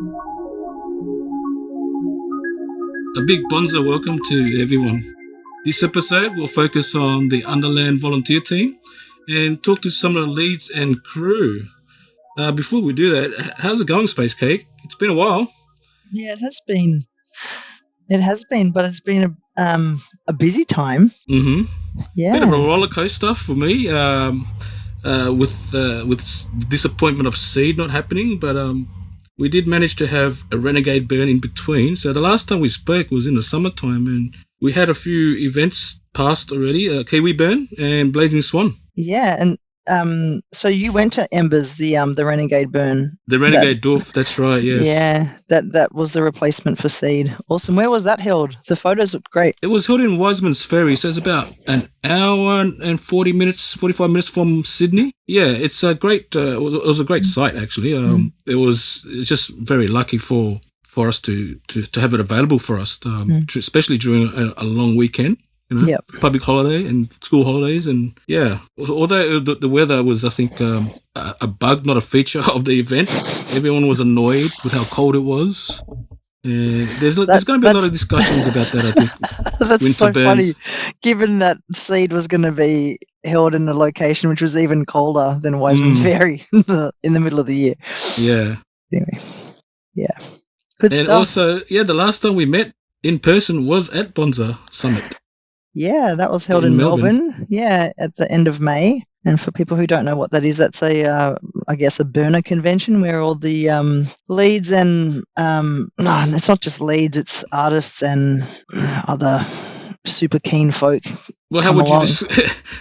A big Bonzaar welcome to everyone. This episode will focus on the Underland volunteer team and talk to some of the leads and crew. Before we do that, how's it going, Space Cake? It's been a while. Yeah, it has been. But it's been a busy time. Mm-hmm. Yeah. Bit of a roller coaster for me, with disappointment of Seed not happening, but we did manage to have a Renegade burn in between. So the last time we spoke was in the summertime, and we had a few events passed already, Kiwi Burn and Blazing Swan. Yeah, and so you went to Embers, the Renegade burn. The Renegade Dwarf, that's right, yes. Yeah, that was the replacement for Seed. Awesome. Where was that held? The photos looked great. It was held in Wiseman's Ferry, so it's about an hour and 45 minutes from Sydney. Yeah, it's a great, it was a great site, actually. It's just very lucky for us to have it available for us, especially during a long weekend. Yep. Public holiday and school holidays, and yeah. Although the weather was, I think, a bug, not a feature of the event. Everyone was annoyed with how cold it was. And there's going to be a lot of discussions about that, I think. That's Winter so burns. funny, given that Seed was going to be held in a location which was even colder than Wiseman's Ferry in the middle of the year. Yeah. Anyway, yeah. Good and stuff. Also, yeah, the last time we met in person was at Bonzaar Summit. Yeah, that was held in Melbourne. Yeah, at the end of May. And for people who don't know what that is, that's I guess a burner convention where all the leads and it's not just leads, it's artists and other super keen folk. Well, how would you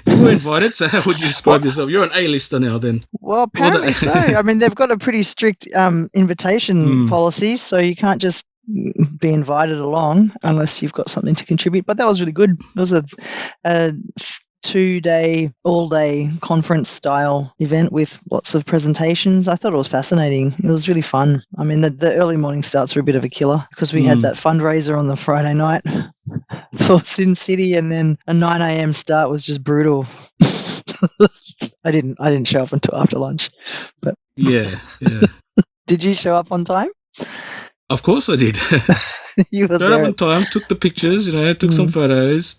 you were invited, so how would you describe yourself? You're an A-lister now, then. Well, apparently so. I mean, they've got a pretty strict invitation policy, so you can't just be invited along unless you've got something to contribute. But that was really good. It was a 2-day, all-day conference-style event with lots of presentations. I thought it was fascinating. It was really fun. I mean, the early morning starts were a bit of a killer because we had that fundraiser on the Friday night for Sin City, and then a 9 a.m. start was just brutal. I didn't show up until after lunch. But yeah. Did you show up on time? Of course I did. You were Showed there. up on time, took the pictures, took some photos,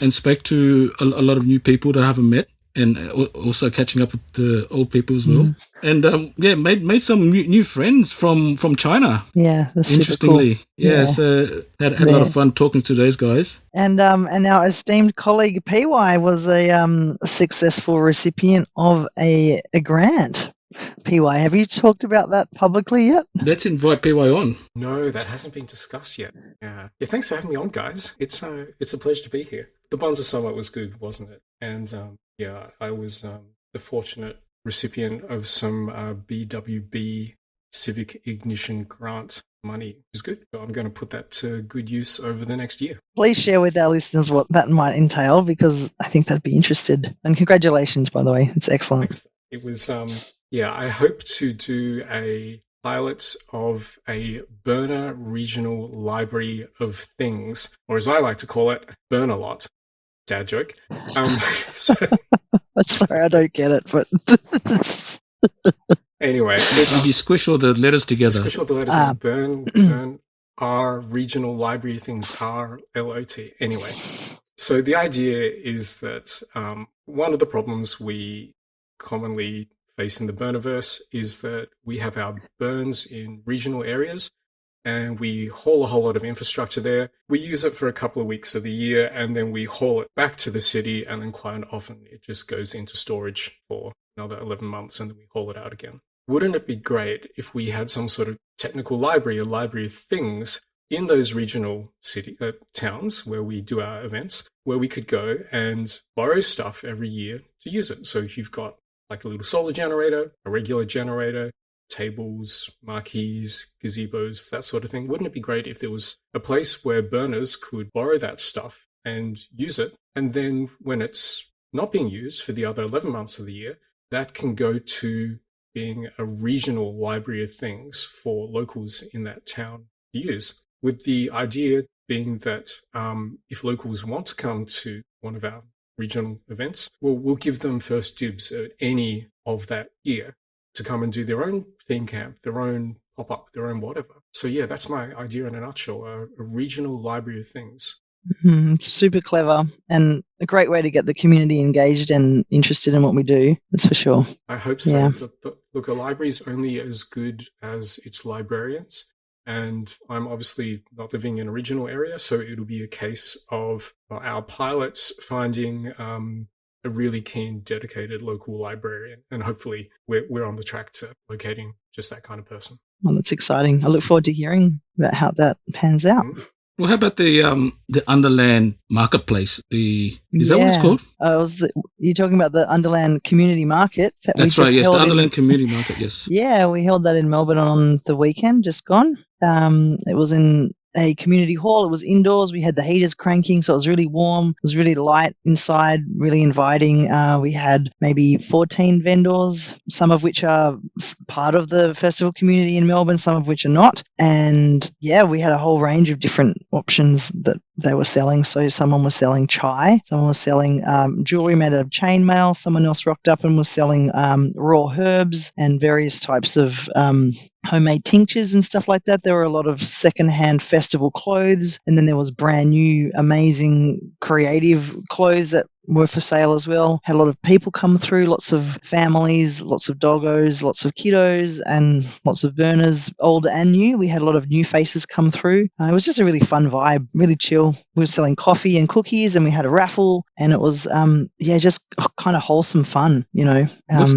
and spoke to a lot of new people that I haven't met, and also catching up with the old people as well. And made some new friends from China. Yeah, that's interestingly. Super cool. Yeah, so had a lot of fun talking to those guys. And our esteemed colleague PY was a successful recipient of a grant. PY, have you talked about that publicly yet? Let's invite PY on. No, that hasn't been discussed yet. Yeah, thanks for having me on, guys. It's a pleasure to be here. The Bonzaar Summit was good, wasn't it? And I was the fortunate recipient of some BWB Civic Ignition Grant money. It was good. So I'm going to put that to good use over the next year. Please share with our listeners what that might entail, because I think they'd be interested. And congratulations, by the way. It's excellent. It was... I hope to do a pilot of a burner regional library of things, or as I like to call it, Burn-a-Lot. Dad joke. Sorry, I don't get it, but... Anyway. You squish all the letters together. Squish all the letters. Burn, R, regional library things, RLOT. Anyway. So the idea is that one of the problems we commonly face in the burniverse is that we have our burns in regional areas and we haul a whole lot of infrastructure there. We use it for a couple of weeks of the year and then we haul it back to the city, and then quite often it just goes into storage for another 11 months and then we haul it out again. Wouldn't it be great if we had some sort of technical library, a library of things in those regional towns where we do our events, where we could go and borrow stuff every year to use it? So if you've got like a little solar generator, a regular generator, tables, marquees, gazebos, that sort of thing. Wouldn't it be great if there was a place where burners could borrow that stuff and use it? And then when it's not being used for the other 11 months of the year, that can go to being a regional library of things for locals in that town to use. With the idea being that if locals want to come to one of our regional events, we'll give them first dibs at any of that gear to come and do their own theme camp, their own pop up their own whatever. So yeah, that's my idea in a nutshell, a regional library of things. It's super clever and a great way to get the community engaged and interested in what we do. That's for sure. I hope so. Yeah. Look, a library is only as good as its librarians. And I'm obviously not living in a regional area, so it'll be a case of our pilots finding a really keen, dedicated local librarian. And hopefully we're on the track to locating just that kind of person. Well, that's exciting. I look forward to hearing about how that pans out. Well, how about the Underland marketplace? Is that what it's called? You're talking about the Underland Community Market that That's we right. just Yes, held the Underland Community Market. Yes. Yeah, we held that in Melbourne on the weekend, just gone. It was in a community hall. It was indoors. We had the heaters cranking, so it was really warm. It was really light inside, really inviting. We had maybe 14 vendors, some of which are part of the festival community in Melbourne, some of which are not. And yeah, we had a whole range of different options that they were selling. So someone was selling chai, someone was selling jewelry made out of chainmail, someone else rocked up and was selling raw herbs and various types of homemade tinctures and stuff like that. There were a lot of secondhand festival clothes, and then there was brand new, amazing, creative clothes that were for sale as well. Had a lot of people come through, lots of families, lots of doggos, lots of kiddos, and lots of burners, old and new. We had a lot of new faces come through. It was just a really fun vibe, really chill. We were selling coffee and cookies, and we had a raffle, and it was just kind of wholesome fun, you know. What's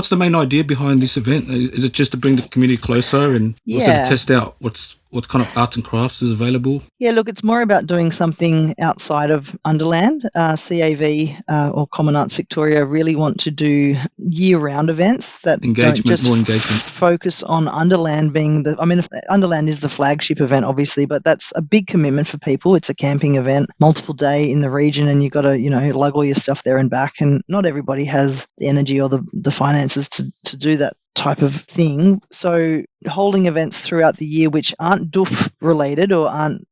the main idea behind this event? Is it just to bring the community closer and also to test out what kind of arts and crafts is available? Yeah, look, it's more about doing something outside of Underland. CAV or Common Arts Victoria really want to do year-round events that don't just focus on Underland being Underland is the flagship event, obviously, but that's a big commitment for people. It's a camping event, multiple day in the region, and you've got to, lug all your stuff there and back, and not everybody has the energy or the finances to do that type of thing. So holding events throughout the year which aren't doof related or aren't,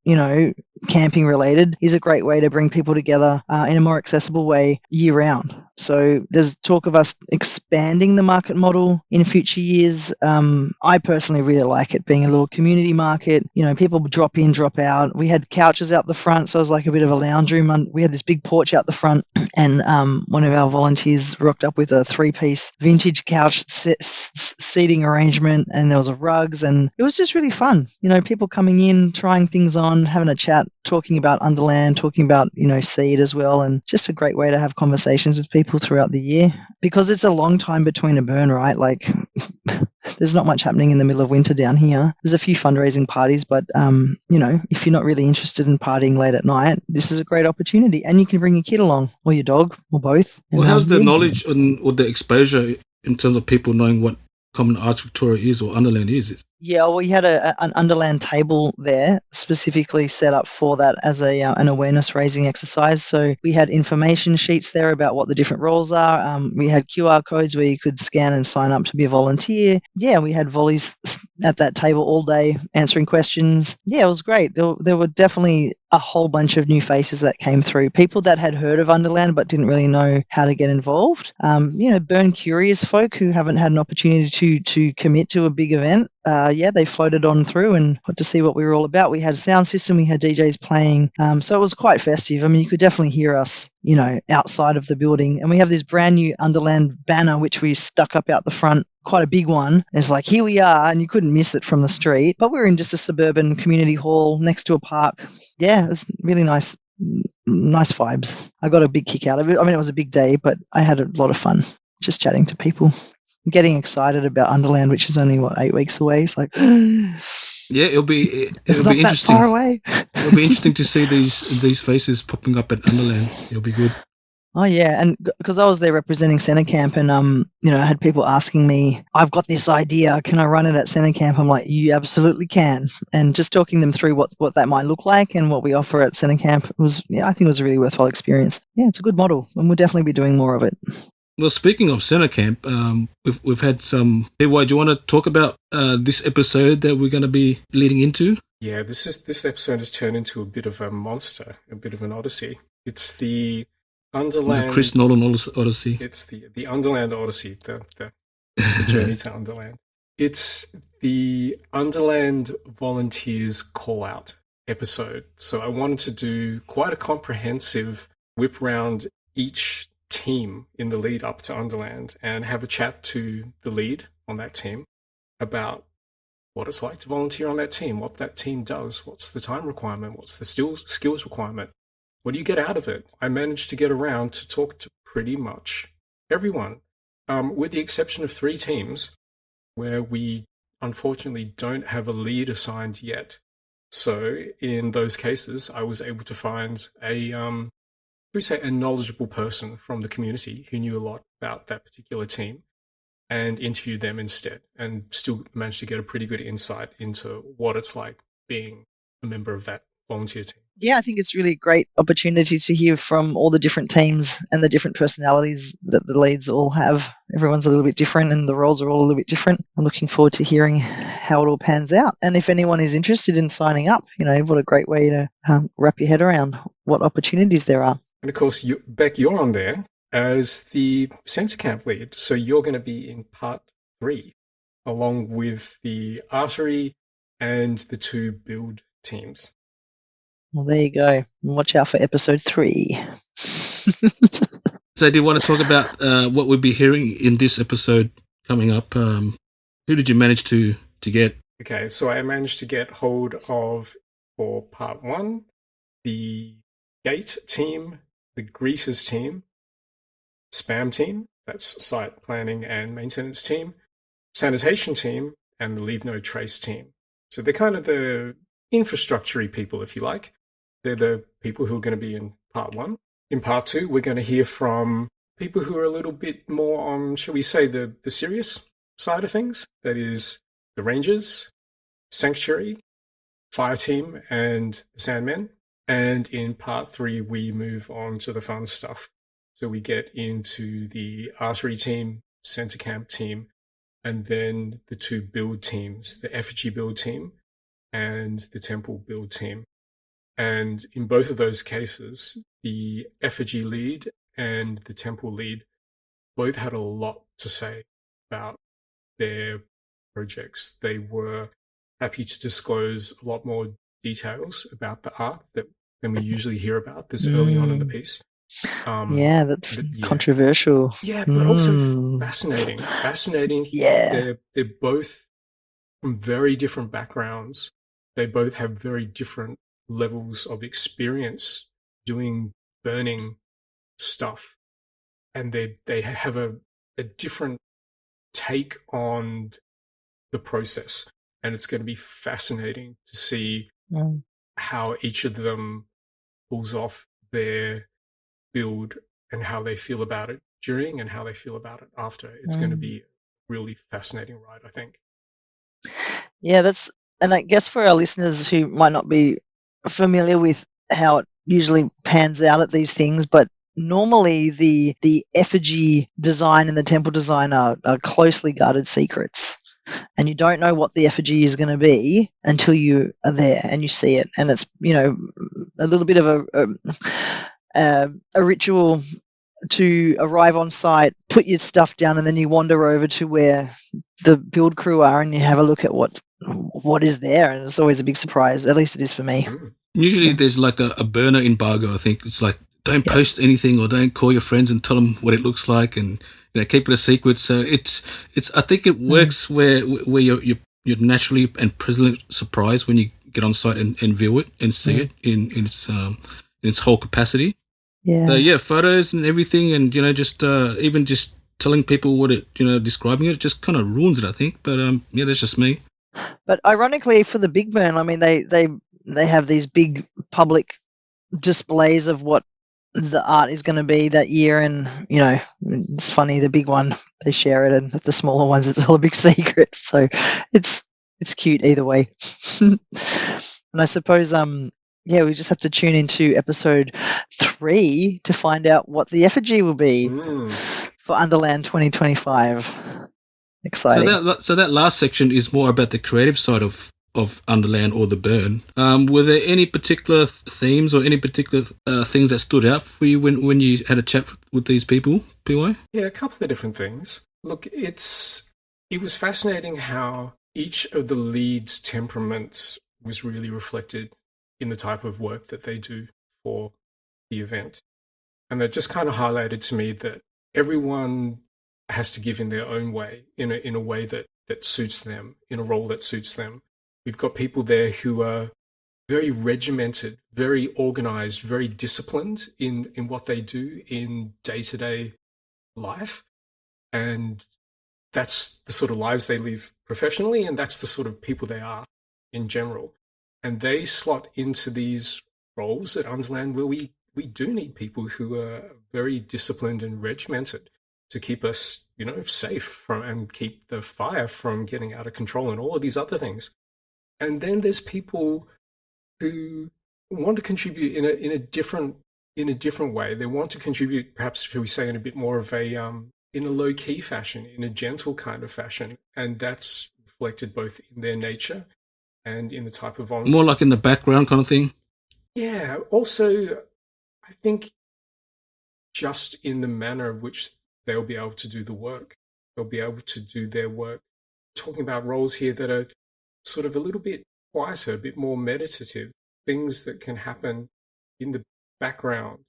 camping related is a great way to bring people together in a more accessible way year round. So there's talk of us expanding the market model in future years. I personally really like it being a little community market. People drop in, drop out. We had couches out the front, so it was like a bit of a lounge room. We had this big porch out the front, and one of our volunteers rocked up with a 3-piece vintage couch seating arrangement, and there was rugs, and it was just really fun. People coming in, trying things on, having a chat, talking about Underland, talking about, seed as well, and just a great way to have conversations with people throughout the year, because it's a long time between a burn, right? Like there's not much happening in the middle of winter down here. There's a few fundraising parties, but if you're not really interested in partying late at night, this is a great opportunity, and you can bring your kid along or your dog or both. Well, how's the knowledge or the exposure in terms of people knowing what Common Arts Victoria is or Underland is? Yeah, we had an Underland table there specifically set up for that as an awareness raising exercise. So we had information sheets there about what the different roles are. We had QR codes where you could scan and sign up to be a volunteer. Yeah, we had volleys at that table all day answering questions. Yeah, it was great. There were definitely a whole bunch of new faces that came through. People that had heard of Underland but didn't really know how to get involved. Burn curious folk who haven't had an opportunity to commit to a big event. They floated on through and got to see what we were all about. We had a sound system, we had DJs playing, so it was quite festive. I mean, you could definitely hear us, outside of the building. And we have this brand new Underland banner which we stuck up out the front, quite a big one. It's like, here we are, and you couldn't miss it from the street. But we're in just a suburban community hall next to a park. Yeah, it was really nice vibes. I got a big kick out of it. I mean, it was a big day, but I had a lot of fun just chatting to people. Getting excited about Underland, which is only 8 weeks away. It's like, yeah, it'll be interesting. That far away. It'll be interesting to see these faces popping up at Underland. It'll be good. Oh yeah, and because I was there representing Centre Camp, and I had people asking me, "I've got this idea, can I run it at Centre Camp?" I'm like, "You absolutely can." And just talking them through what that might look like and what we offer at Centre Camp I think it was a really worthwhile experience. Yeah, it's a good model, and we'll definitely be doing more of it. Well, speaking of Centre Camp, we've had some. PY, do you want to talk about this episode that we're going to be leading into? Yeah, this episode has turned into a bit of a monster, a bit of an odyssey. It's the Underland. The Chris Nolan Odyssey. It's the Underland Odyssey, the journey to Underland. It's the Underland Volunteers Call-Out episode. So I wanted to do quite a comprehensive whip round each team in the lead up to Underland and have a chat to the lead on that team about what it's like to volunteer on that team, what that team does, what's the time requirement, what's the skills requirement, what do you get out of it? I managed to get around to talk to pretty much everyone, with the exception of 3 teams where we unfortunately don't have a lead assigned yet. So in those cases, I was able to find a knowledgeable person from the community who knew a lot about that particular team and interview them instead, and still managed to get a pretty good insight into what it's like being a member of that volunteer team. Yeah, I think it's really a great opportunity to hear from all the different teams and the different personalities that the leads all have. Everyone's a little bit different and the roles are all a little bit different. I'm looking forward to hearing how it all pans out. And if anyone is interested in signing up, what a great way to wrap your head around what opportunities there are. And of course, Beck, you're on there as the Centre Camp lead. So you're going to be in part 3, along with the Artery and the 2 build teams. Well, there you go. Watch out for episode 3. So do you want to talk about what we'll be hearing in this episode coming up? Who did you manage to get? Okay, so I managed to get hold of, for part 1, the Gate team, the Greeters team, Spam team, that's site planning and maintenance team, Sanitation team, and the Leave No Trace team. So they're kind of the infrastructure-y people, if you like. They're the people who are going to be in part 1. In part 2, we're going to hear from people who are a little bit more on, shall we say, the serious side of things. That is the Rangers, Sanctuary, Fire Team, and the Sandmen. And in part 3, we move on to the fun stuff. So we get into the Artery team, Centre Camp team, and then the 2 build teams, the Effigy build team and the Temple build team. And in both of those cases, the Effigy lead and the Temple lead both had a lot to say about their projects. They were happy to disclose a lot more details about the art than we usually hear about this early on in the piece. That's controversial. Yeah, but also fascinating. Fascinating. Yeah. They're both from very different backgrounds. They both have very different levels of experience doing burning stuff, and they have a different take on the process, and it's going to be fascinating to see how each of them pulls off their build and how they feel about it during and how they feel about it after. It's going to be a really fascinating ride, I think. Yeah, and I guess for our listeners who might not be familiar with how it usually pans out at these things, but normally the effigy design and the temple design are closely guarded secrets, and you don't know what the effigy is going to be until you are there and you see it, and it's a little bit of a ritual to arrive on site, put your stuff down, and then you wander over to where the build crew are and you have a look at what is there, and it's always a big surprise. At least it is for me. Usually there's like a burner embargo. I think it's like don't post anything or don't call your friends and tell them what it looks like, and keep it a secret. So it's I think it works where you're naturally and pleasantly surprised when you get on site and view it and see it in its whole capacity. Yeah. So photos and everything, and just even just telling people what it describing it just kind of ruins it, I think. But that's just me. But ironically, for the big burn, I mean, they have these big public displays of what the art is going to be that year, and it's funny, the big one they share it, and the smaller ones it's all a big secret. So it's cute either way. And I suppose we just have to tune into episode 3 to find out what the effigy will be for Underland 2025. Exciting. So that last section is more about the creative side of Underland or the burn. Were there any particular themes or any particular things that stood out for you when you had a chat with these people, PY? Yeah, a couple of different things. Look, it's it was fascinating how each of the leads' temperaments was really reflected in the type of work that they do for the event. And that just kind of highlighted to me that everyone has to give in their own way, in a way that suits them, in a role that suits them. We've got people there who are very regimented, very organized, very disciplined in what they do in day-to-day life. And that's the sort of lives they live professionally, and that's the sort of people they are in general. And they slot into these roles at Underland where we do need people who are very disciplined and regimented to keep us, safe and keep the fire from getting out of control and all of these other things. And then there's people who want to contribute in a different way. They want to contribute, perhaps, shall we say, in a bit more of a in a low-key fashion, in a gentle kind of fashion, and that's reflected both in their nature and in the type of volunteer. More like in the background kind of thing? Yeah. Also, I think just in the manner in which they'll be able to do the work. They'll be able to do their work. Talking about roles here that are sort of a little bit quieter, a bit more meditative, things that can happen in the background,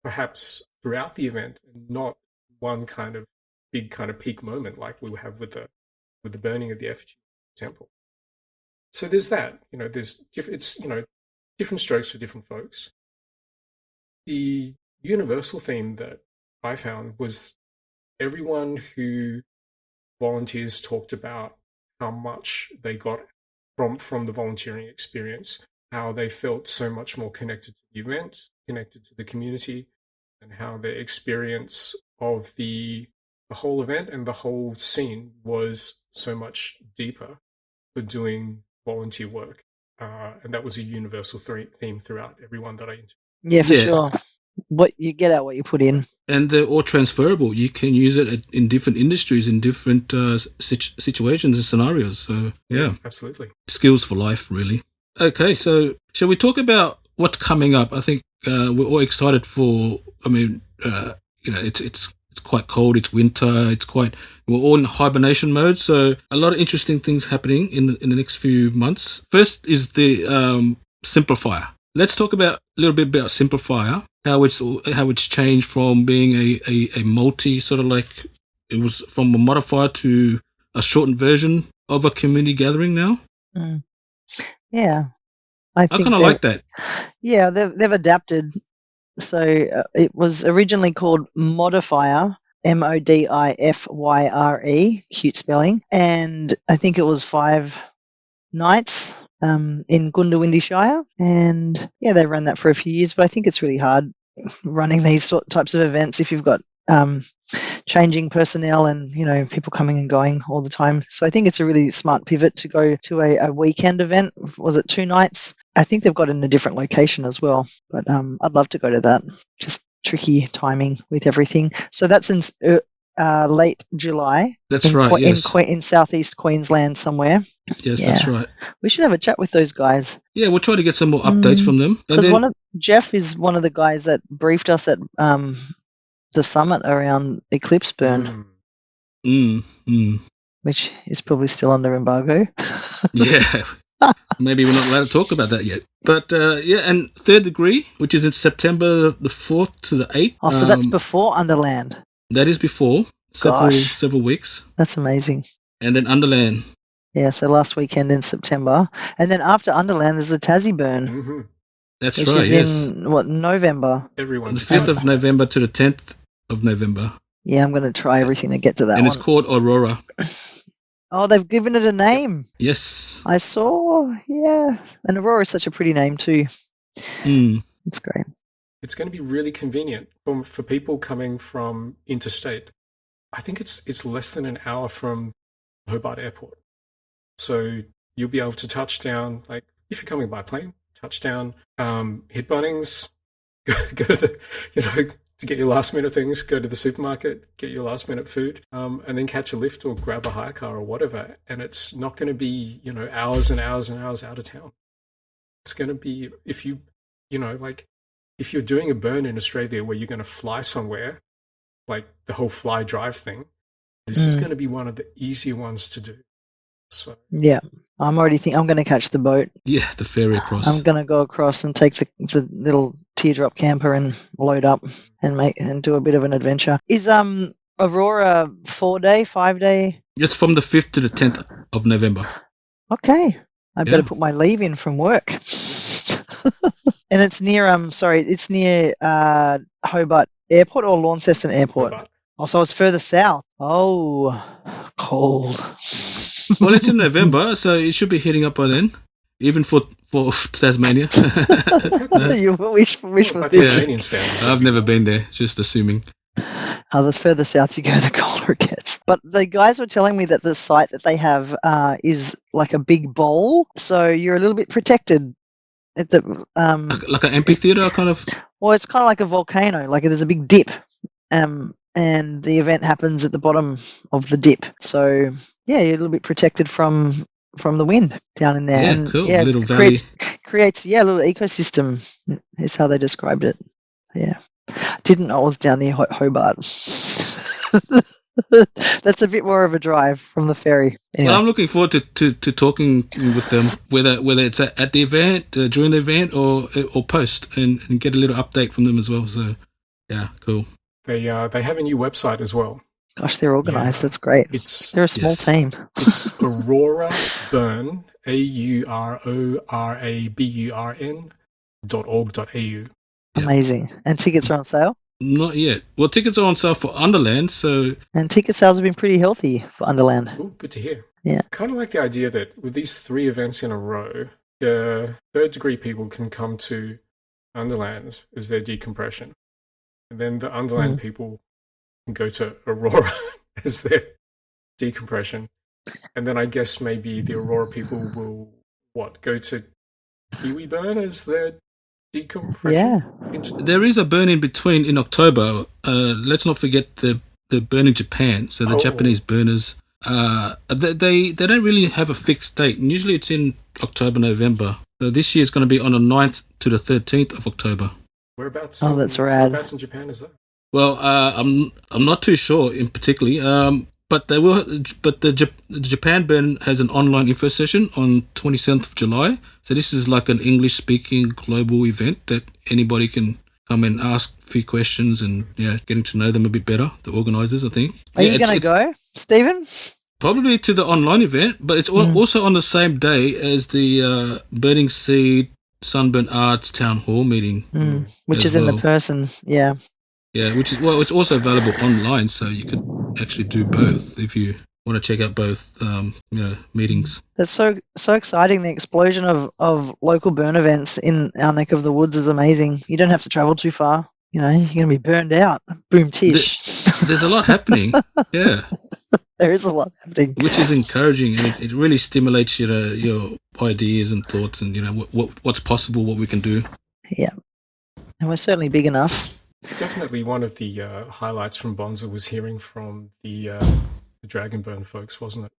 perhaps throughout the event, and not one kind of big kind of peak moment like we have with the burning of the Effigy temple. So there's that. There's different strokes for different folks. The universal theme that I found was everyone who volunteers talked about how much they got from the volunteering experience, how they felt so much more connected to the event, connected to the community, and how their experience of the whole event and the whole scene was so much deeper for doing volunteer work. And that was a universal theme throughout everyone that I interviewed. Yeah, for sure. What you get out, what you put in. And they're all transferable. You can use it in different industries, in different situations and scenarios. So, yeah. Absolutely. Skills for life, really. Okay, so shall we talk about what's coming up? I think we're all excited for, it's quite cold, it's winter, we're all in hibernation mode. So a lot of interesting things happening in the next few months. First is the Simplifier. Let's talk a little bit about Simplifier, how it's changed from being a multi, sort of like it was from a modifier to a shortened version of a community gathering now. Yeah, I kind of like that. Yeah, they've adapted. So it was originally called Modifier, Modifyre, cute spelling, and I think it was 5 nights in Goondiwindi Shire, and yeah, they ran that for a few years. But I think it's really hard running these types of events if you've got changing personnel and people coming and going all the time. So I think it's a really smart pivot to go to a weekend event. Was it 2 nights? I think they've got it in a different location as well, but I'd love to go to that. Just tricky timing with everything. So that's in late July. That's right. Yes. In southeast Queensland somewhere. Yes, yeah. That's right. We should have a chat with those guys. Yeah, we'll try to get some more updates from them. Because Jeff is one of the guys that briefed us at the summit around Eclipse Burn. Which is probably still under embargo. Yeah. Maybe we're not allowed to talk about that yet. But and Third Degree, which is in September the 4th to the 8th. Oh, so that's before Underland. That is before several weeks. That's amazing. And then Underland. Yeah, so last weekend in September. And then after Underland, there's the Tassie Burn. Mm-hmm. That's which right, is in, November? Everyone's the 5th of November to the 10th of November. Yeah, I'm going to try everything to get to that and one. It's called Aurora. Oh, they've given it a name. Yes. I saw, yeah. And Aurora is such a pretty name too. It's great. It's going to be really convenient for people coming from interstate. I think it's less than an hour from Hobart Airport. So you'll be able to touch down, like if you're coming by plane, touch down, hit Bunnings, go to the, to get your last minute things, go to the supermarket, get your last minute food, and then catch a lift or grab a hire car or whatever. And it's not going to be, hours and hours and hours out of town. It's going to be, if you're doing a burn in Australia where you're going to fly somewhere, like the whole fly drive thing, This is going to be one of the easier ones to do. So Yeah. I'm already thinking I'm going to catch the boat. Yeah, the ferry across. I'm going to go across and take the little teardrop camper and load up and do a bit of an adventure. Is Aurora 4-day, 5-day? It's from the 5th to the 10th of November. Okay. I better Yeah. put my leave in from work. And it's near it's near Hobart Airport or Launceston Airport. Hobart. Oh, so it's further south. Oh, cold. Well, it's in November, so it should be heating up by then, even for Tasmania. You wish for By this. Tasmanian standards. I've never been there, just assuming. The further south you go, the colder it gets. But the guys were telling me that the site that they have is like a big bowl, so you're a little bit protected. At the Like an amphitheater, kind of. well, it's kind of like a volcano. Like there's a big dip, and the event happens at the bottom of the dip. So yeah, you're a little bit protected from the wind down in there. Yeah, and, cool. Yeah, Little valley. creates a little ecosystem. Is how they described it. Yeah, didn't know it was down near Hobart. That's a bit more of a drive from the ferry. Anyway. Well, I'm looking forward to talking with them, whether it's at the event, during the event, or post, and get a little update from them as well. So, yeah, cool. They have a new website as well. Gosh, they're organised. Yeah. That's great. They're a small Yes. team. It's Aurora Burn, AURORABURN.org.au. Amazing. And tickets are on sale? Not yet. Well, tickets are on sale for Underland, so And ticket sales have been pretty healthy for Underland. Oh, good to hear. Yeah. Kind of like the idea that with these 3 events in a row, the third degree people can come to Underland as their decompression. And then the Underland people can go to Aurora as their decompression. And then I guess maybe the Aurora people will, go to Kiwi Burn as their decompression? Yeah. there is a burn in between in October. Let's not forget the burn in Japan. So the Japanese burners, they don't really have a fixed date. And usually it's in October, November. So this year is going to be on the 9th to the 13th of October. Whereabouts? Oh, that's rad. Whereabouts in Japan is that? Well, I'm not too sure in particularly. But they will. But the Japan burn has an online info session on 27th of July. So this is like an English-speaking global event that anybody can come and ask a few questions and getting to know them a bit better. The organisers, I think. Are you going to go, Stevan? Probably to the online event, but it's also on the same day as the Burning Seed Sunburn Arts Town Hall meeting, Which is in the person, yeah. Yeah, which is it's also available online, so you could actually do both if you want to check out both meetings. That's so exciting. The explosion of local burn events in our neck of the woods is amazing. You don't have to travel too far. You're going to be burned out. Boom tish. There's a lot happening. Yeah. There is a lot happening. Which is encouraging, and it really stimulates your ideas and thoughts and what's possible, what we can do. Yeah. And we're certainly big enough. Definitely one of the highlights from Bonzaar was hearing from the Dragonburn folks, wasn't it?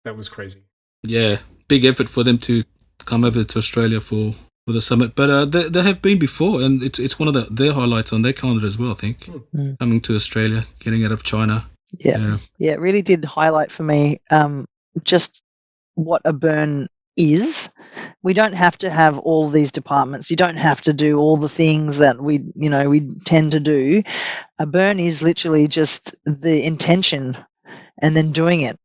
That was crazy. Yeah, big effort for them to come over to Australia for the summit. But they have been before, and it's one of their highlights on their calendar as well, I think. Coming to Australia, getting out of China. Yeah, it really did highlight for me just what a burn is. We don't have to have all these departments. You don't have to do all the things that we tend to do. A burn is literally just the intention and then doing it,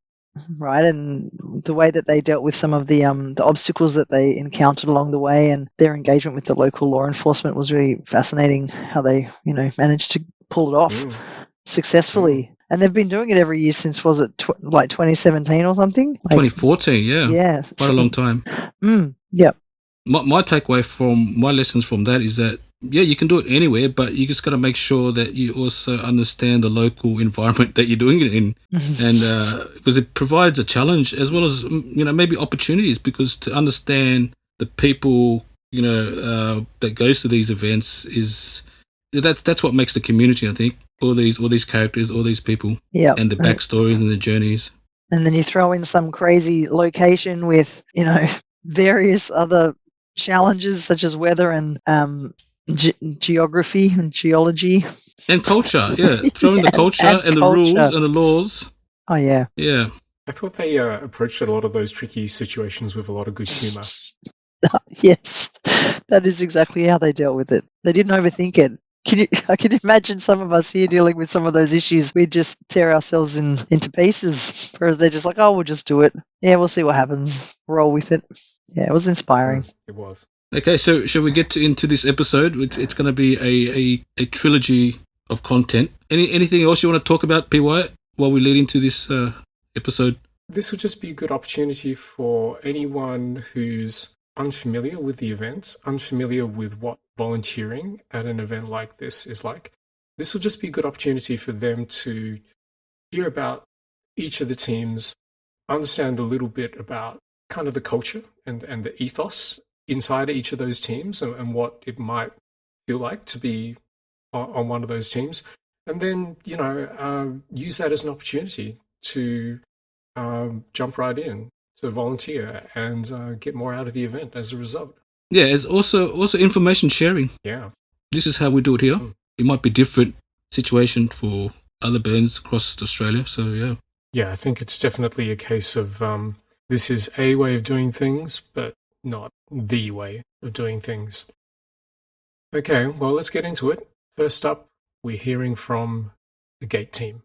right? And the way that they dealt with some of the obstacles that they encountered along the way, and their engagement with the local law enforcement was really fascinating. How they managed to pull it off successfully. And they've been doing it every year since, was it like 2017 or something? 2014, yeah. Yeah. Quite a long time. Yep. My takeaway from my lessons from that is that, you can do it anywhere, but you just got to make sure that you also understand the local environment that you're doing it in. And because it provides a challenge as well as, maybe opportunities, because to understand the people, that goes to these events that's what makes the community, I think. All these characters, all these people, and the backstories and the journeys. And then you throw in some crazy location with, various other challenges such as weather and geography and geology. And culture, Throwing the culture and the rules and the laws. Oh, yeah. Yeah. I thought they approached a lot of those tricky situations with a lot of good humour. Yes, that is exactly how they dealt with it. They didn't overthink it. I can imagine some of us here dealing with some of those issues. We'd just tear ourselves into pieces, whereas they're just like, oh, we'll just do it. Yeah, we'll see what happens. Roll with it. Yeah, it was inspiring. It was. Okay, so shall we get into this episode? It's going to be a trilogy of content. Anything else you want to talk about, PY, while we lead into this episode? This will just be a good opportunity for anyone who's unfamiliar with the event, unfamiliar with what volunteering at an event like this is like. This will just be a good opportunity for them to hear about each of the teams, understand a little bit about kind of the culture and the ethos inside each of those teams and what it might feel like to be on one of those teams. And then, use that as an opportunity to jump right in, to volunteer and get more out of the event as a result. Yeah, it's also information sharing. Yeah. This is how we do it here. It might be different situation for other burns across Australia, so yeah. Yeah, I think it's definitely a case of this is a way of doing things, but not the way of doing things. Okay, well, let's get into it. First up, we're hearing from the gate team.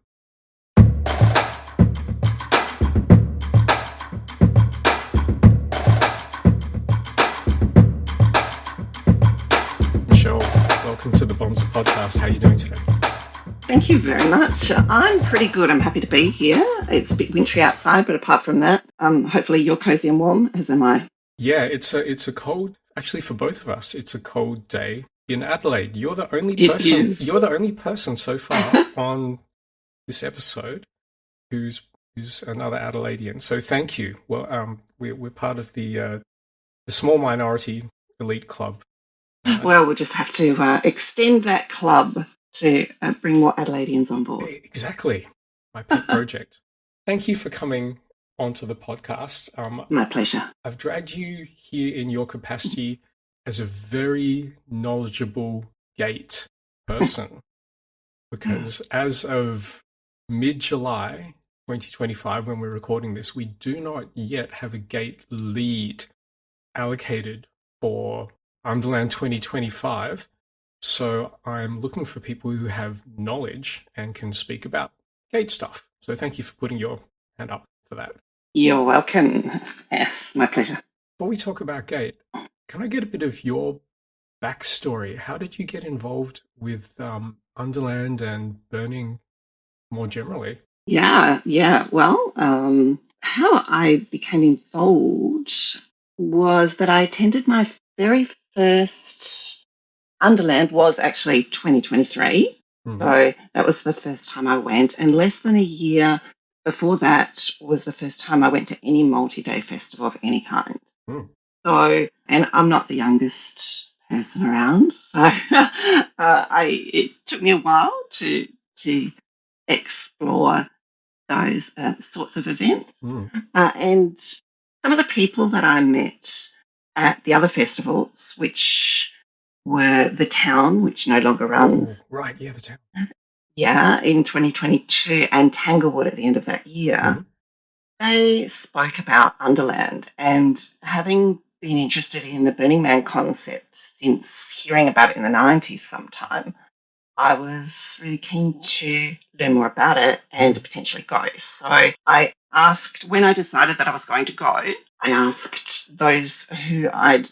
Michelle, welcome to the Bonzaar podcast. How are you doing today? Thank you very much. I'm pretty good. I'm happy to be here. It's a bit wintry outside, but apart from that, hopefully you're cozy and warm, as am I. Yeah, it's a cold. Actually, for both of us, it's a cold day in Adelaide. You're the only person. You're the only person so far on this episode who's another Adelaidean. So thank you. Well, we're part of the small minority elite club. Well, we'll just have to extend that club to bring more Adelaideans on board. Exactly. My pet project. Thank you for coming onto the podcast. My pleasure. I've dragged you here in your capacity as a very knowledgeable gate person because as of mid-July 2025, when we're recording this, we do not yet have a gate lead allocated for Underland 2025. So I'm looking for people who have knowledge and can speak about gate stuff. So thank you for putting your hand up for that. You're welcome. Yes, my pleasure. Before we talk about gate, can I get a bit of your backstory? How did you get involved with Underland and burning more generally? Yeah. Well, how I became involved was that I attended my very first Underland was actually 2023. So that was the first time I went. And less than a year before that was the first time I went to any multi-day festival of any kind. So, and I'm not the youngest person around. So it took me a while to explore those sorts of events. And some of the people that I met at the other festivals, which were the Town, which no longer runs. Oh, right, yeah, the Town. Yeah, in 2022, and Tanglewood at the end of that year, they spoke about Underland. And having been interested in the Burning Man concept since hearing about it in the 90s sometime, I was really keen to learn more about it and potentially go. So I asked, when I decided that I was going to go, I asked those who I'd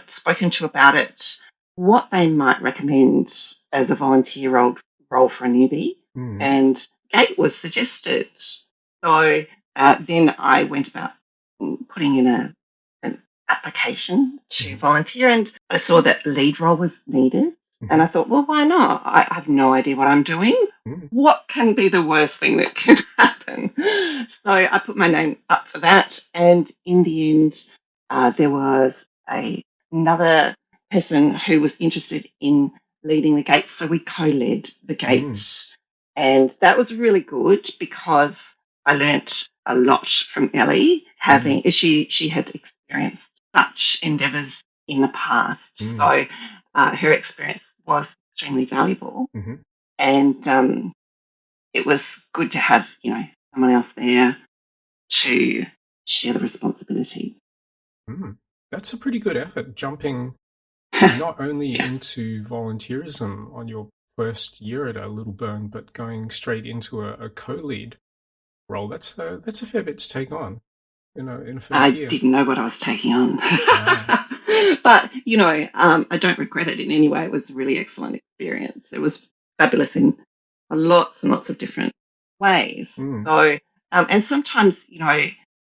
spoken to about it, what they might recommend as a volunteer role for a newbie. And gate was suggested. So then I went about putting in an application to volunteer, and I saw that lead role was needed. And I thought, well, why not? I have no idea what I'm doing. What can be the worst thing that can happen? So I put my name up for that. And in the end, there was another person who was interested in leading the gates. So we co-led the gates. And that was really good because I learnt a lot from Ellie, she had experienced such endeavours in the past. So her experience was extremely valuable. And it was good to have, someone else there to share the responsibility. That's a pretty good effort, jumping not only into volunteerism on your first year at a Little Burn, but going straight into a co-lead role. That's a fair bit to take on in a first year. I didn't know what I was taking on. But, I don't regret it in any way. It was a really excellent experience. It was fabulous in lots and lots of different ways. So, and sometimes,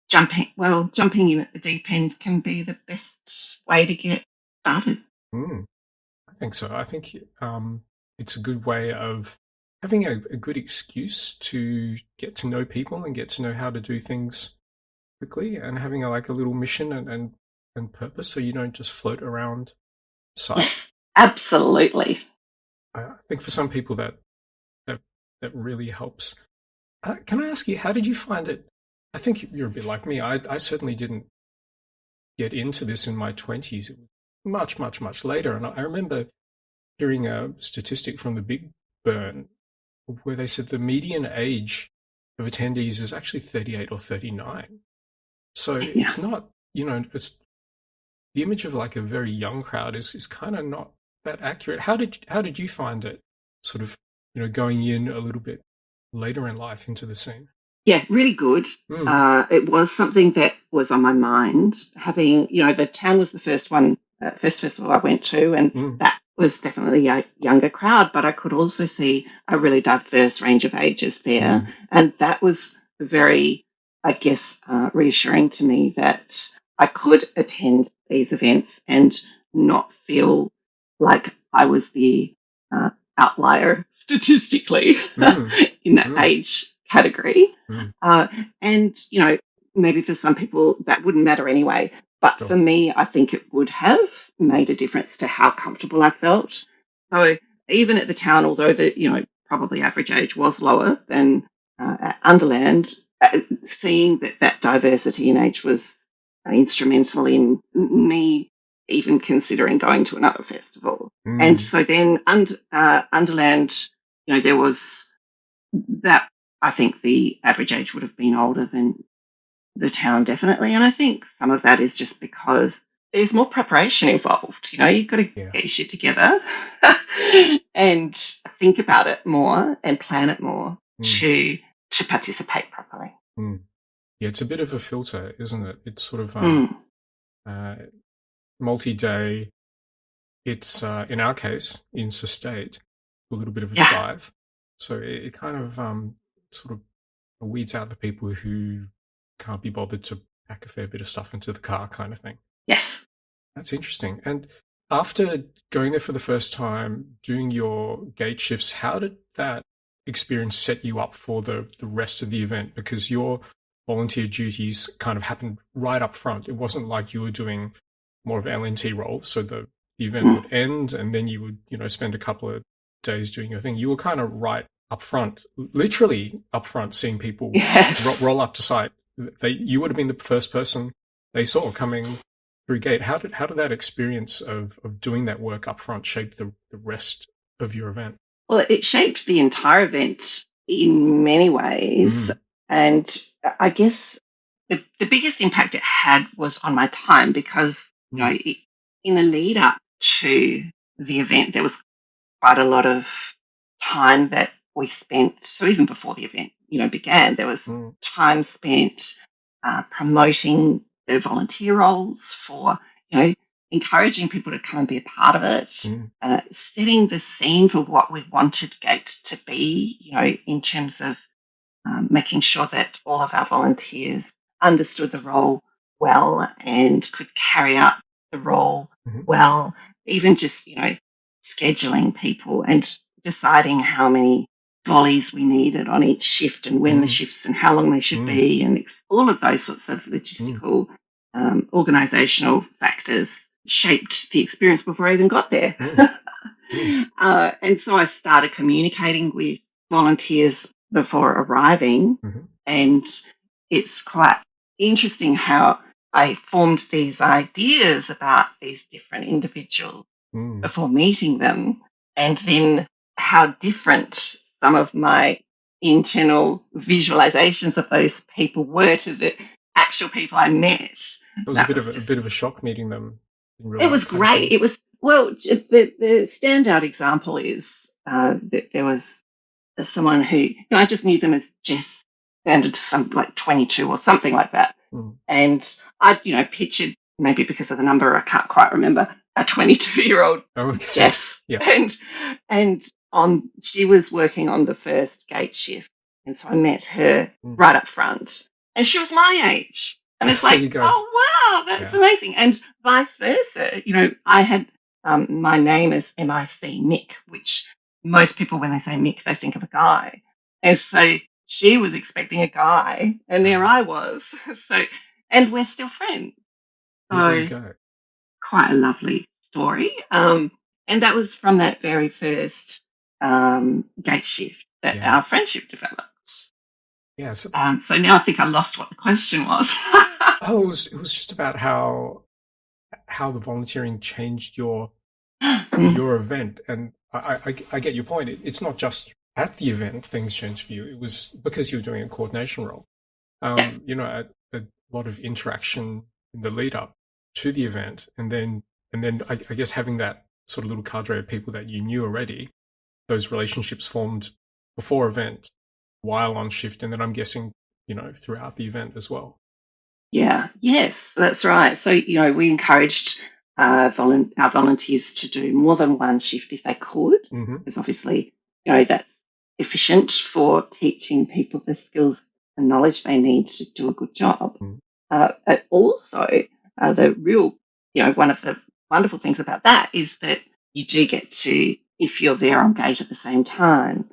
jumping in at the deep end can be the best way to get started. I think so. I think it's a good way of having a good excuse to get to know people and get to know how to do things quickly, and having a little mission and purpose, so you don't just float around site. Yes, absolutely. I think for some people that really helps. Can I ask you, how did you find it? I think you're a bit like me. I certainly didn't get into this in my 20s. It was much, much, much later. And I remember hearing a statistic from the Big Burn where they said the median age of attendees is actually 38 or 39. So it's not, it's the image of like a very young crowd is kind of not that accurate. How did you find it, sort of, going in a little bit later in life into the scene? Yeah, really good. It was something that was on my mind. Having, the town was the first festival I went to, and that was definitely a younger crowd, but I could also see a really diverse range of ages there. And that was very, I guess, reassuring to me that I could attend these events and not feel like I was the outlier statistically in that age category. And, maybe for some people that wouldn't matter anyway. But for me, I think it would have made a difference to how comfortable I felt. So even at the town, although the, probably average age was lower than at Underland, seeing that diversity in age was instrumental in me even considering going to another festival. And so then Underland, there was that. I think the average age would have been older than the town, definitely. And I think some of that is just because there's more preparation involved. You've got to get your shit together and think about it more and plan it more to participate properly. Yeah, it's a bit of a filter, isn't it? It's sort of multi-day. It's, in our case, in State, a little bit of a drive. So it kind of sort of weeds out the people who can't be bothered to pack a fair bit of stuff into the car, kind of thing. Yes. That's interesting. And after going there for the first time, doing your gate shifts, how did that experience set you up for the rest of the event? Because your volunteer duties kind of happened right up front. It wasn't like you were doing more of LNT roles, so the event would end and then you would, spend a couple of days doing your thing. You were kind of right up front, literally up front, seeing people roll up to site. You would have been the first person they saw coming through gate. How did that experience of doing that work up front shape the rest of your event? Well, it shaped the entire event in many ways. And I guess the biggest impact it had was on my time because, in the lead up to the event, there was quite a lot of time that we spent. So even before the event, began, there was time spent promoting the volunteer roles for, encouraging people to come and be a part of it, setting the scene for what we wanted Gate to be, in terms of making sure that all of our volunteers understood the role well and could carry out the role well, even just, scheduling people and deciding how many volleys we needed on each shift and when the shifts and how long they should be, and all of those sorts of logistical, organisational factors shaped the experience before I even got there. And so I started communicating with volunteers before arriving, and it's quite interesting how I formed these ideas about these different individuals before meeting them, and then how different some of my internal visualizations of those people were to the actual people I met. It was a bit of a shock meeting them in real It life. was great. It was, well, the standout example is that there was someone who, I just knew them as Jess, standard something like 22 or something like that. And I, pictured, maybe because of the number I can't quite remember, a 22-year-old Jess. Yeah. And she was working on the first gate shift. And so I met her right up front. And she was my age. And it's like, oh, wow, that's amazing. And vice versa. I had my name is MIC, Mick, which most people, when they say Mick, they think of a guy. And so she was expecting a guy, and there I was. And we're still friends. There you go. Quite a lovely story. And that was from that very first gate shift that our friendship developed. Yeah. So now I think I lost what the question was. It was just about how the volunteering changed your event, and I get your point. It's not just at the event things changed for you. It was because you were doing a coordination role. A lot of interaction in the lead up to the event, and then I guess having that sort of little cadre of people that you knew already, those relationships formed before event, while on shift, and then I'm guessing throughout the event as well. Yeah, yes, that's right. So, we encouraged our volunteers to do more than one shift if they could, because obviously, that's efficient for teaching people the skills and knowledge they need to do a good job. But also, the real, one of the wonderful things about that is that you do get to, if you're there on gate at the same time,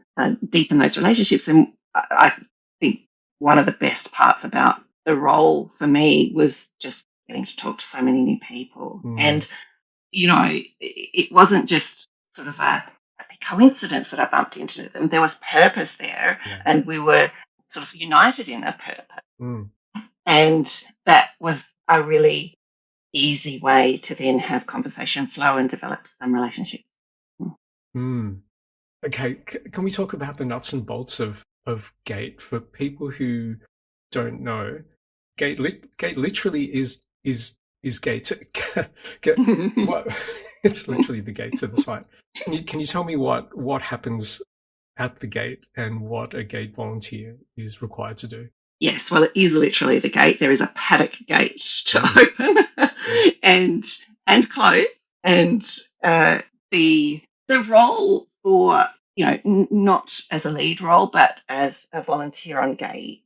deepen those relationships. And I think one of the best parts about the role for me was just getting to talk to so many new people. And, it wasn't just sort of a coincidence that I bumped into them. There was purpose there, and we were sort of united in a purpose. And that was a really easy way to then have conversation flow and develop some relationships. Okay, can we talk about the nuts and bolts of gate for people who don't know? Gate literally is gate. It's literally the gate to the site. Can you tell me what happens at the gate and what a gate volunteer is required to do? Yes, well, it is literally the gate. There is a paddock gate to open and close, and the role for not as a lead role but as a volunteer on gate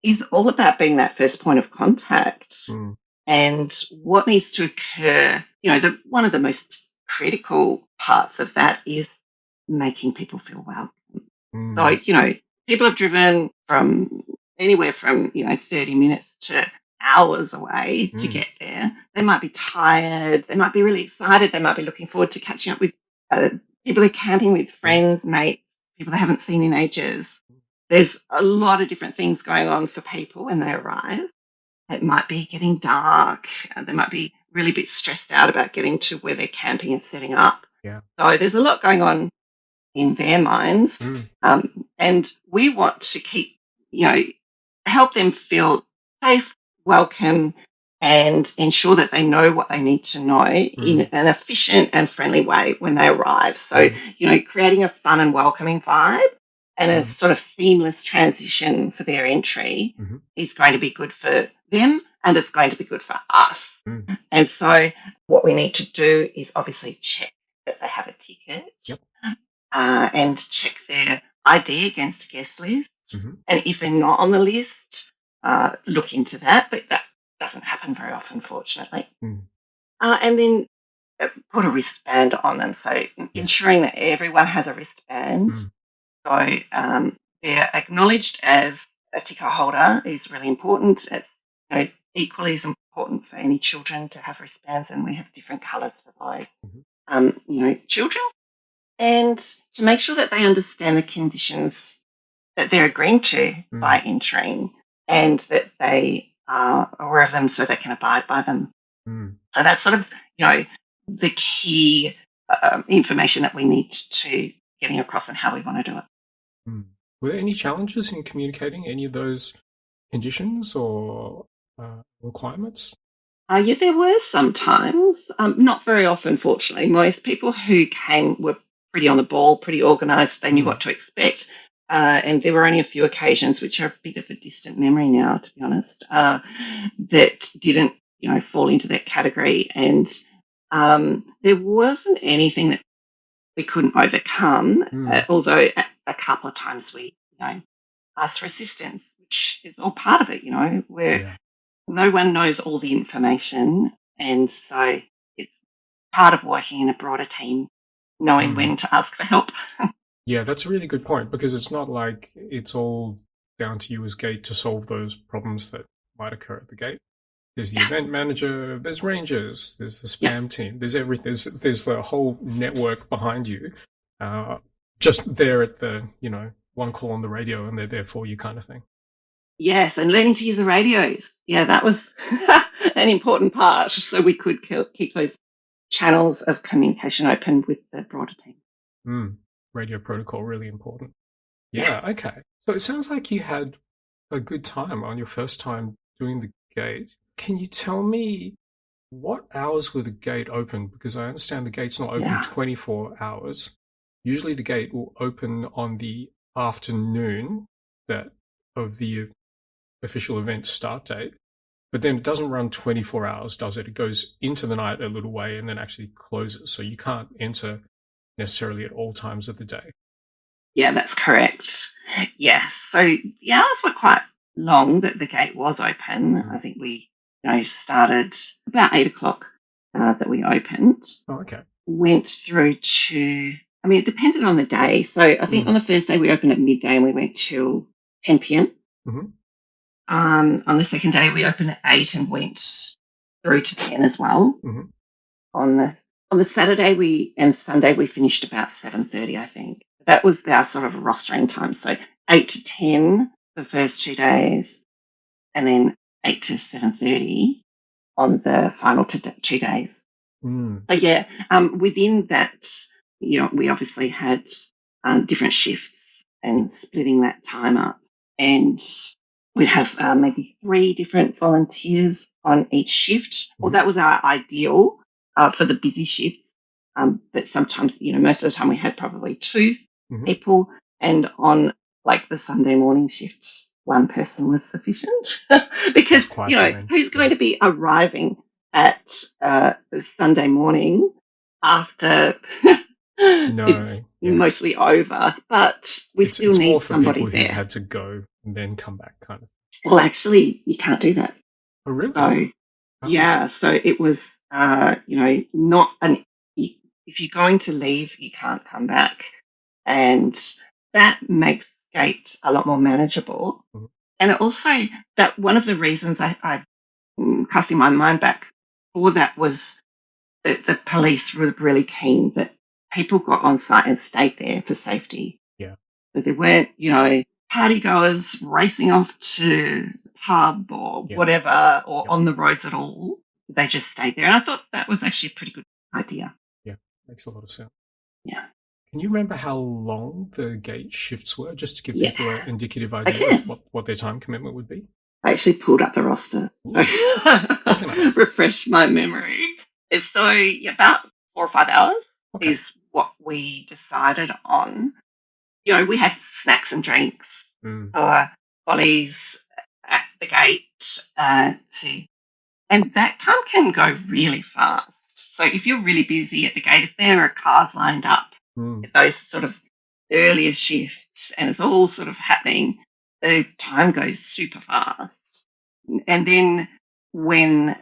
is all about being that first point of contact. And what needs to occur, one of the most critical parts of that is making people feel welcome. So, people have driven from anywhere from, 30 minutes to hours away to get there. They might be tired. They might be really excited. They might be looking forward to catching up with people they're camping with, friends, mates, people they haven't seen in ages. There's a lot of different things going on for people when they arrive. It might be getting dark. They might be really a bit stressed out about getting to where they're camping and setting up. So there's a lot going on in their minds. And we want to keep, help them feel safe, welcome, and ensure that they know what they need to know in an efficient and friendly way when they arrive. So, creating a fun and welcoming vibe and a sort of seamless transition for their entry is going to be good for them, and it's going to be good for us. And so what we need to do is obviously check that they have a ticket and check their ID against a guest list. And if they're not on the list, look into that, but that doesn't happen very often, fortunately. And then put a wristband on them, so ensuring that everyone has a wristband. So they're acknowledged as a ticket holder is really important. It's equally as important for any children to have wristbands, and we have different colours for those. Children, and to make sure that they understand the conditions that they're agreeing to by entering, and that they are aware of them so they can abide by them. So that's sort of, the key information that we need to getting across and how we want to do it. Were there any challenges in communicating any of those conditions or requirements? Yeah, there were sometimes, not very often, fortunately. Most people who came were pretty on the ball, pretty organised. They knew what to expect. And there were only a few occasions, which are a bit of a distant memory now, to be honest, that didn't, fall into that category. And there wasn't anything that we couldn't overcome, although a couple of times we, asked for assistance, which is all part of it, where no one knows all the information. And so it's part of working in a broader team, knowing when to ask for help. Yeah, that's a really good point, because it's not like it's all down to you as gate to solve those problems that might occur at the gate. There's the event manager, there's rangers, there's the spam team, there's everything, there's the whole network behind you, just there at the, one call on the radio and they're there for you kind of thing. Yes, and learning to use the radios. Yeah, that was an important part, so we could keep those channels of communication open with the broader team. Radio protocol, really important. Yeah, okay. So it sounds like you had a good time on your first time doing the gate. Can you tell me what hours were the gate open? Because I understand the gate's not open 24 hours. Usually the gate will open on the afternoon of the official event start date, but then it doesn't run 24 hours, does it? It goes into the night a little way and then actually closes. So you can't enter necessarily at all times of the day. Yeah, that's correct. Yes. So the hours were quite long that the gate was open. I think we started about 8 o'clock that we opened. Oh, okay. Went through to, it depended on the day. So I think on the first day we opened at midday and we went till 10 p.m. On the second day we opened at 8 and went through to 10 as well. On the Saturday and Sunday we finished about 7:30, I think. That was our sort of rostering time. So 8 to 10 the first 2 days, and then 8 to 7:30 on the final 2 days. So yeah, within that, we obviously had different shifts and splitting that time up, and we'd have maybe 3 different volunteers on each shift. Well, that was our ideal for the busy shifts, but sometimes, most of the time we had probably 2 people, and on like the Sunday morning shift, 1 person was sufficient because who's going to be arriving at Sunday morning after it's mostly over, but we still need somebody there. It's more for people who had to go and then come back, kind of. Well, actually, you can't do that. Oh, really? So so it was not an. If you're going to leave, you can't come back, and that makes gate a lot more manageable. And also, that one of the reasons I casting my mind back for that was that the police were really keen that people got on site and stayed there for safety. Yeah. So there weren't, party goers racing off to the pub or whatever, or on the roads at all. They just stayed there. And I thought that was actually a pretty good idea. Yeah, makes a lot of sense. Yeah. Can you remember how long the gate shifts were, just to give people an indicative idea of what their time commitment would be? I actually pulled up the roster. Refresh my memory. So about 4 or 5 hours is what we decided on. We had snacks and drinks for volleys at the gate and that time can go really fast. So if you're really busy at the gate, if there are cars lined up at those sort of earlier shifts and it's all sort of happening, the time goes super fast. And then when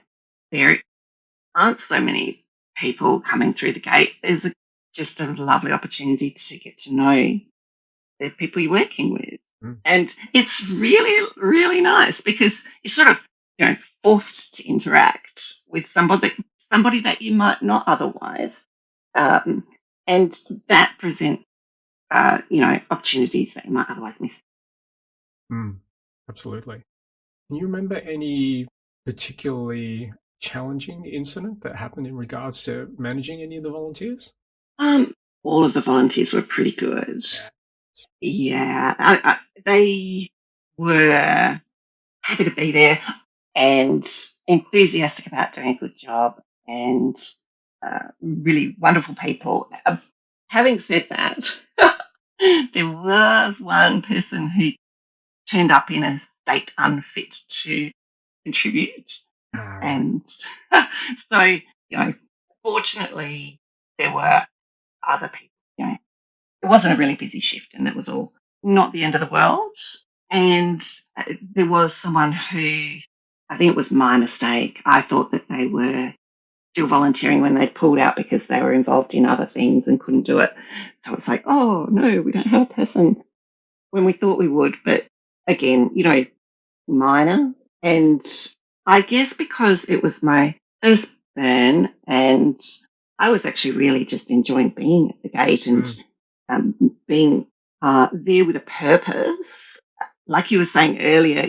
there aren't so many people coming through the gate, there's just a lovely opportunity to get to know the people you're working with. And it's really, really nice because you're sort of, forced to interact with somebody that you might not otherwise. And that presents, opportunities that you might otherwise miss. Absolutely. Can you remember any particularly challenging incident that happened in regards to managing any of the volunteers? All of the volunteers were pretty good. guests. Yeah, they were happy to be there and enthusiastic about doing a good job and really wonderful people. Having said that, there was one person who turned up in a state unfit to contribute. Right. And so, fortunately, there were other people. It wasn't a really busy shift, and it was all not the end of the world. And there was someone who, I think it was my mistake. I thought that they were still volunteering when they'd pulled out because they were involved in other things and couldn't do it. So it's like, oh, no, we don't have a person when we thought we would. But again, minor. And I guess because it was my first burn and I was actually really just enjoying being at the gate and being there with a purpose. Like you were saying earlier,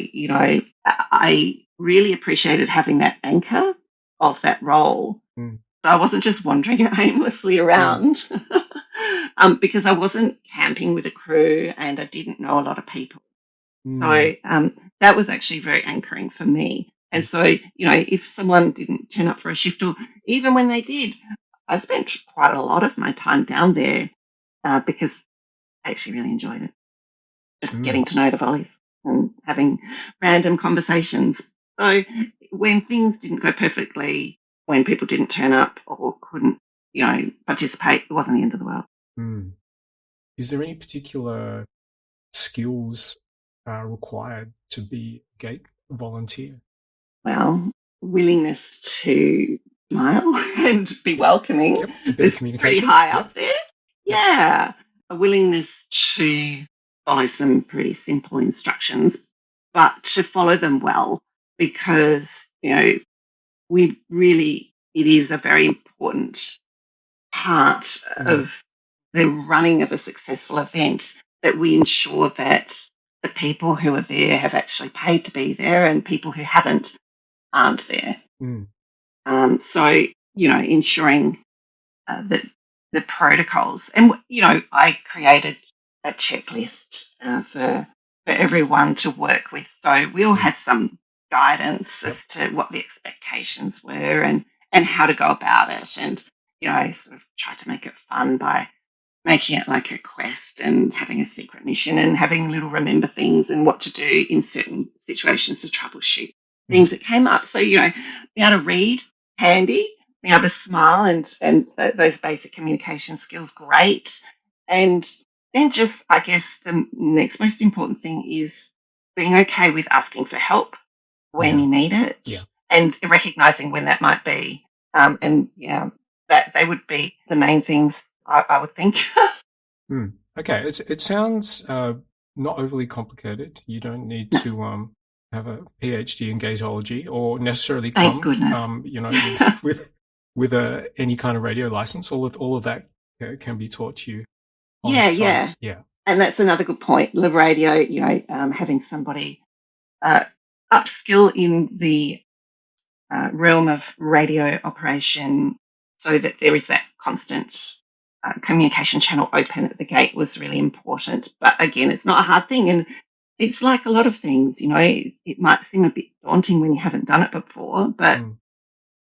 I really appreciated having that anchor of that role. So I wasn't just wandering aimlessly around because I wasn't camping with a crew and I didn't know a lot of people. So that was actually very anchoring for me. And so, if someone didn't turn up for a shift or even when they did, I spent quite a lot of my time down there because I actually really enjoyed it. Just getting to know the volleys and having random conversations. So when things didn't go perfectly, when people didn't turn up or couldn't, participate, it wasn't the end of the world. Is there any particular skills required to be a gate volunteer? Well, willingness to smile and be welcoming is pretty high up there. Yeah. A willingness to follow some pretty simple instructions, but to follow them well because, it is a very important part of the running of a successful event that we ensure that the people who are there have actually paid to be there and people who haven't aren't there. So, ensuring that the protocols and, I created a checklist for everyone to work with. So we all had some guidance as to what the expectations were and how to go about it. And, sort of tried to make it fun by making it like a quest and having a secret mission and having little remember things and what to do in certain situations to troubleshoot things that came up. So, being able to read, handy, being able to smile and those basic communication skills, great. And then just, I guess, the next most important thing is being okay with asking for help when you need it and recognizing when that might be. That they would be the main things I would think. Okay, it sounds not overly complicated. You don't need to have a PhD in gatology or necessarily Thank goodness. with any kind of radio license. All of that can be taught to you on Yeah, site. yeah. And that's another good point. The radio, having somebody upskill in the realm of radio operation so that there is that constant communication channel open at the gate was really important. But again, it's not a hard thing. And it's like a lot of things, it might seem a bit daunting when you haven't done it before, but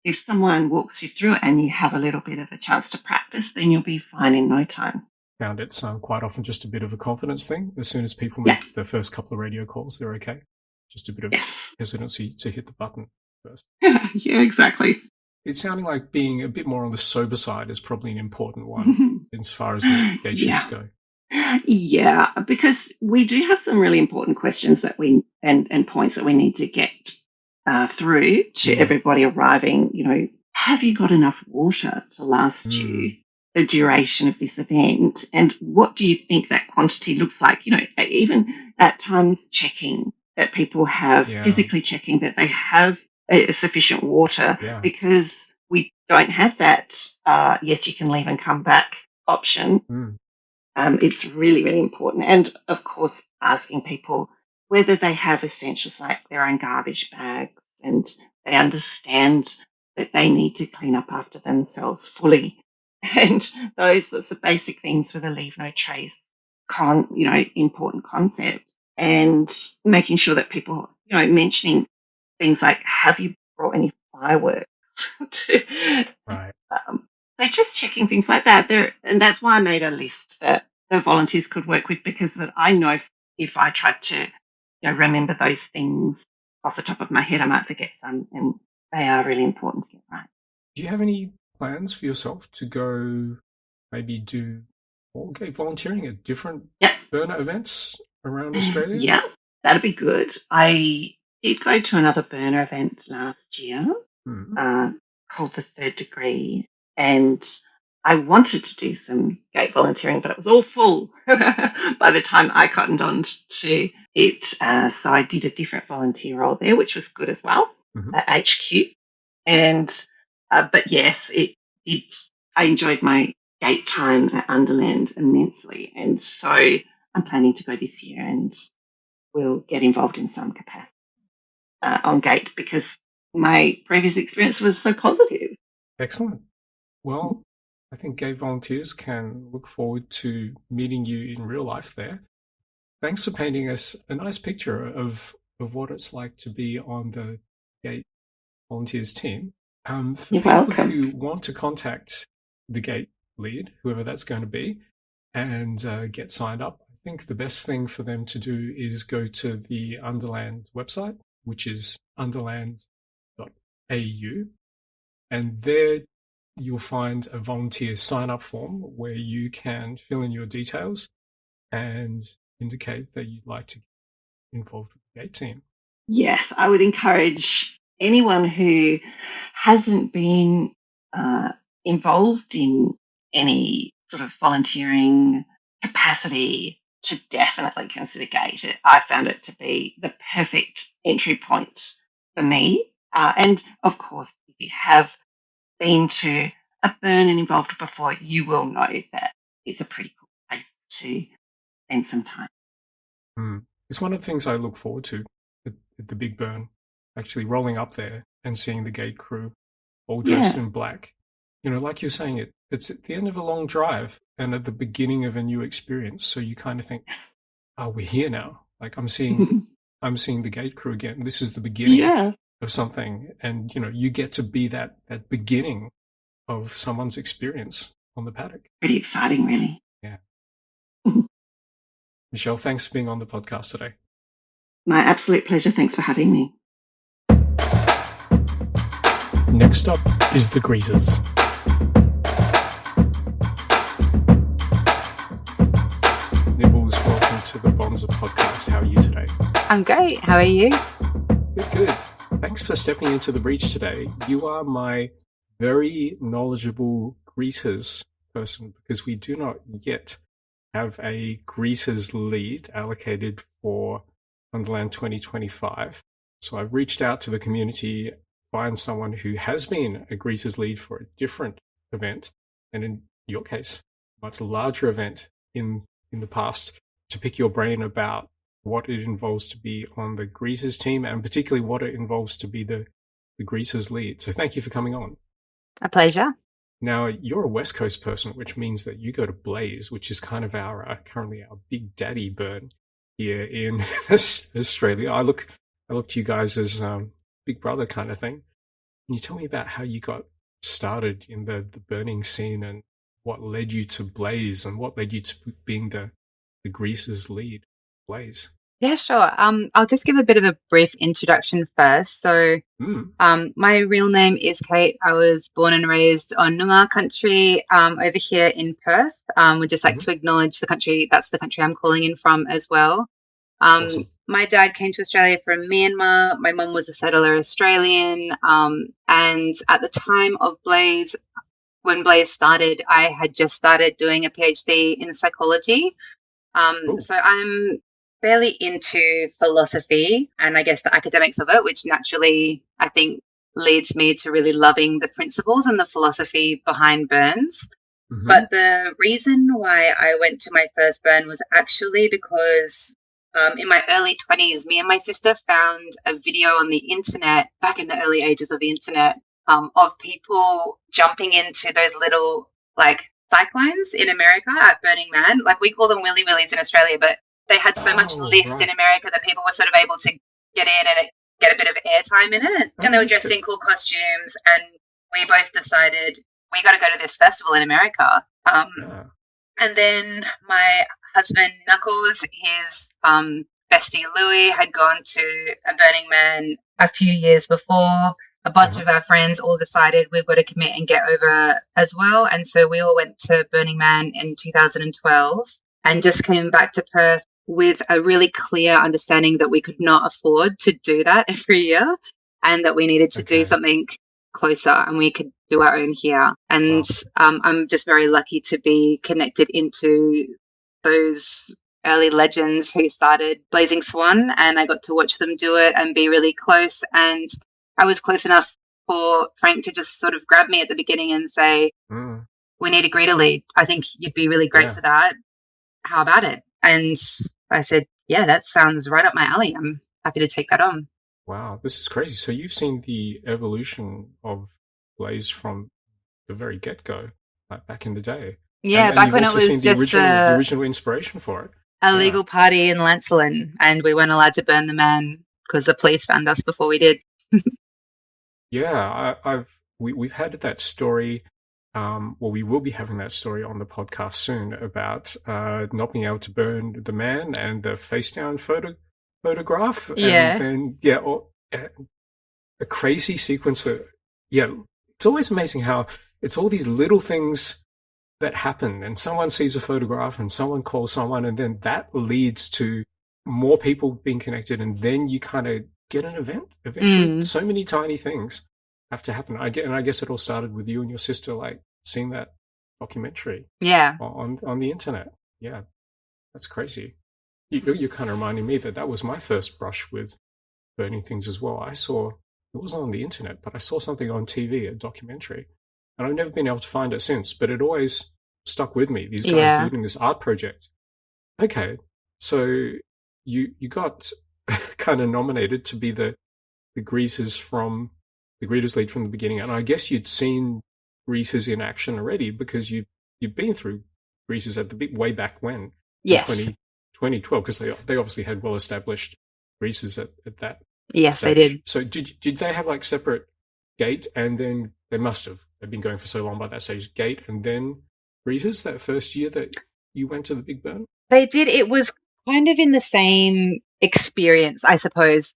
if someone walks you through it and you have a little bit of a chance to practice, then you'll be fine in no time. Found it's quite often just a bit of a confidence thing. As soon as people make the first couple of radio calls, they're okay. Just a bit of hesitancy to hit the button first. Yeah, exactly. It's sounding like being a bit more on the sober side is probably an important one as far as the gate shifts go. Yeah, because we do have some really important questions that and points that we need to get through to everybody arriving. Have you got enough water to last you the duration of this event? And what do you think that quantity looks like? Even at times checking that people have, physically checking that they have sufficient water because we don't have that, yes, you can leave and come back option. It's really, really important. And, of course, asking people whether they have essentials like their own garbage bags and they understand that they need to clean up after themselves fully. And those sorts of basic things with a leave no trace important concept, and making sure that people, mentioning things like, have you brought any fireworks? Right. So just checking things like that there, and that's why I made a list that the volunteers could work with, because that I know if I tried to, remember those things off the top of my head, I might forget some, and they are really important to get right. Do you have any plans for yourself to go maybe do more gay volunteering at different burner events around Australia? Yeah, that'd be good. I did go to another burner event last year called the Third Degree, and I wanted to do some gate volunteering, but it was all full by the time I cottoned on to it. So I did a different volunteer role there, which was good as well at HQ. And but yes, it did. I enjoyed my gate time at Underland immensely, and so I'm planning to go this year, and will get involved in some capacity on gate, because my previous experience was so positive. Excellent. Well, I think gay volunteers can look forward to meeting you in real life there. Thanks for painting us a nice picture of what it's like to be on the gate volunteers team. For You're people welcome. who want to contact the gate lead, whoever that's going to be, and get signed up, I think the best thing for them to do is go to the Underland website, which is underland.au, and there you'll find a volunteer sign-up form where you can fill in your details and indicate that you'd like to get involved with the gate team. Yes, I would encourage anyone who hasn't been involved in any sort of volunteering capacity to definitely consider GATE. I found it to be the perfect entry point for me. And of course, if you have been to a burn and involved before, you will know that it's a pretty cool place to spend some time. It's one of the things I look forward to at the big burn, actually rolling up there and seeing the gate crew all dressed in black. Like you're saying, it's at the end of a long drive and at the beginning of a new experience. So you kind of think, oh, we're here now. Like I'm seeing the gate crew again. This is the beginning of something. And, you get to be that beginning of someone's experience on the paddock. Pretty exciting, really. Yeah. Michelle, thanks for being on the podcast today. My absolute pleasure. Thanks for having me. Next up is the Greasers. Nibbles, welcome to the Bonzaar podcast. How are you today? I'm great. How are you? Good. Thanks for stepping into the breach today. You are my very knowledgeable Greasers person, because we do not yet have a Greasers lead allocated for Underland 2025. So I've reached out to the community, find someone who has been a Greasers lead for a different event, and in your case, a much larger event in the past, to pick your brain about what it involves to be on the Greasers team, and particularly what it involves to be the Greasers lead. So thank you for coming on. A pleasure. Now, you're a West Coast person, which means that you go to Blaze, which is kind of currently our big daddy burn here in Australia. I look to you guys as big brother kind of thing. Can you tell me about how you got started in the burning scene, and what led you to Blaze, and what led you to being the Greasers lead, Blaze? Yeah, sure. I'll just give a bit of a brief introduction first. So, my real name is Kate. I was born and raised on Noongar country over here in Perth. We'd just like to acknowledge the country. That's the country I'm calling in from as well. Awesome. My dad came to Australia from Myanmar. My mum was a settler Australian. And at the time of Blaze, when Blaze started, I had just started doing a PhD in psychology. So I'm fairly into philosophy and I guess the academics of it, which naturally I think leads me to really loving the principles and the philosophy behind burns. But the reason why I went to my first burn was actually because in my early 20s, me and my sister found a video on the internet, back in the early ages of the internet, of people jumping into those little like cyclones in America at Burning Man. Like, we call them Willy Willies in Australia, but they had so much lift in America that people were sort of able to get in and get a bit of airtime in it. And they were dressed in cool costumes, and we both decided we got to go to this festival in America. And then my husband, Knuckles, his bestie, Louie, had gone to a Burning Man a few years before. A bunch of our friends all decided we've got to commit and get over as well. And so we all went to Burning Man in 2012 and just came back to Perth with a really clear understanding that we could not afford to do that every year, and that we needed to do something closer, and we could do our own here. And I'm just very lucky to be connected into those early legends who started Blazing Swan, and I got to watch them do it and be really close. And I was close enough for Frank to just sort of grab me at the beginning and say, we need a greeter lead. I think you'd be really great for that. How about it? And I said, yeah, that sounds right up my alley. I'm happy to take that on. Wow, this is crazy. So you've seen the evolution of Blaze from the very get-go, like back in the day. Yeah, and back you've when it also was seen just the original inspiration for it. A legal party in Lancelin, and we weren't allowed to burn the man because the police found us before we did. Yeah, we've had that story. Well, we will be having that story on the podcast soon about not being able to burn the man and the face down photograph. Yeah. And then, a crazy sequence of, it's always amazing how it's all these little things that happen, and someone sees a photograph and someone calls someone, and then that leads to more people being connected, and then you kind of get an event eventually. So many tiny things have to happen. I guess it all started with you and your sister, like, seeing that documentary on the internet. Yeah, that's crazy. You're kind of reminding me that was my first brush with burning things as well. It wasn't on the internet, but I saw something on TV, a documentary, and I've never been able to find it since, but it always stuck with me. These guys building this art project. Okay, so you got kind of nominated to be the greeters lead from the beginning, and I guess you'd seen greeters in action already because you'd been through greeters at the way back when, in 2012, because they obviously had well established greeters at that. Yes, stage. they did. So did they have like separate gate, and then they must have? They've been going for so long by that stage. Gate and then greeters that first year that you went to the Big Burn. They did. It was kind of in the same experience, I suppose.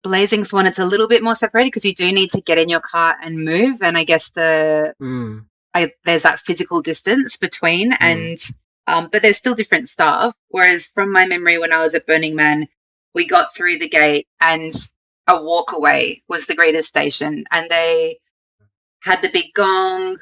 Blazing Swan, it's a little bit more separated because you do need to get in your car and move, and I guess there's that physical distance between, and but there's still different stuff. Whereas from my memory, when I was at Burning Man, we got through the gate and a walk away was the greatest station, and they had the big gong.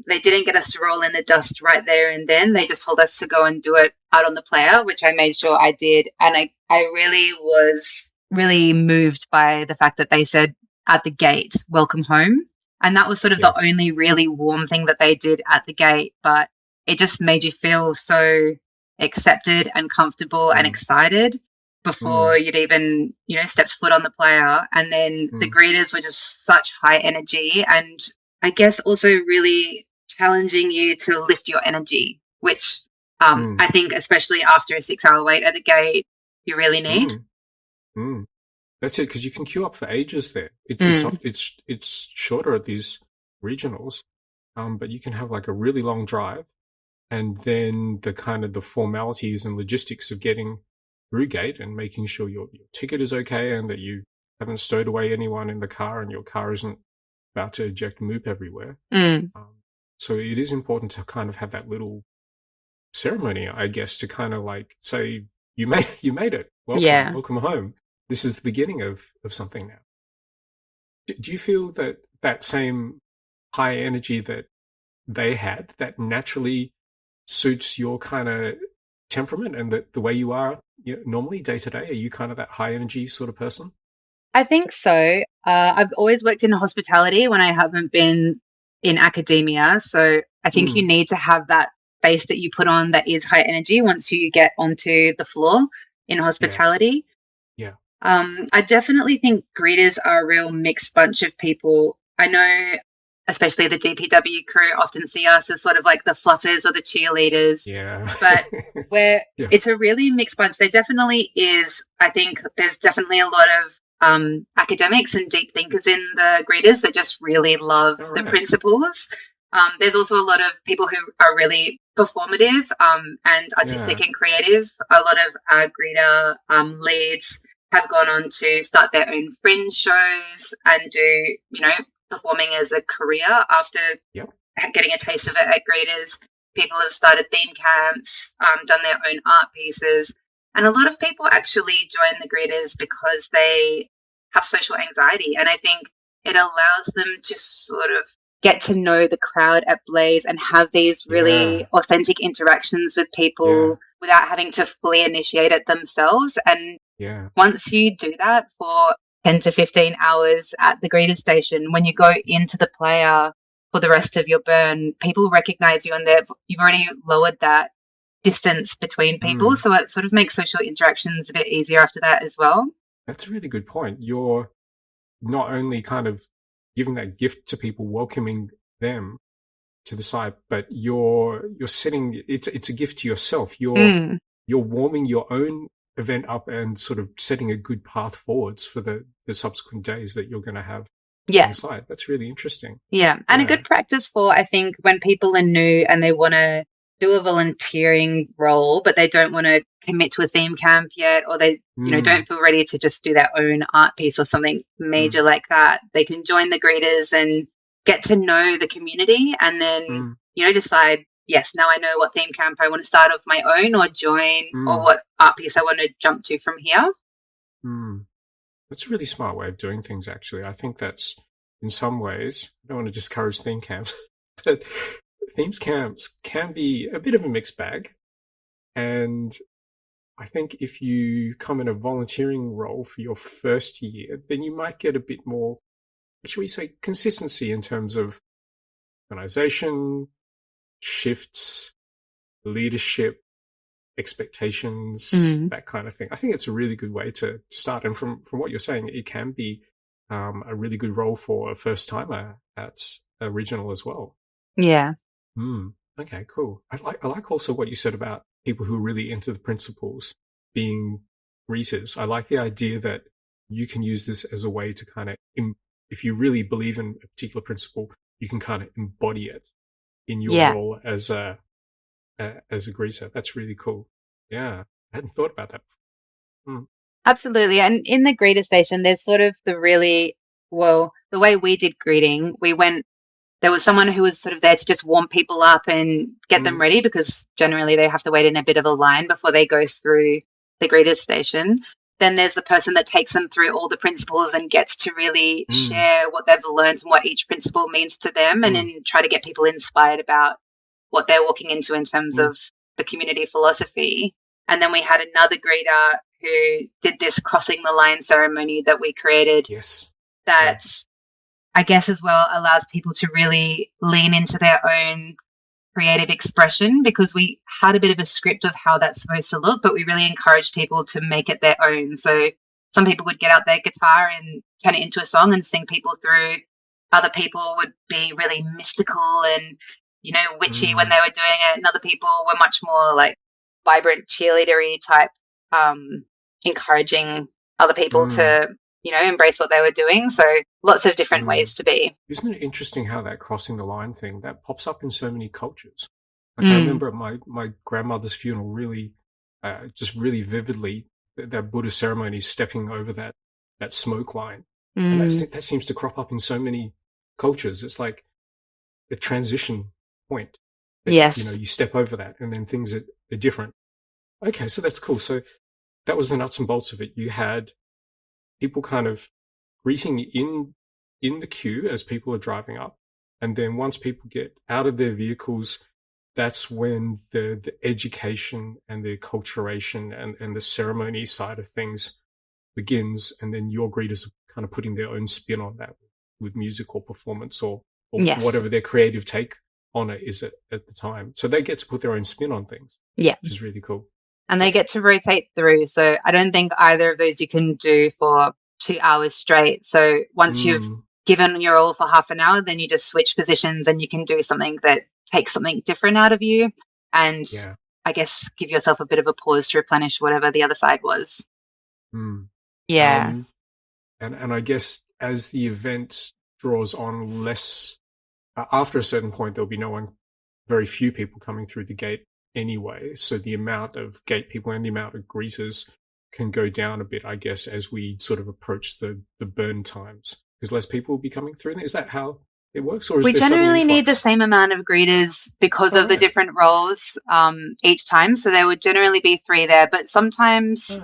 They didn't get us to roll in the dust right there and then. They just told us to go and do it out on the player, which I made sure I did. And I really was really moved by the fact that they said at the gate, welcome home. And that was sort of the only really warm thing that they did at the gate. But it just made you feel so accepted and comfortable and excited before you'd even, stepped foot on the player. And then the greeters were just such high energy, and I guess also really challenging you to lift your energy, which I think especially after a 6-hour wait at the gate, you really need. That's it, because you can queue up for ages there. It's shorter at these regionals, but you can have like a really long drive, and then the kind of the formalities and logistics of getting through gate and making sure your ticket is okay and that you haven't stowed away anyone in the car and your car isn't about to eject moop everywhere. So it is important to kind of have that little ceremony, I guess, to kind of like say you made it. Welcome home. This is the beginning of something now. Do you feel that same high energy that they had, that naturally suits your kind of temperament and the way you are normally day to day? Are you kind of that high energy sort of person? I think so. I've always worked in hospitality when I haven't been in academia. So I think you need to have that face that you put on that is high energy once you get onto the floor in hospitality. I definitely think greeters are a real mixed bunch of people. I know especially the DPW crew, often see us as sort of like the fluffers or the cheerleaders. Yeah. But Yeah. it's a really mixed bunch. There definitely is, I think there's definitely a lot of academics and deep thinkers in the greeters that just really love All the right. principles. There's also a lot of people who are really performative and artistic and creative. A lot of our greeter leads have gone on to start their own fringe shows and do, you know, performing as a career after getting a taste of it at greeters. People have started theme camps, done their own art pieces. And a lot of people actually join the greeters because they have social anxiety. And I think it allows them to sort of get to know the crowd at Blaze and have these really authentic interactions with people without having to fully initiate it themselves. And once you do that for 10 to 15 hours at the greeter station, when you go into the player for the rest of your burn, people recognize you and you've already lowered that distance between people. So it sort of makes social interactions a bit easier after that as well. That's a really good point. You're not only kind of giving that gift to people, welcoming them to the site, but you're setting it's a gift to yourself. You're warming your own event up and sort of setting a good path forwards for the subsequent days that you're going to have on the site. That's really interesting. And a good practice for, I think, when people are new and they want to do a volunteering role, but they don't want to commit to a theme camp yet, or they you know don't feel ready to just do their own art piece or something major like that. They can join the greeters and get to know the community, and then you know decide, yes, now I know what theme camp I want to start of my own or join, or what art piece I want to jump to from here. That's a really smart way of doing things, actually. I think that's, in some ways, I don't want to discourage theme camps, but themes camps can be a bit of a mixed bag. And I think if you come in a volunteering role for your first year, then you might get a bit more, shall we say, consistency in terms of organization, shifts, leadership, expectations, that kind of thing. I think it's a really good way to start. And from what you're saying, it can be a really good role for a first timer at a regional as well. Okay, cool. I like also what you said about people who are really into the principles being greeters. I like the idea that you can use this as a way to kind of, if you really believe in a particular principle, you can kind of embody it in your role as a greaser. That's really cool. I hadn't thought about that before. Absolutely. And in the greeter station, there's sort of the way we did greeting, there was someone who was sort of there to just warm people up and get them ready, because generally they have to wait in a bit of a line before they go through the greeter station. Then there's the person that takes them through all the principles and gets to really share what they've learned and what each principle means to them, and then try to get people inspired about what they're walking into in terms of the community philosophy. And then we had another greeter who did this crossing the line ceremony that we created. That's, I guess, as well allows people to really lean into their own creative expression, because we had a bit of a script of how that's supposed to look, but we really encouraged people to make it their own. So some people would get out their guitar and turn it into a song and sing people through. Other people would be really mystical and, you know, witchy when they were doing it. And other people were much more like vibrant cheerleadery type, encouraging other people to, you know, embrace what they were doing. So lots of different ways to be. Isn't it interesting how that crossing the line thing, that pops up in so many cultures? Like I remember at my grandmother's funeral really, just really vividly, that Buddhist ceremony, stepping over that smoke line. And that seems to crop up in so many cultures. It's like a transition point. You know, you step over that and then things are different. Okay, so that's cool. So that was the nuts and bolts of it. You had people kind of greeting in the queue as people are driving up. And then once people get out of their vehicles, that's when the education and the acculturation and the ceremony side of things begins. And then your greeters are kind of putting their own spin on that with music or performance or whatever their creative take on it is at the time. So they get to put their own spin on things, which is really cool. And they get to rotate through. So I don't think either of those you can do for 2 hours straight. So once you've given your all for half an hour, then you just switch positions and you can do something that takes something different out of you, and I guess give yourself a bit of a pause to replenish whatever the other side was. Yeah. And I guess as the event draws on less, after a certain point, there'll be very few people coming through the gate anyway. So the amount of gate people and the amount of greeters can go down a bit, I guess, as we sort of approach the burn times, because less people will be coming through. Is that how it works? Or is we there generally need the same amount of greeters because of the different roles each time. So there would generally be 3 there, but sometimes,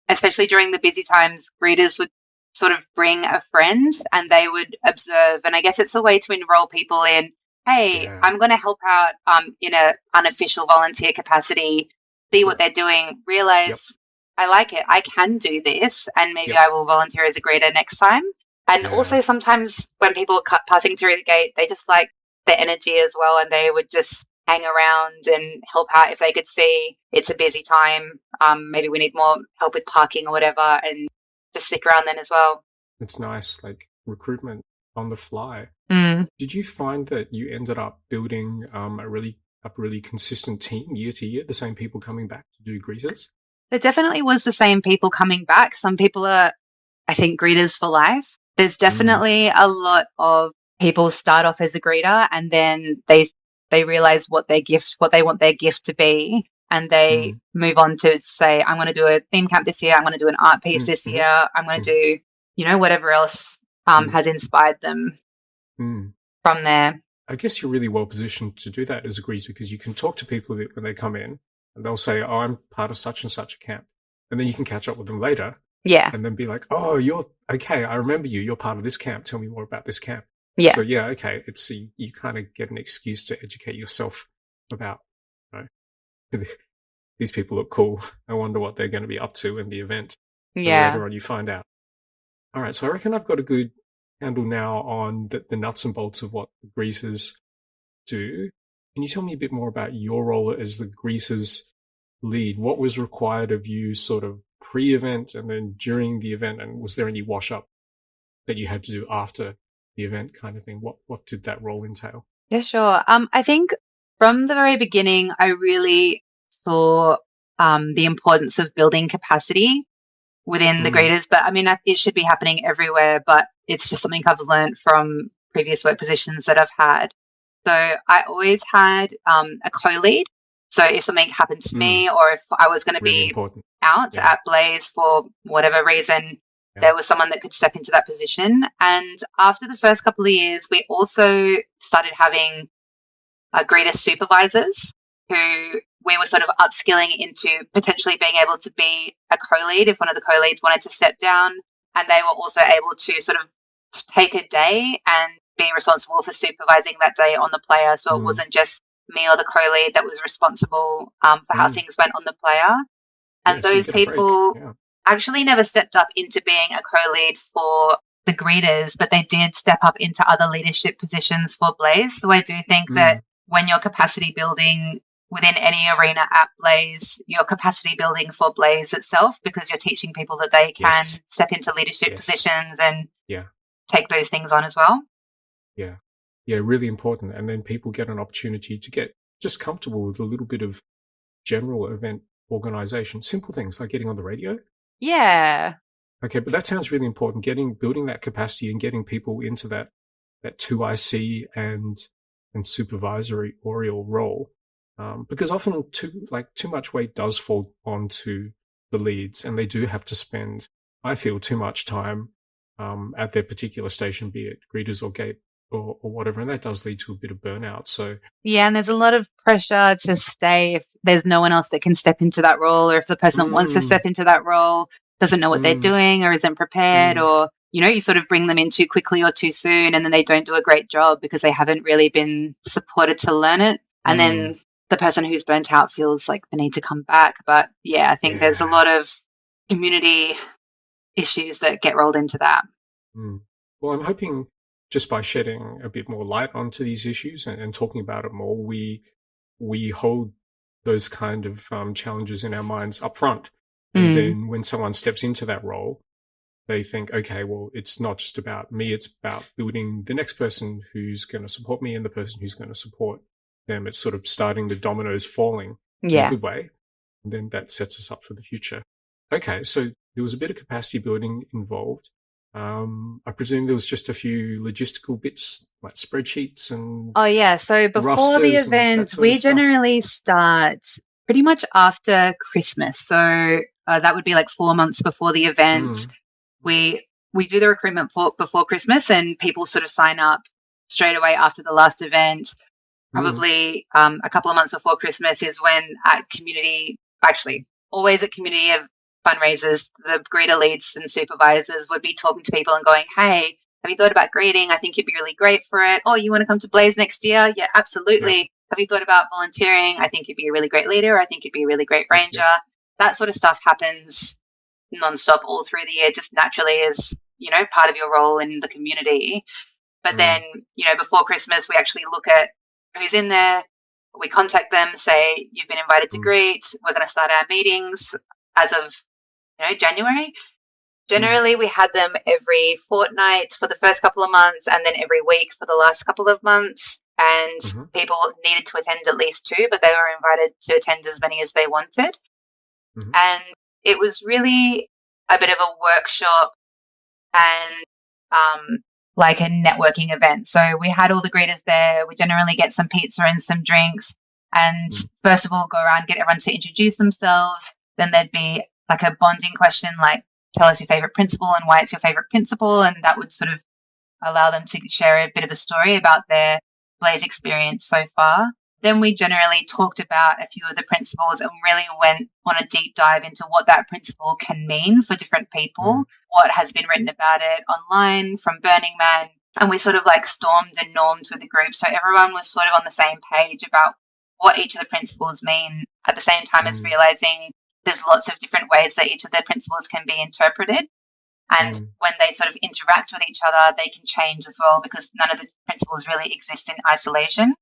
especially during the busy times, greeters would sort of bring a friend and they would observe. And I guess it's the way to enroll people in, hey, I'm going to help out in an unofficial volunteer capacity, see what they're doing, realize I like it, I can do this, and maybe I will volunteer as a greeter next time. And also sometimes when people are passing through the gate, they just like the energy as well, and they would just hang around and help out if they could see it's a busy time. Maybe we need more help with parking or whatever, and just stick around then as well. It's nice, like recruitment on the fly. Did you find that you ended up building a really consistent team year to year, the same people coming back to do greeters? There definitely was the same people coming back. Some people are, I think, greeters for life. There's definitely a lot of people start off as a greeter and then they realize what they want their gift to be, and they move on to say, I'm going to do a theme camp this year, I'm going to do an art piece this year, I'm going to do, whatever else has inspired them from there. I guess you're really well positioned to do that as a greeter, because you can talk to people when they come in and they'll say, oh, I'm part of such and such a camp. And then you can catch up with them later. Yeah. And then be like, oh, you're okay. I remember you. You're part of this camp. Tell me more about this camp. Yeah. So okay. It's you kind of get an excuse to educate yourself about, these people look cool. I wonder what they're going to be up to in the event. Yeah. Later on, you find out. All right. So I reckon I've got a good handle now on the nuts and bolts of what the greasers do. Can you tell me a bit more about your role as the greasers lead? What was required of you sort of pre-event and then during the event, and was there any wash up that you had to do after the event kind of thing? What did that role entail? Yeah, sure. I think from the very beginning, I really saw the importance of building capacity within the greeters. But I mean, it should be happening everywhere, but it's just something I've learned from previous work positions that I've had. So I always had a co-lead. So if something happened to me, or if I was going to be out at Blaze for whatever reason, there was someone that could step into that position. And after the first couple of years, we also started having greeter supervisors who we were sort of upskilling into potentially being able to be a co-lead if one of the co-leads wanted to step down. And they were also able to sort of take a day and be responsible for supervising that day on the player. So it wasn't just me or the co-lead that was responsible for how things went on the player. And those people actually never stepped up into being a co-lead for the greeters, but they did step up into other leadership positions for Blaze. So I do think that when you're capacity building within any arena at Blaze, you're capacity building for Blaze itself, because you're teaching people that they can step into leadership positions and take those things on as well. Yeah, really important. And then people get an opportunity to get just comfortable with a little bit of general event organization. Simple things like getting on the radio. Yeah. Okay, but that sounds really important. Building that capacity and getting people into that 2IC and supervisory role. Because often too much weight does fall onto the leads, and they do have to spend, I feel, too much time at their particular station, be it greeters or gate or whatever, and that does lead to a bit of burnout. So yeah, and there's a lot of pressure to stay if there's no one else that can step into that role, or if the person that wants to step into that role doesn't know what they're doing or isn't prepared, or you sort of bring them in too quickly or too soon, and then they don't do a great job because they haven't really been supported to learn it, and then the person who's burnt out feels like they need to come back. But yeah, I think there's a lot of community issues that get rolled into that. Well, I'm hoping just by shedding a bit more light onto these issues and talking about it more, we hold those kind of challenges in our minds up front. And then when someone steps into that role, they think, okay, well, it's not just about me, it's about building the next person who's going to support me and the person who's going to support them. It's sort of starting the dominoes falling in a good way. And then that sets us up for the future. Okay, so there was a bit of capacity building involved. I presume there was just a few logistical bits like spreadsheets and Oh yeah, so before the event, we generally start pretty much after Christmas. So that would be like 4 months before the event. We do the recruitment before Christmas, and people sort of sign up straight away after the last event. Probably a couple of months before Christmas is when always at community fundraisers, the greeter leads and supervisors would be talking to people and going, hey, have you thought about greeting? I think you'd be really great for it. Oh, you want to come to Blaze next year? Yeah, absolutely. Yeah. Have you thought about volunteering? I think you'd be a really great leader. I think you'd be a really great ranger. Yeah. That sort of stuff happens nonstop all through the year, just naturally as, part of your role in the community. But then, before Christmas, we actually look at who's in there. We contact them, say, you've been invited to greet. We're going to start our meetings as of, January. Generally, we had them every fortnight for the first couple of months and then every week for the last couple of months. And people needed to attend at least 2, but they were invited to attend as many as they wanted. And it was really a bit of a workshop and like a networking event. So we had all the greeters there. We generally get some pizza and some drinks. And first of all, go around, get everyone to introduce themselves. Then there'd be like a bonding question, like, tell us your favorite principal and why it's your favorite principal. And that would sort of allow them to share a bit of a story about their Blaze experience so far. Then we generally talked about a few of the principles and really went on a deep dive into what that principle can mean for different people, what has been written about it online from Burning Man. And we sort of like stormed and normed with the group. So everyone was sort of on the same page about what each of the principles mean, at the same time as realizing there's lots of different ways that each of the principles can be interpreted. And when they sort of interact with each other, they can change as well, because none of the principles really exist in isolation.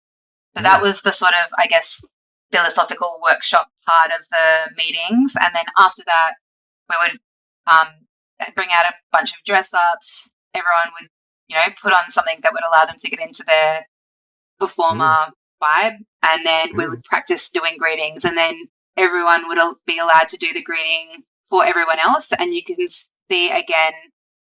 So that was the sort of, I guess, philosophical workshop part of the meetings. And then after that, we would bring out a bunch of dress-ups. Everyone would, put on something that would allow them to get into their performer vibe. And then we would practice doing greetings. And then everyone would be allowed to do the greeting for everyone else. And you can see again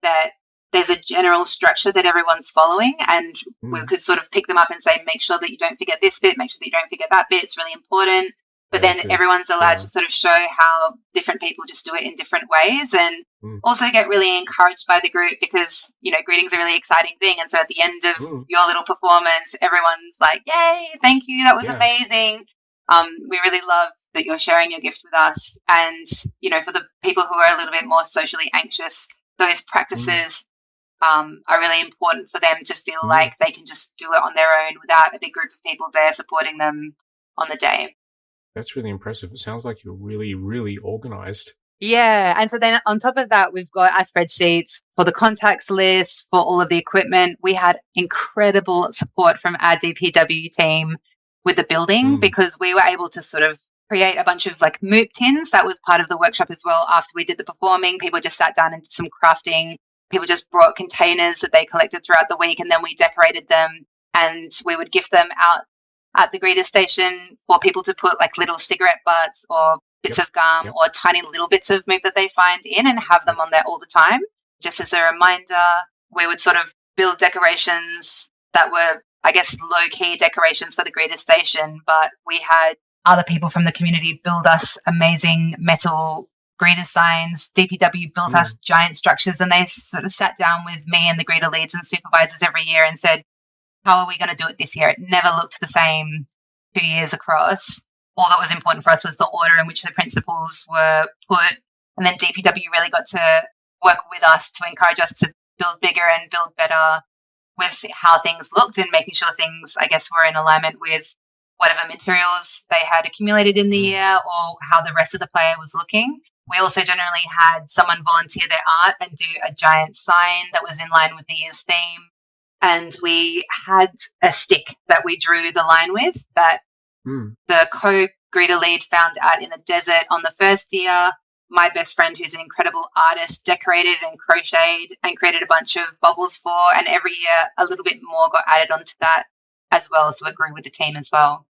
that there's a general structure that everyone's following, and we could sort of pick them up and say, make sure that you don't forget this bit, make sure that you don't forget that bit, it's really important. But then everyone's allowed to sort of show how different people just do it in different ways, and also get really encouraged by the group, because, greeting's a really exciting thing. And so at the end of your little performance, everyone's like, yay, thank you, that was amazing. We really love that you're sharing your gift with us. And, for the people who are a little bit more socially anxious, those practices are really important for them to feel like they can just do it on their own without a big group of people there supporting them on the day. That's really impressive. It sounds like you're really, really organized. Yeah. And so then on top of that, we've got our spreadsheets for the contacts list, for all of the equipment. We had incredible support from our DPW team with the building, because we were able to sort of create a bunch of like moop tins. That was part of the workshop as well. After we did the performing, people just sat down and did some crafting. People just brought containers that they collected throughout the week, and then we decorated them, and we would gift them out at the greeter station for people to put like little cigarette butts or bits of gum or tiny little bits of moop that they find in, and have them on there all the time. Just as a reminder, we would sort of build decorations that were, I guess, low-key decorations for the greeter station, but we had other people from the community build us amazing metal greeter signs. DPW built us giant structures, and they sort of sat down with me and the greeter leads and supervisors every year and said, how are we going to do it this year? It never looked the same 2 years across. All that was important for us was the order in which the principles were put. And then DPW really got to work with us to encourage us to build bigger and build better with how things looked, and making sure things, I guess, were in alignment with whatever materials they had accumulated in the year or how the rest of the player was looking. We also generally had someone volunteer their art and do a giant sign that was in line with the year's theme. And we had a stick that we drew the line with that the co-greeter lead found out in the desert on the first year. my best friend, who's an incredible artist, decorated and crocheted and created a bunch of bubbles for, and every year a little bit more got added onto that as well, so it grew with the team as well.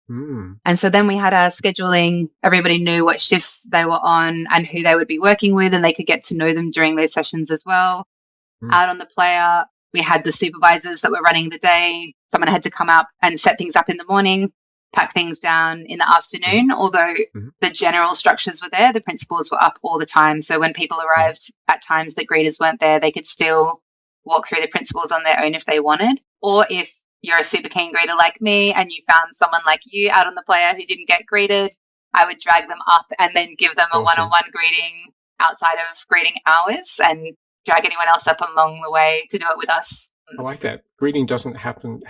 And so then we had our scheduling. Everybody knew what shifts they were on and who they would be working with, and they could get to know them during those sessions as well. Out on the player, we had the supervisors that were running the day. Someone had to come up and set things up in the morning, pack things down in the afternoon. Although the general structures were there, the principals were up all the time. So when people arrived at times that greeters weren't there, they could still walk through the principals on their own if they wanted. Or if you're a super keen greeter like me and you found someone like you out on the player who didn't get greeted, I would drag them up and then give them a one-on-one greeting outside of greeting hours and drag anyone else up along the way to do it with us. I like that. Greeting can happen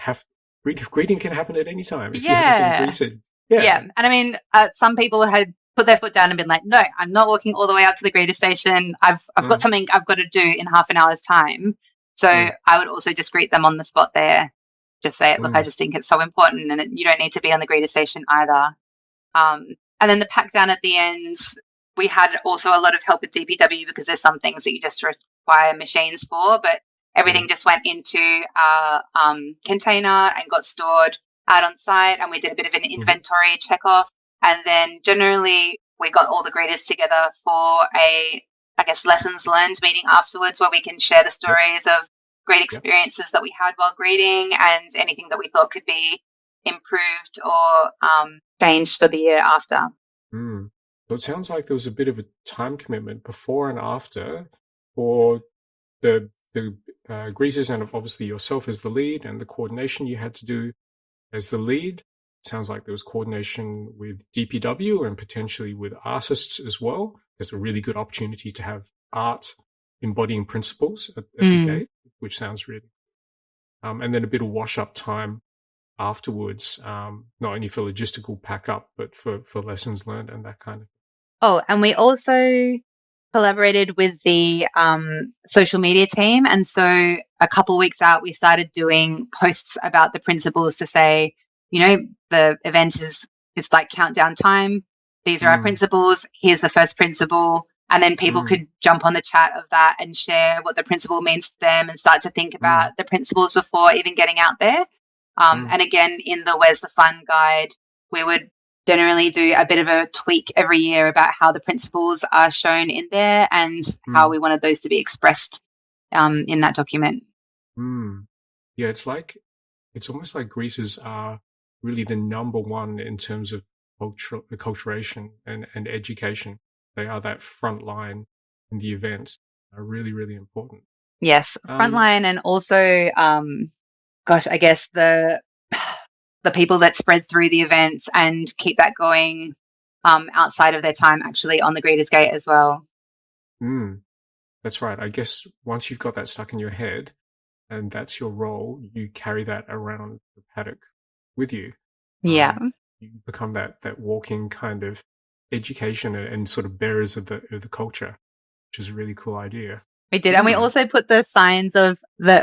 at any time if you haven't been greeted. Yeah. And I mean, some people had put their foot down and been like, no, I'm not walking all the way out to the greeter station. I've got something I've got to do in half an hour's time. So I would also just greet them on the spot there. Just say, look, I just think it's so important, and you don't need to be on the greeter station either. And then the pack down at the end, we had also a lot of help with DPW because there's some things that you just require machines for, but everything just went into our container and got stored out on site, and we did a bit of an inventory check off. And then generally we got all the greeters together for a, I guess, lessons learned meeting afterwards where we can share the stories of great experiences that we had while greeting and anything that we thought could be improved or changed for the year after. So it sounds like there was a bit of a time commitment before and after for the greeters, and obviously yourself as the lead, and the coordination you had to do as the lead. It sounds like there was coordination with DPW and potentially with artists as well. There's a really good opportunity to have art embodying principles at the gate, which sounds really and then a bit of wash-up time afterwards, not only for logistical pack-up, but for lessons learned and that kind of thing. Oh, and we also collaborated with the social media team. And so a couple of weeks out, we started doing posts about the principles to say, the event it's like countdown time. These are our principles. Here's the first principle. And then people could jump on the chat of that and share what the principle means to them and start to think about the principles before even getting out there. And again, in the Where's the Fun guide, we would generally do a bit of a tweak every year about how the principles are shown in there and how we wanted those to be expressed in that document. Yeah, it's almost like greeters are really the number one in terms of acculturation and education. They are that front line in the event. Are really, really important. Yes, front line, and also, I guess the people that spread through the events and keep that going outside of their time actually on the Greeters Gate as well. That's right. I guess once you've got that stuck in your head and that's your role, you carry that around the paddock with you. Yeah. You become that walking kind of education and sort of bearers of the culture, which is a really cool idea. We did. And we also put the signs of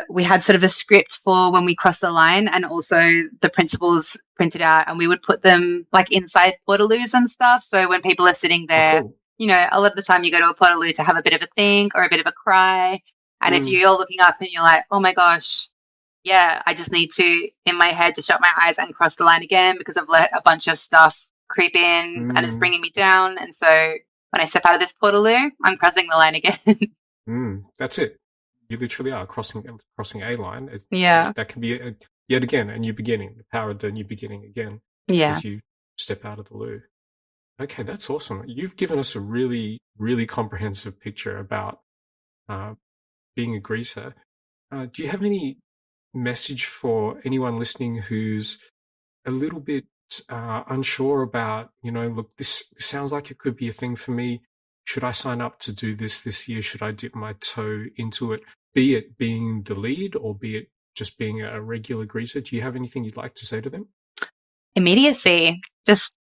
we had sort of a script for when we crossed the line and also the principles printed out, and we would put them like inside portaloos and stuff. So when people are sitting there, a lot of the time you go to a portaloo to have a bit of a think or a bit of a cry. And if you're looking up and you're like, oh my gosh, yeah, I just need to, in my head, to shut my eyes and cross the line again because I've let a bunch of stuff creep in and it's bringing me down. And so when I step out of this portaloo, I'm crossing the line again. That's it. You literally are crossing a line. That can be yet again a new beginning, the power of the new beginning again. As you step out of the loo. Okay, that's awesome. You've given us a really, really comprehensive picture about being a greaser. Do you have any message for anyone listening who's a little bit unsure about, look, this sounds like it could be a thing for me. Should I sign up to do this year? Should I dip my toe into it? Be it being the lead or be it just being a regular greaser? Do you have anything you'd like to say to them? Immediacy. Just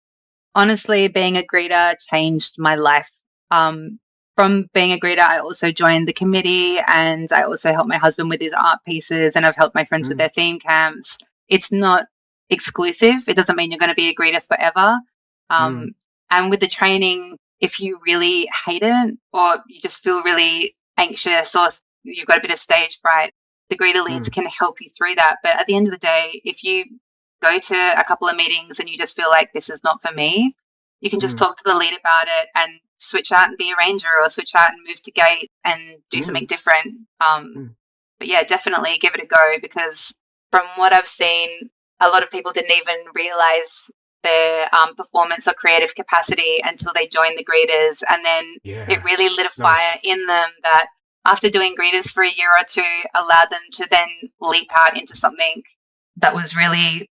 honestly, being a greeter changed my life. From being a greeter, I also joined the committee and I also helped my husband with his art pieces and I've helped my friends with their theme camps. It's not exclusive. It doesn't mean you're going to be a greeter forever. And with the training, if you really hate it or you just feel really anxious or you've got a bit of stage fright, the greeter leads can help you through that. But at the end of the day, if you go to a couple of meetings and you just feel like this is not for me, you can just talk to the lead about it and switch out and be a ranger, or switch out and move to gate and do something different. But yeah, definitely give it a go, because from what I've seen, a lot of people didn't even realize their performance or creative capacity until they joined the greeters, and then it really lit a fire in them that after doing greeters for a year or two allowed them to then leap out into something that was really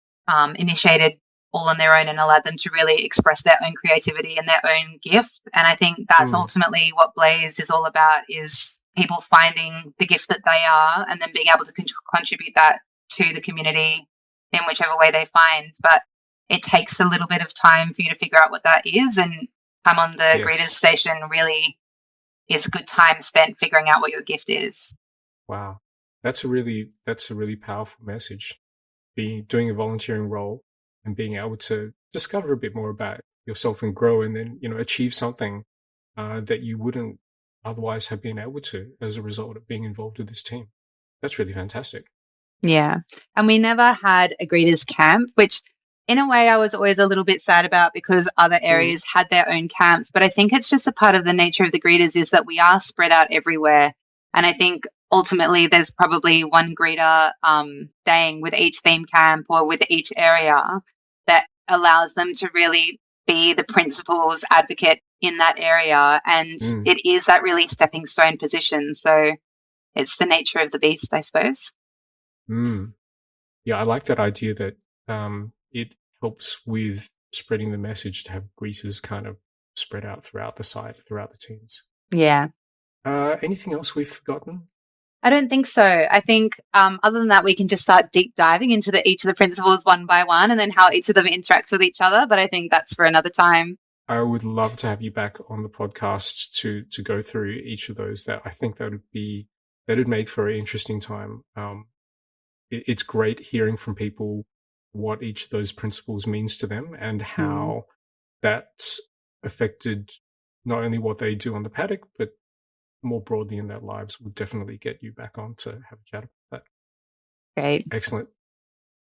initiated all on their own and allowed them to really express their own creativity and their own gift. And I think that's ultimately what Blaze is all about, is people finding the gift that they are and then being able to contribute that to the community in whichever way they find. But it takes a little bit of time for you to figure out what that is, and time on the greeters station really is a good time spent figuring out what your gift is. Wow. That's a really powerful message. Doing a volunteering role and being able to discover a bit more about yourself and grow, and then, achieve something that you wouldn't otherwise have been able to as a result of being involved with this team. That's really fantastic. Yeah. And we never had a greeters camp, which in a way I was always a little bit sad about, because other areas had their own camps. But I think it's just a part of the nature of the greeters is that we are spread out everywhere. And I think ultimately there's probably one greeter staying with each theme camp or with each area that allows them to really be the principal's advocate in that area. And it is that really stepping stone position. So it's the nature of the beast, I suppose. Yeah, I like that idea that it helps with spreading the message to have greasers kind of spread out throughout the site, throughout the teams. Yeah. Anything else we've forgotten? I don't think so. I think other than that, we can just start deep diving into each of the principles one by one, and then how each of them interacts with each other. But I think that's for another time. I would love to have you back on the podcast to go through each of those. That I think that would make for an interesting time. It's great hearing from people what each of those principles means to them and how that's affected not only what they do on the paddock, but more broadly in their lives. Would definitely get you back on to have a chat about that. Great. Excellent.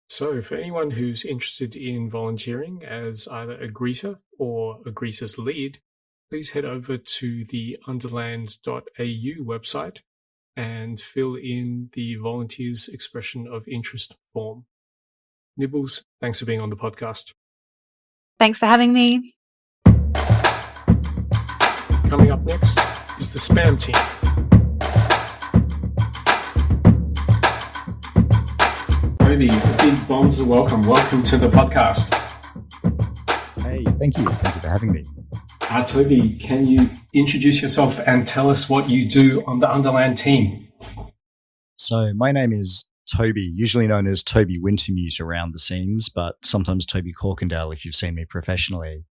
So for anyone who's interested in volunteering as either a greeter or a greeter's lead, please head over to the underland.au website and fill in the volunteers expression of interest form. Nibbles, thanks for being on the podcast. Thanks for having me. Coming up next is the Spam team. Toby, big Bonzaar, welcome to the podcast. Hey, thank you for having me. Toby, can you introduce yourself and tell us what you do on the Underland team? So my name is Toby, usually known as Toby Wintermute around the scenes, but sometimes Toby Corkindale if you've seen me professionally.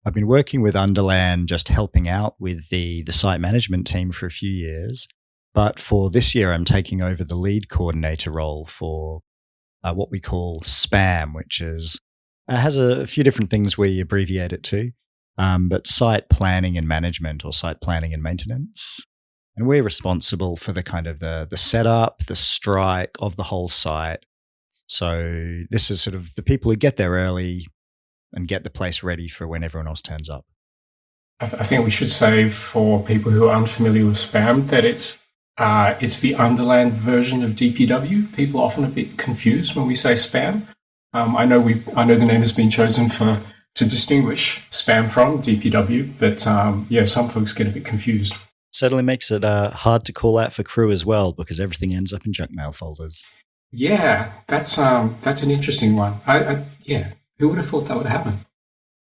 I've been working with Underland, just helping out with the site management team for a few years. But for this year, I'm taking over the lead coordinator role for what we call SPAM, which has a few different things we abbreviate it to, but site planning and management, or site planning and maintenance. And we're responsible for the kind of the setup, the strike of the whole site. So this is sort of the people who get there early and get the place ready for when everyone else turns up. I think we should say, for people who are unfamiliar with SPAM, that it's the Underland version of DPW. People are often a bit confused when we say SPAM. I know the name has been chosen to distinguish SPAM from DPW, but some folks get a bit confused. Certainly makes it hard to call out for crew as well, because everything ends up in junk mail folders. Yeah, that's an interesting one. Who would have thought that would happen?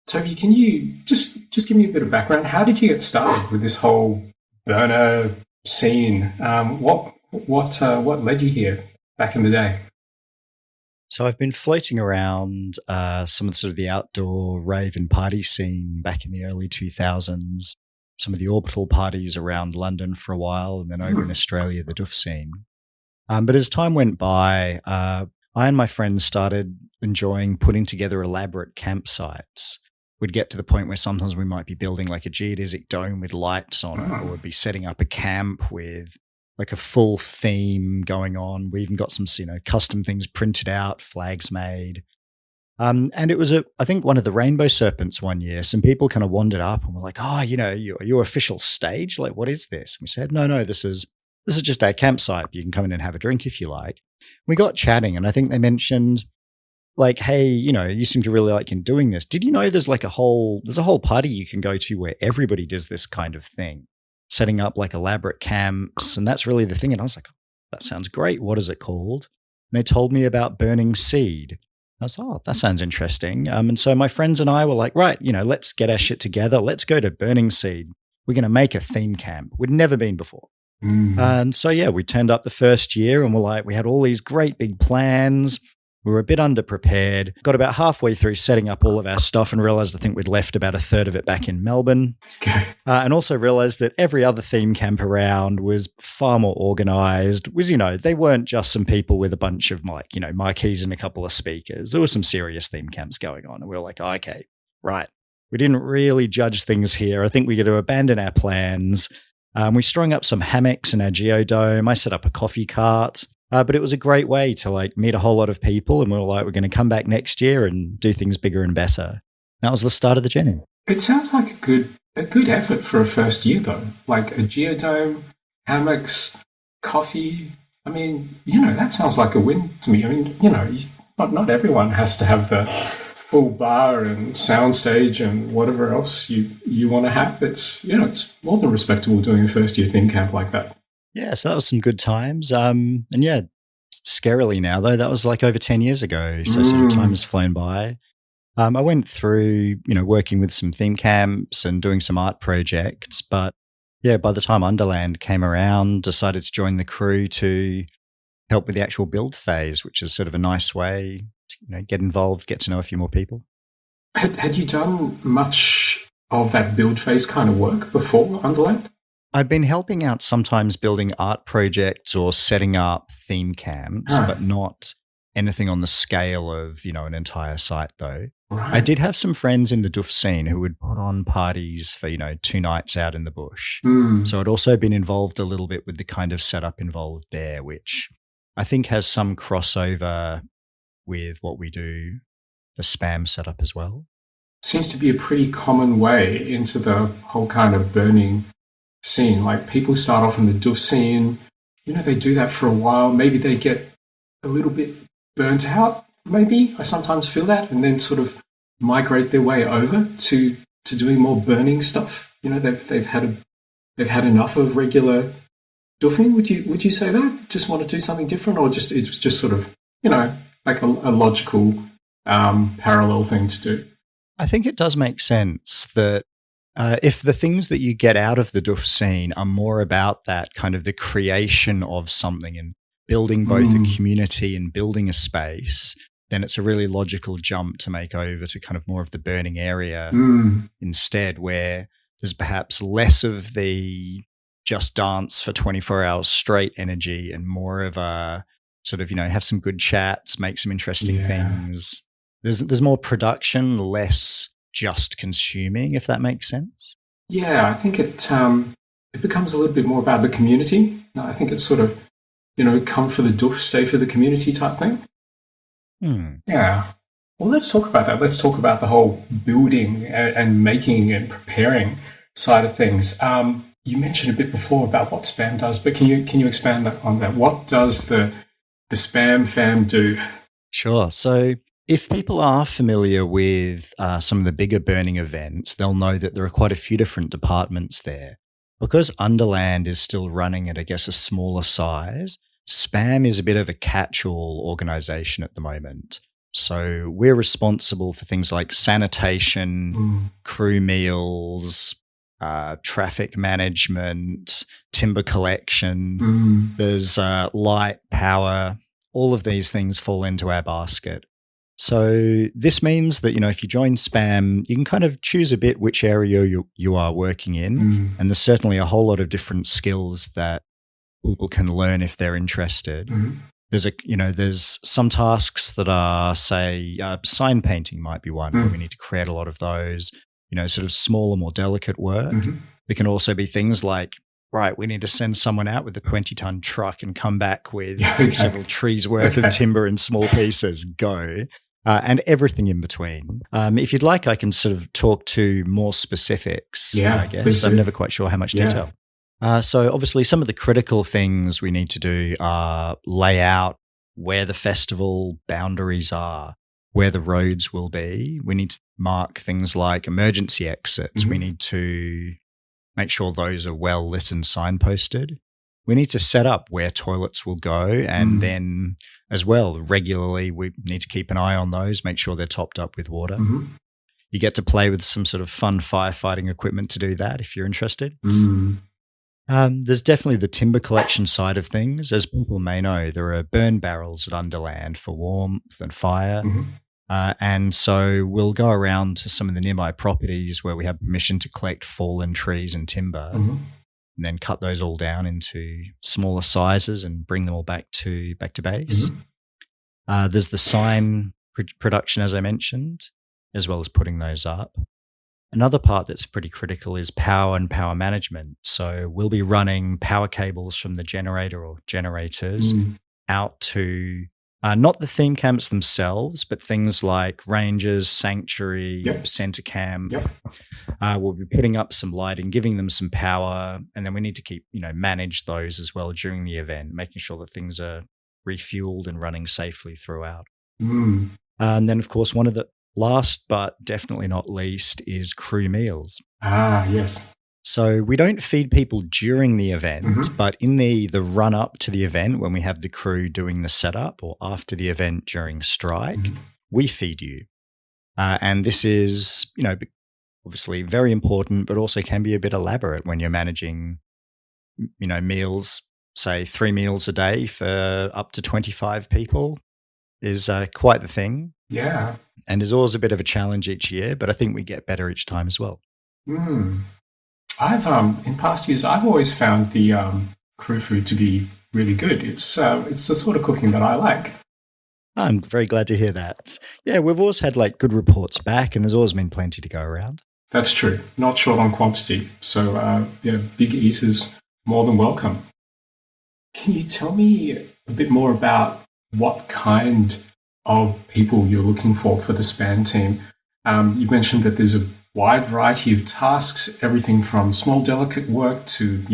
Toby, can you just give me a bit of background? How did you get started with this whole burner scene? What led you here back in the day? So I've been floating around some of the outdoor rave and party scene back in the early 2000s, some of the orbital parties around London for a while, and then over in Australia, the Duff scene. But as time went by, I and my friends started enjoying putting together elaborate campsites, we'd get to the point where sometimes we might be building like a geodesic dome with lights on it, or we'd be setting up a camp with like a full theme going on. We even got some, custom things printed out, flags made. And it was I think one of the Rainbow Serpents one year, some people kind of wandered up and were like, "Oh, your official stage? Like, what is this?" And we said, No, this is just our campsite. You can come in and have a drink if you like. We got chatting, and I think they mentioned, like, "Hey, you seem to really like in doing this. Did you know there's a whole party you can go to where everybody does this kind of thing, setting up like elaborate camps, and that's really the thing." And I was like, "That sounds great. What is it called?" And they told me about Burning Seed. I was like, "Oh, that sounds interesting." And so my friends and I were like, "Right, let's get our shit together. Let's go to Burning Seed. We're going to make a theme camp." We'd never been before. And so, we turned up the first year and we had all these great big plans. We were a bit underprepared, got about halfway through setting up all of our stuff and realized I think we'd left about a third of it back in Melbourne. Okay. And also realized that every other theme camp around was far more organized. They weren't just some people with a bunch of marquees and a couple of speakers. There were some serious theme camps going on. And we were like, okay, right. We didn't really judge things here. I think we got to abandon our plans. We strung up some hammocks in our geodome. I set up a coffee cart. But it was a great way to meet a whole lot of people, and we were like, we're going to come back next year and do things bigger and better. That was the start of the journey. It sounds like a good effort for a first year, though. Like a geodome, hammocks, coffee. I mean, that sounds like a win to me. I mean, not everyone has to have the full bar and soundstage and whatever else you want to have. It's more than respectable doing a first year theme camp like that. Yeah, so that was some good times. And scarily now, though, that was like over 10 years ago. So sort of time has flown by. I went through, working with some theme camps and doing some art projects. But by the time Underland came around, decided to join the crew to help with the actual build phase, which is sort of a nice way to, get involved, get to know a few more people. Had you done much of that build phase kind of work before Underland? I'd been helping out sometimes building art projects or setting up theme camps, but not anything on the scale of, an entire site though. Right. I did have some friends in the Doof scene who would put on parties for, 2 nights out in the bush. So I'd also been involved a little bit with the kind of setup involved there, which I think has some crossover with what we do for spam setup as well. Seems to be a pretty common way into the whole kind of burning scene. Like people start off in the Doof scene, they do that for a while. Maybe they get a little bit burnt out. Maybe I sometimes feel that, and then sort of migrate their way over to doing more burning stuff. They've had enough of regular doofing. Would you say that? Just want to do something different, or it's just sort of like a logical parallel thing to do? I think it does make sense that if the things that you get out of the Doof scene are more about that kind of the creation of something and building both a community and building a space, then it's a really logical jump to make over to kind of more of the burning area instead, where there's perhaps less of the just dance for 24 hours straight energy and more of a sort of, have some good chats, make some interesting things. There's more production, less just consuming, if that makes sense. Yeah, I think it becomes a little bit more about the community. I think it's sort of, come for the Doof, stay for the community type thing. Yeah. Well, let's talk about that. Let's talk about the whole building and making and preparing side of things. You mentioned a bit before about what spam does, but can you expand on that? What does the spam fam do? Sure. So if people are familiar with some of the bigger burning events, they'll know that there are quite a few different departments there. Because Underland is still running at, I guess, a smaller size, spam is a bit of a catch-all organization at the moment. So we're responsible for things like sanitation, crew meals, traffic management, timber collection. There's light, power. All of these things fall into our basket. So this means that, if you join spam, you can kind of choose a bit which area you are working in. And there's certainly a whole lot of different skills that people can learn if they're interested. there's some tasks that are, say, sign painting might be one where we need to create a lot of those, sort of smaller, more delicate work. There can also be things like, right, we need to send someone out with a 20-ton truck and come back with several trees worth of timber in small pieces. Go. And everything in between. If you'd like, I can sort of talk to more specifics, I guess. I'm never quite sure how much detail. So obviously some of the critical things we need to do are lay out where the festival boundaries are, where the roads will be. We need to mark things like emergency exits. We need to make sure those are well lit and signposted. We need to set up where toilets will go, and then as well, regularly we need to keep an eye on those, make sure they're topped up with water. You get to play with some sort of fun firefighting equipment to do that if you're interested. There's definitely the timber collection side of things. As people may know, there are burn barrels at Underland for warmth and fire. And so we'll go around to some of the nearby properties where we have permission to collect fallen trees and timber, and then cut those all down into smaller sizes and bring them all back to base. There's the sign production, as I mentioned, as well as putting those up. Another part that's pretty critical is power and power management. So we'll be running power cables from the generator or generators out to not the theme camps themselves, but things like ranges, sanctuary, center camp. We'll be putting up some lighting, giving them some power, and then we need to keep, manage those as well during the event, making sure that things are refueled and running safely throughout. And then, of course, one of the last but definitely not least is crew meals. Yes. So we don't feed people during the event, but in the run up to the event, when we have the crew doing the setup, or after the event during strike, we feed you. And this is, obviously very important, but also can be a bit elaborate when you're managing, meals, say 3 meals a day for up to 25 people is quite the thing. Yeah. And is always a bit of a challenge each year, but I think we get better each time as well. I've in past years, I've always found the crew food to be really good. It's the sort of cooking that I like. I'm very glad to hear that. Yeah, we've always had good reports back, and there's always been plenty to go around. That's true. Not short on quantity. So big eaters more than welcome. Can you tell me a bit more about what kind of people you're looking for the span team? You mentioned that there's a wide variety of tasks, everything from small, delicate work to,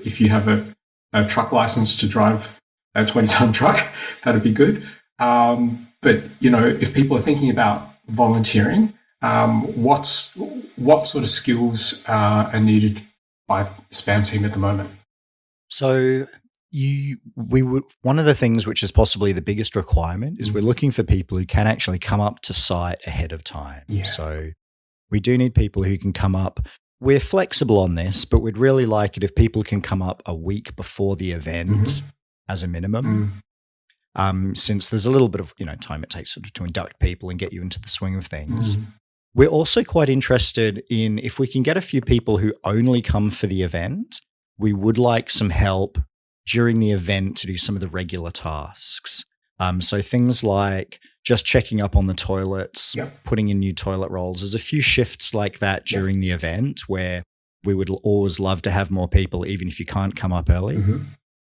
if you have a truck license to drive a 20-ton truck, that'd be good. But, if people are thinking about volunteering, what sort of skills are needed by the SPAM team at the moment? So one of the things which is possibly the biggest requirement is we're looking for people who can actually come up to site ahead of time. Yeah. So we do need people who can come up. We're flexible on this, but we'd really like it if people can come up a week before the event as a minimum. Since there's a little bit of time it takes sort of to induct people and get you into the swing of things. We're also quite interested in if we can get a few people who only come for the event, we would like some help during the event to do some of the regular tasks. So things like just checking up on the toilets, putting in new toilet rolls. There's a few shifts like that during the event where we would always love to have more people, even if you can't come up early.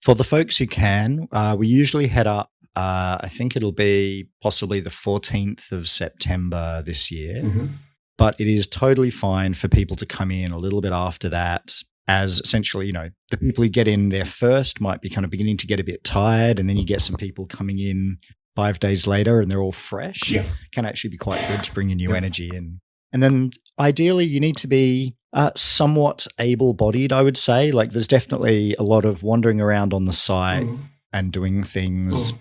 For the folks who can, we usually head up, I think it'll be possibly the 14th of September this year. But it is totally fine for people to come in a little bit after that, as essentially, the people who get in there first might be kind of beginning to get a bit tired, and then you get some people coming in 5 days later and they're all fresh. Can actually be quite good to bring a new energy in. And then ideally you need to be somewhat able-bodied, I would say. There's definitely a lot of wandering around on the site and doing things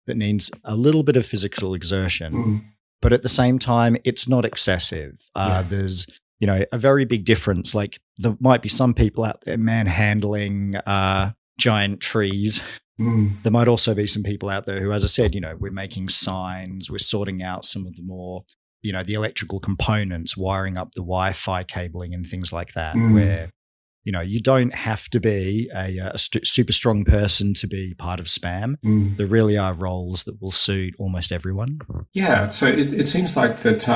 that needs a little bit of physical exertion. But at the same time, it's not excessive. There's a very big difference. There might be some people out there manhandling giant trees. There might also be some people out there who, as I said, we're making signs, we're sorting out some of the more, the electrical components, wiring up the Wi-Fi cabling and things like that, where, You don't have to be a super strong person to be part of SPAM. There really are roles that will suit almost everyone. Yeah, so it seems like that,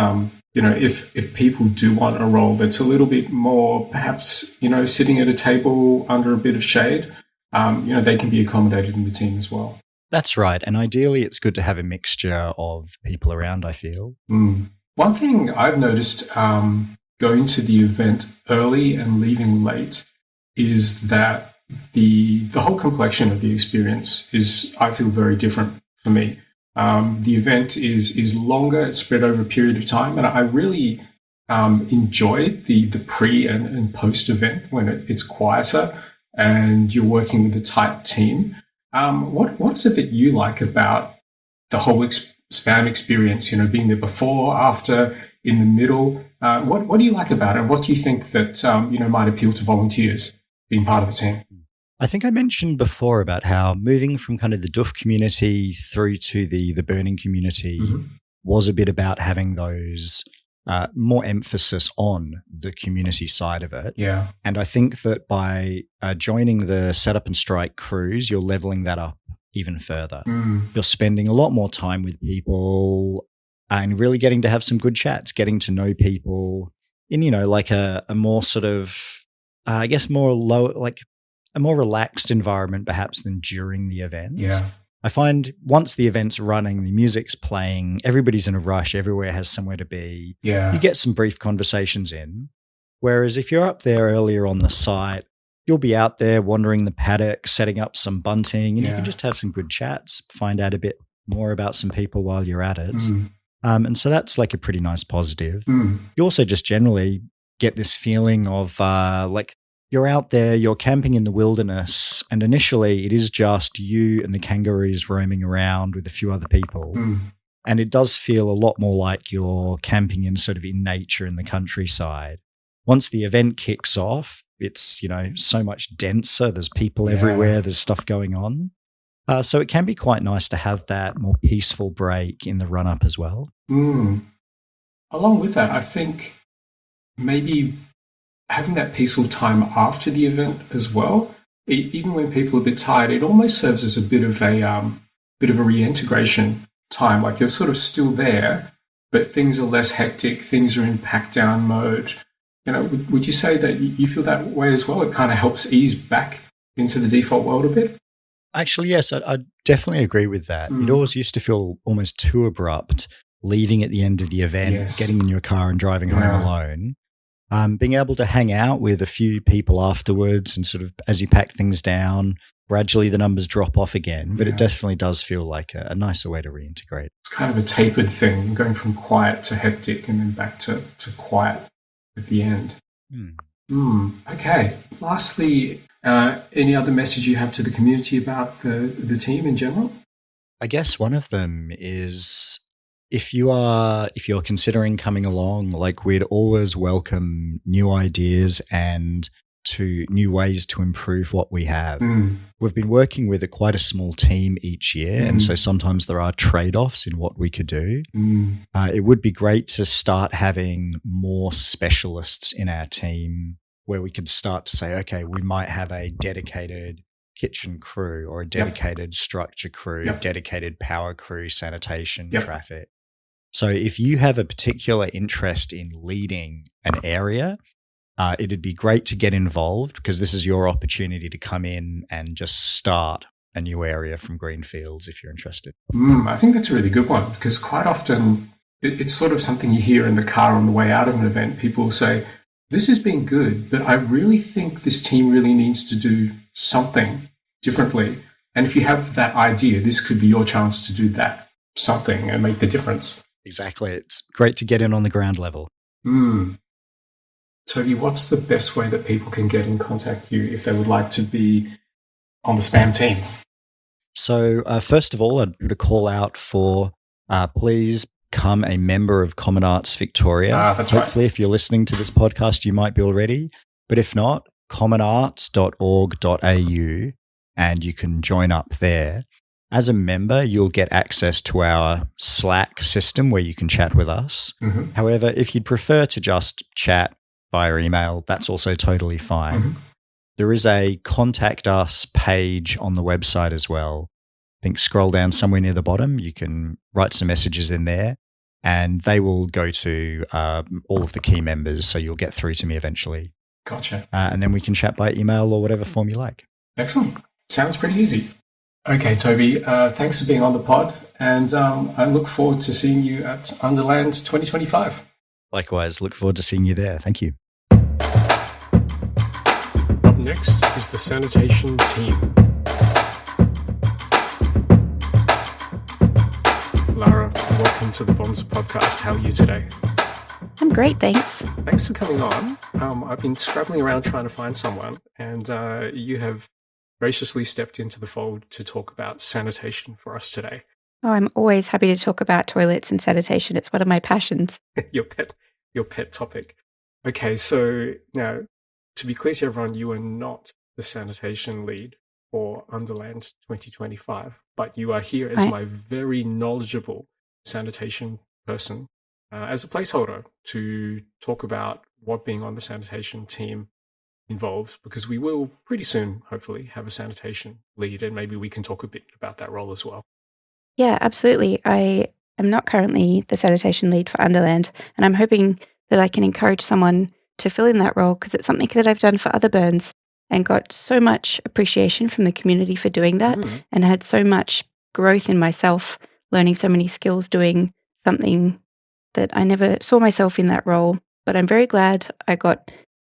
if people do want a role that's a little bit more, perhaps, sitting at a table under a bit of shade, they can be accommodated in the team as well. That's right. And ideally, it's good to have a mixture of people around, I feel. One thing I've noticed going to the event early and leaving late is that the whole complexion of the experience is, I feel, very different for me. The event is longer, it's spread over a period of time, and I really enjoy the pre and post event when it's quieter and you're working with a tight team. What is it that you like about the whole SPAM experience? Being there before, after, in the middle. What do you like about it? What do you think that might appeal to volunteers being part of the team? I think I mentioned before about how moving from kind of the Doof community through to the burning community was a bit about having those more emphasis on the community side of it. Yeah. And I think that by joining the Setup and Strike crews, you're leveling that up even further. You're spending a lot more time with people and really getting to have some good chats, getting to know people in, like a more sort of, I guess more low, like a more relaxed environment perhaps than during the event. Yeah. I find once the event's running, the music's playing, everybody's in a rush, everywhere has somewhere to be. Yeah. You get some brief conversations in. Whereas if you're up there earlier on the site, you'll be out there wandering the paddock, setting up some bunting, and you can just have some good chats, find out a bit more about some people while you're at it. And so that's like a pretty nice positive. You also just generally get this feeling of like you're out there, you're camping in the wilderness, and initially it is just you and the kangaroos roaming around with a few other people. And it does feel a lot more like you're camping in sort of in nature in the countryside. Once the event kicks off, it's, so much denser. There's people everywhere. There's stuff going on. So it can be quite nice to have that more peaceful break in the run-up as well. Along with that, I think maybe having that peaceful time after the event as well, even when people are a bit tired, it almost serves as a bit of a reintegration time. Like you're sort of still there, but things are less hectic. Things are in pack down mode. Would you say that you feel that way as well? It kind of helps ease back into the default world a bit? Actually, yes, I definitely agree with that. It always used to feel almost too abrupt, leaving at the end of the event, getting in your car and driving home alone. Being able to hang out with a few people afterwards and sort of as you pack things down, gradually the numbers drop off again, but it definitely does feel like a nicer way to reintegrate. It's kind of a tapered thing, going from quiet to hectic and then back to quiet at the end. Okay. Lastly, any other message you have to the community about the team in general? I guess one of them is if you're considering coming along, like we'd always welcome new ideas and to new ways to improve what we have. We've been working with quite a small team each year, and so sometimes there are trade-offs in what we could do. It would be great to start having more specialists in our team where we could start to say, okay, we might have a dedicated kitchen crew or a dedicated structure crew, dedicated power crew, sanitation, traffic. So if you have a particular interest in leading an area, it'd be great to get involved because this is your opportunity to come in and just start a new area from greenfields if you're interested. I think that's a really good one because quite often it's sort of something you hear in the car on the way out of an event. People will say, this has been good, but I really think this team really needs to do something differently. And if you have that idea, this could be your chance to do that something and make the difference. Exactly. It's great to get in on the ground level. Toby, what's the best way that people can get in contact with you if they would like to be on the SPAM team? So first of all, I'd put a call out for please become a member of Common Arts Victoria. That's Hopefully, if you're listening to this podcast, you might be already. But if not, commonarts.org.au, and you can join up there. As a member, you'll get access to our Slack system where you can chat with us. However, if you'd prefer to just chat via email, that's also totally fine. There is a contact us page on the website as well. I think scroll down somewhere near the bottom. You can write some messages in there, and they will go to all of the key members, so you'll get through to me eventually. Gotcha. And then we can chat by email or whatever form you like. Excellent. Sounds pretty easy. Okay, Toby, thanks for being on the pod, and I look forward to seeing you at Underland 2025. Likewise, look forward to seeing you there. Thank you. Up next is the Sanitation team. Lara, welcome to the Bonzaar podcast. How are you today? I'm great, thanks. Thanks for coming on. I've been scrabbling around trying to find someone, and you have graciously stepped into the fold to talk about sanitation for us today. Oh, I'm always happy to talk about toilets and sanitation. It's one of my passions. your pet topic. Okay, so now, to be clear to everyone, you are not the sanitation lead for Underland 2025, but you are here as my very knowledgeable sanitation person as a placeholder to talk about what being on the sanitation team involves, because we will pretty soon, hopefully, have a sanitation lead, and maybe we can talk a bit about that role as well. Yeah, absolutely. I am not currently the sanitation lead for Underland, and I'm hoping that I can encourage someone to fill in that role, because it's something that I've done for other burns and got so much appreciation from the community for doing that, and had so much growth in myself, learning so many skills doing something that I never saw myself in that role, but I'm very glad I got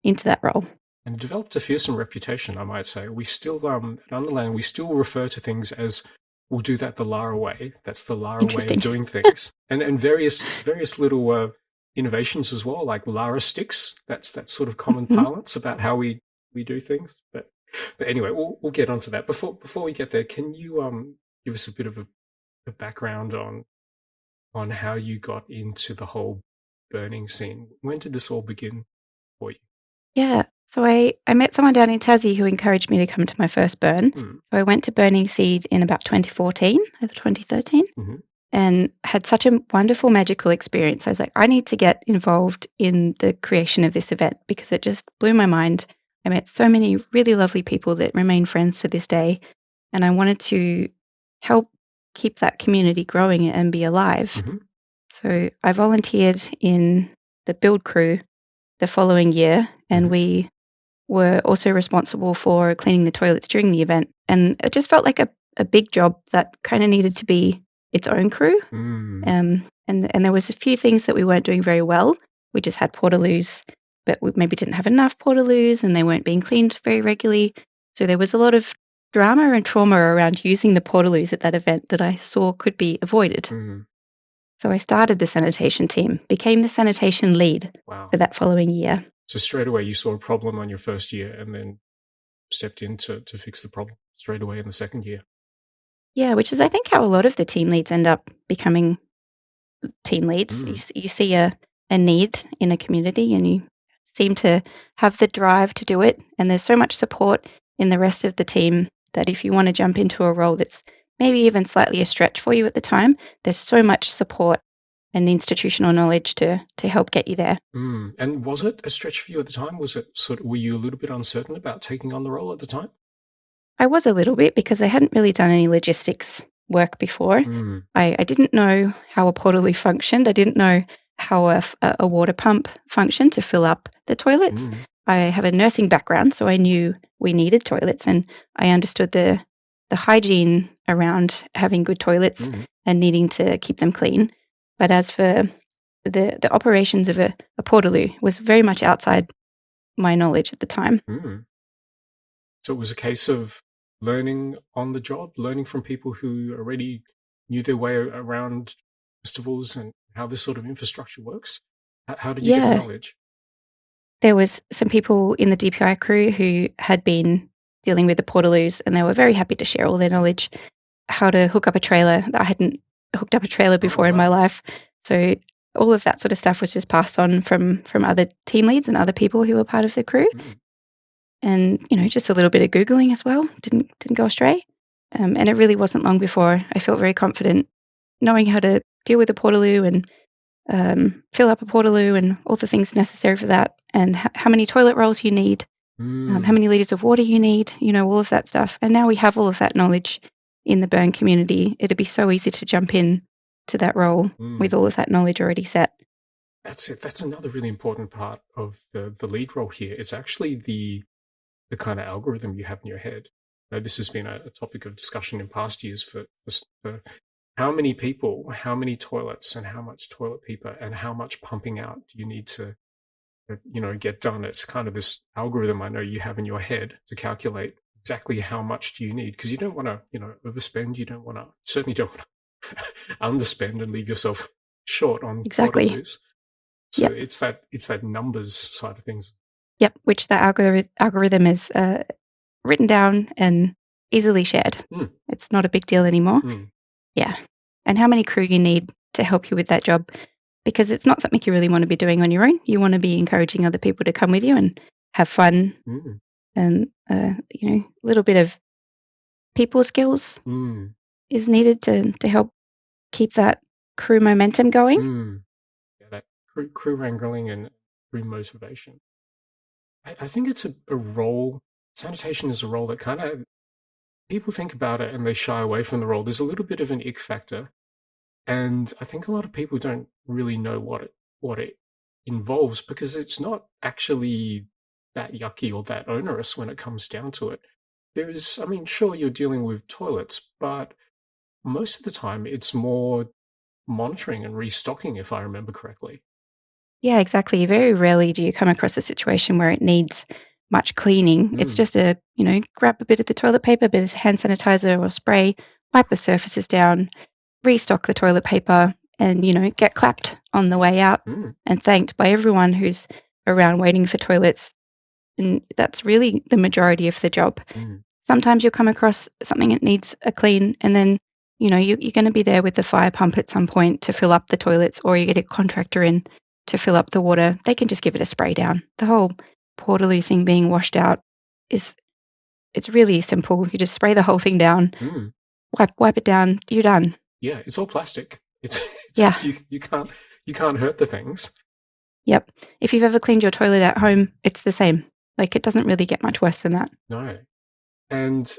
into that role. And developed a fearsome reputation, I might say. We still, at Underland, we still refer to things as, we'll do that the Lara way. That's the Lara way of doing things. and various little innovations as well, like Lara sticks. That's sort of common parlance about how we do things. But anyway, we'll get onto that. Before we get there, can you give us a bit of a background on how you got into the whole burning scene? When did this all begin for you? Yeah. So I met someone down in Tassie who encouraged me to come to my first burn. So I went to Burning Seed in about 2014 or 2013 and had such a wonderful, magical experience. I was like, I need to get involved in the creation of this event, because it just blew my mind. I met so many really lovely people that remain friends to this day, and I wanted to help keep that community growing and be alive. So I volunteered in the build crew the following year, and we were also responsible for cleaning the toilets during the event. And it just felt like a big job that kind of needed to be its own crew. And there was a few things that we weren't doing very well. We just had portaloos, but we maybe didn't have enough portaloos, and they weren't being cleaned very regularly. So there was a lot of drama and trauma around using the portaloos at that event that I saw could be avoided. So I started the sanitation team, became the sanitation lead for that following year. So straight away you saw a problem on your first year and then stepped in to fix the problem straight away in the second year. Yeah, which is, I think, how a lot of the team leads end up becoming team leads. You see a need in a community and you seem to have the drive to do it. And there's so much support in the rest of the team that if you want to jump into a role that's maybe even slightly a stretch for you at the time, there's so much support and institutional knowledge to help get you there. And was it a stretch for you at the time? Were you a little bit uncertain about taking on the role at the time? I was a little bit, because I hadn't really done any logistics work before. I didn't know how a portaloo functioned. I didn't know how a water pump functioned to fill up the toilets. I have a nursing background, so I knew we needed toilets, and I understood the hygiene around having good toilets and needing to keep them clean. But as for the operations of a portaloo, was very much outside my knowledge at the time. So it was a case of learning on the job, learning from people who already knew their way around festivals and how this sort of infrastructure works. How did you get the knowledge? There was some people in the DPI crew who had been dealing with the portaloos, and they were very happy to share all their knowledge, how to hook up a trailer. I hadn't hooked up a trailer before in my life. So all of that sort of stuff was just passed on from other team leads and other people who were part of the crew. And, just a little bit of Googling as well. Didn't go astray. And it really wasn't long before I felt very confident knowing how to deal with a portaloo and fill up a portaloo and all the things necessary for that, and how many toilet rolls you need how many liters of water you need, all of that stuff. And now we have all of that knowledge in the burn community. It'd be so easy to jump in to that role with all of that knowledge already set. That's it. That's another really important part of the lead role here. It's actually the kind of algorithm you have in your head. Now, this has been a topic of discussion in past years for how many people, how many toilets, and how much toilet paper, and how much pumping out do you need to, get done. It's kind of this algorithm I know you have in your head to calculate exactly how much do you need, because you don't want to, overspend. You certainly don't want to underspend and leave yourself short on Exactly. water use. So it's that numbers side of things. Yep, which the algorithm is written down and easily shared. It's not a big deal anymore. Yeah. And how many crew you need to help you with that job, because it's not something you really want to be doing on your own. You want to be encouraging other people to come with you and have fun, and a little bit of people skills is needed to help keep that crew momentum going. Yeah, that crew wrangling and crew motivation. I think it's a role. Sanitation is a role that kind of people think about it and they shy away from the role. There's a little bit of an ick factor, and I think a lot of people don't really know what it involves, because it's not actually that yucky or that onerous when it comes down to it. Sure, you're dealing with toilets, but most of the time it's more monitoring and restocking, if I remember correctly. Yeah, exactly. Very rarely do you come across a situation where it needs much cleaning. It's just grab a bit of the toilet paper, a bit of hand sanitizer or spray, wipe the surfaces down, restock the toilet paper, and, get clapped on the way out and thanked by everyone who's around waiting for toilets. And that's really the majority of the job. Sometimes you'll come across something that needs a clean, and then, you're going to be there with the fire pump at some point to fill up the toilets, or you get a contractor in to fill up the water. They can just give it a spray down. The whole Portaloo thing being washed out it's really simple. You just spray the whole thing down, wipe it down, you're done. Yeah, it's all plastic. It's Yeah. you can't hurt the things. Yep. If you've ever cleaned your toilet at home, it's the same. Like, it doesn't really get much worse than that. No. And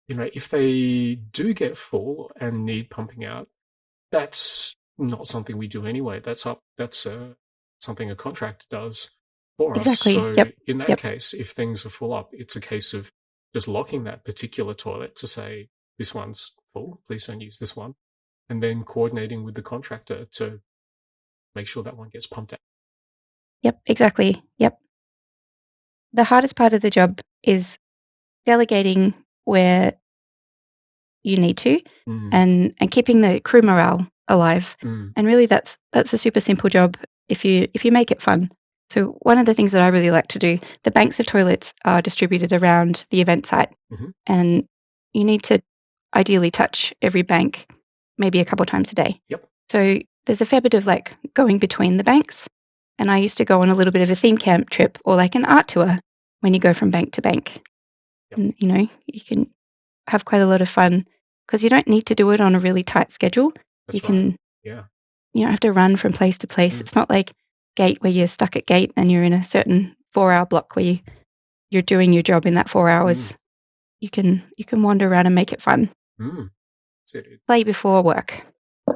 if they do get full and need pumping out, that's not something we do anyway. That's something a contractor does for us. Exactly. So in that case, if things are full up, it's a case of just locking that particular toilet to say, this one's full, please don't use this one, and then coordinating with the contractor to make sure that one gets pumped out. Yep, exactly. Yep. The hardest part of the job is delegating where you need to, and keeping the crew morale alive. And really, that's a super simple job if you make it fun. So one of the things that I really like to do, the banks of toilets are distributed around the event site, and you need to ideally touch every bank maybe a couple times a day. Yep. So there's a fair bit of going between the banks, and I used to go on a little bit of a theme camp trip or an art tour when you go from bank to bank. Yep. And you can have quite a lot of fun because you don't need to do it on a really tight schedule. That's you don't have to run from place to place. It's not like Gate where you're stuck at Gate and you're in a certain 4-hour block where you're doing your job in that 4 hours. You can wander around and make it fun. Play before work.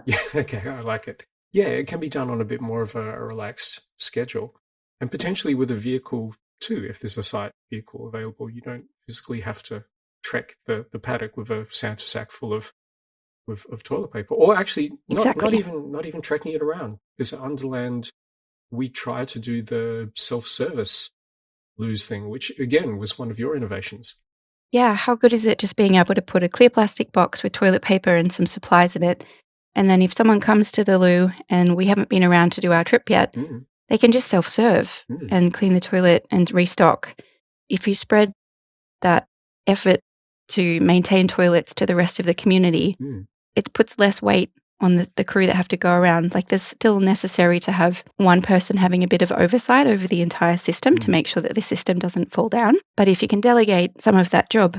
Yeah, okay, I like it. Yeah, it can be done on a bit more of a relaxed schedule, and potentially with a vehicle too. If there's a site vehicle available, you don't physically have to trek the paddock with a Santa sack full of toilet paper, or actually not even trekking it around. Because at Underland, we try to do the self-service loos thing, which again was one of your innovations. Yeah, how good is it just being able to put a clear plastic box with toilet paper and some supplies in it, and then if someone comes to the loo and we haven't been around to do our trip yet, they can just self-serve and clean the toilet and restock. If you spread that effort to maintain toilets to the rest of the community, it puts less weight on the crew that have to go around. There's still necessary to have one person having a bit of oversight over the entire system to make sure that the system doesn't fall down. But if you can delegate some of that job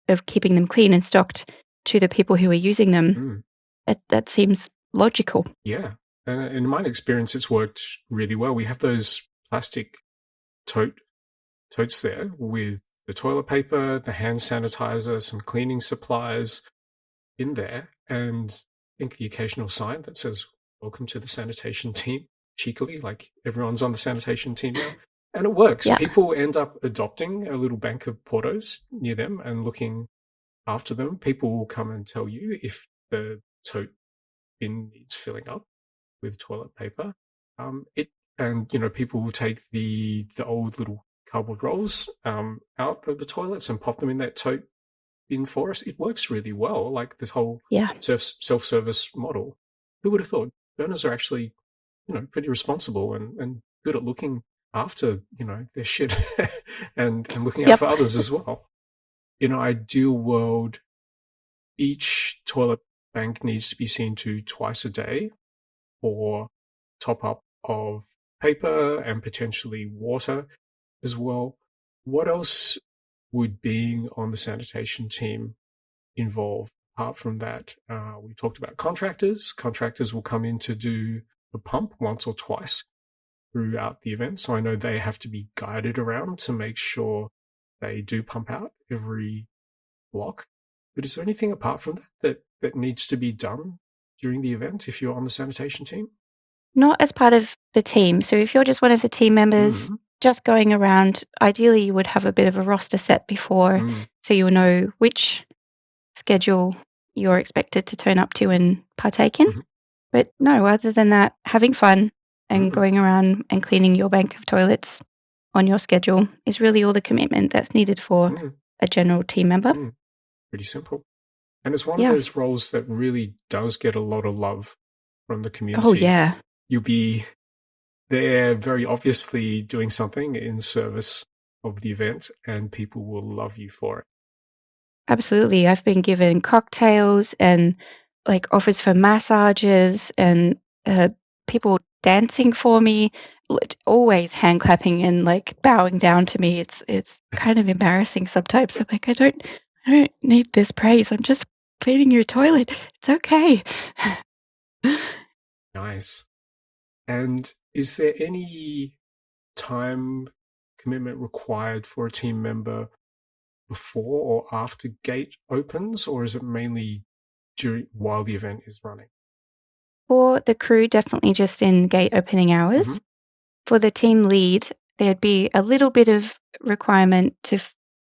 of keeping them clean and stocked to the people who are using them, that seems logical. Yeah. And in my experience, it's worked really well. We have those plastic tote totes there with the toilet paper, the hand sanitizer, some cleaning supplies in there, and I think the occasional sign that says, "Welcome to the sanitation team," cheekily, like everyone's on the sanitation team now. And it works. Yeah. People end up adopting a little bank of Portos near them and looking after them. People will come and tell you if the tote bin needs filling up with toilet paper. People will take the old little cardboard rolls out of the toilets and pop them in that tote bin for us. It works really well, like this whole self-service model. Who would have thought? Burners are actually, pretty responsible and good at looking after, their shit and looking out for others as well. In an ideal world, each toilet bank needs to be seen to twice a day for top up of paper and potentially water as well. What else would being on the sanitation team involve apart from that? We talked about contractors. Contractors will come in to do the pump once or twice throughout the event. So I know they have to be guided around to make sure they do pump out every block. But is there anything apart from that needs to be done during the event if you're on the sanitation team? Not as part of the team. So if you're just one of the team members, just going around, ideally you would have a bit of a roster set before, so you'll know which schedule you're expected to turn up to and partake in. But no, other than that, having fun and going around and cleaning your bank of toilets on your schedule is really all the commitment that's needed for a general team member. Pretty simple. And it's one of those roles that really does get a lot of love from the community. Oh, yeah. You'll be there very obviously doing something in service of the event, and people will love you for it. Absolutely. I've been given cocktails and offers for massages and people dancing for me, always hand clapping and bowing down to me. It's kind of embarrassing sometimes. I'm like, I don't need this praise. I'm just cleaning your toilet. It's okay. Nice. And is there any time commitment required for a team member before or after gate opens, or is it mainly while the event is running? For the crew, definitely just in gate opening hours. For the team lead, there'd be a little bit of requirement to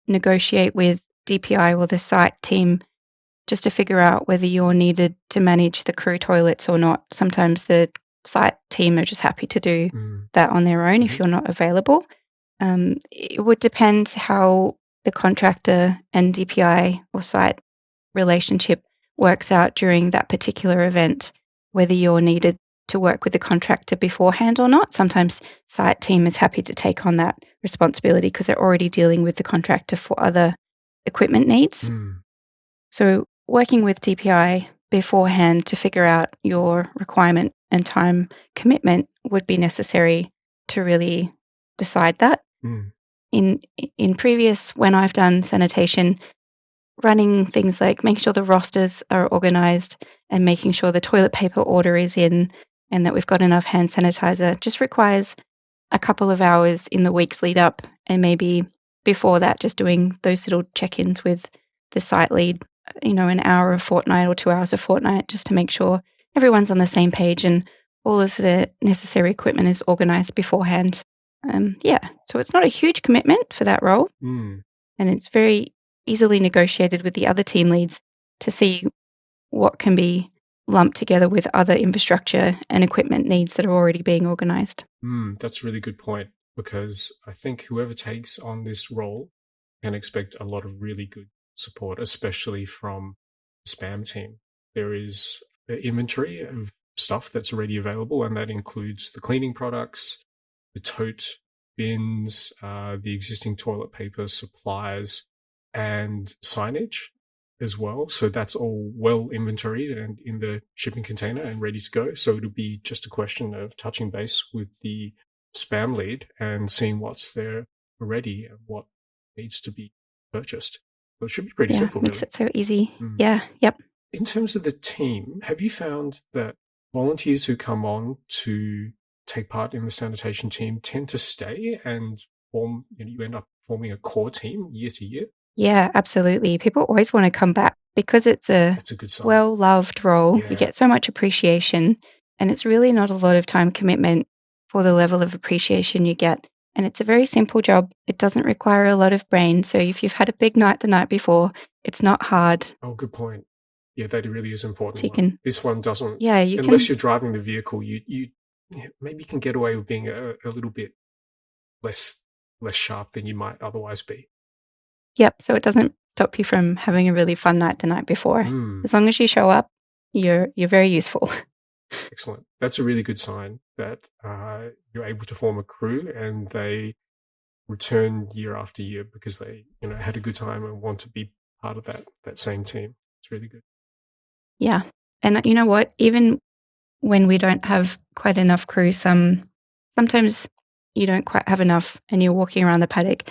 negotiate with DPI or the site team just to figure out whether you're needed to manage the crew toilets or not. Sometimes the site team are just happy to do that on their own if you're not available. It would depend how the contractor and DPI or site relationship works out during that particular event, whether you're needed to work with the contractor beforehand or not. Sometimes site team is happy to take on that responsibility because they're already dealing with the contractor for other equipment needs. So working with DPI beforehand to figure out your requirement and time commitment would be necessary to really decide that. In previous, when I've done sanitation, running things like making sure the rosters are organised and making sure the toilet paper order is in and that we've got enough hand sanitizer just requires a couple of hours in the weeks lead up, and maybe before that just doing those little check-ins with the site lead, an hour a fortnight or 2 hours a fortnight, just to make sure everyone's on the same page and all of the necessary equipment is organised beforehand. So it's not a huge commitment for that role, and it's very easily negotiated with the other team leads to see what can be lumped together with other infrastructure and equipment needs that are already being organised. That's a really good point, because I think whoever takes on this role can expect a lot of really good support, especially from the spam team. There is an inventory of stuff that's already available, and that includes the cleaning products, the tote bins, the existing toilet paper supplies, and signage as well. So that's all well inventoried and in the shipping container and ready to go. So it'll be just a question of touching base with the spam lead and seeing what's there already and what needs to be purchased. So it should be pretty simple. Makes really. it so easy. Yep. In terms of the team, have you found that volunteers who come on to take part in the sanitation team tend to stay and you end up forming a core team year to year. Yeah, absolutely. People always want to come back because it's a That's a good sign. well-loved role. Yeah. You get so much appreciation, and it's really not a lot of time commitment for the level of appreciation you get. And it's a very simple job. It doesn't require a lot of brain. So if you've had a big night the night before, it's not hard. Oh, good point. Yeah, that really is important. So you can, This one doesn't. yeah, you unless can, you're driving the vehicle, you maybe you can get away with being a little bit less sharp than you might otherwise be. yep. So it doesn't stop you from having a really fun night the night before. As long as you show up, you're very useful. Excellent. That's a really good sign that you're able to form a crew and they return year after year because they had a good time and want to be part of that same team. It's really good. Yeah. And you know what? Even when we don't have quite enough crew, sometimes you don't quite have enough and you're walking around the paddock,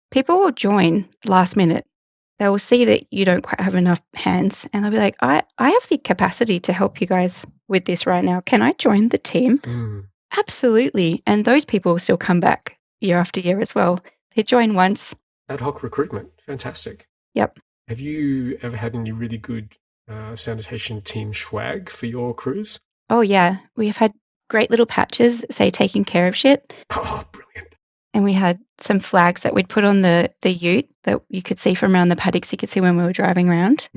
people will join last minute. They will see that you don't quite have enough hands and they'll be like, I have the capacity to help you guys with this right now. Can I join the team? Absolutely. And those people will still come back year after year as well. They join once. Ad hoc recruitment. Fantastic. Yep. Have you ever had any really good sanitation team swag for your crews? Oh, yeah. We've had great little patches, say, taking care of shit. Oh, brilliant. And we had some flags that we'd put on the ute that you could see from around the paddocks. You could see when we were driving around.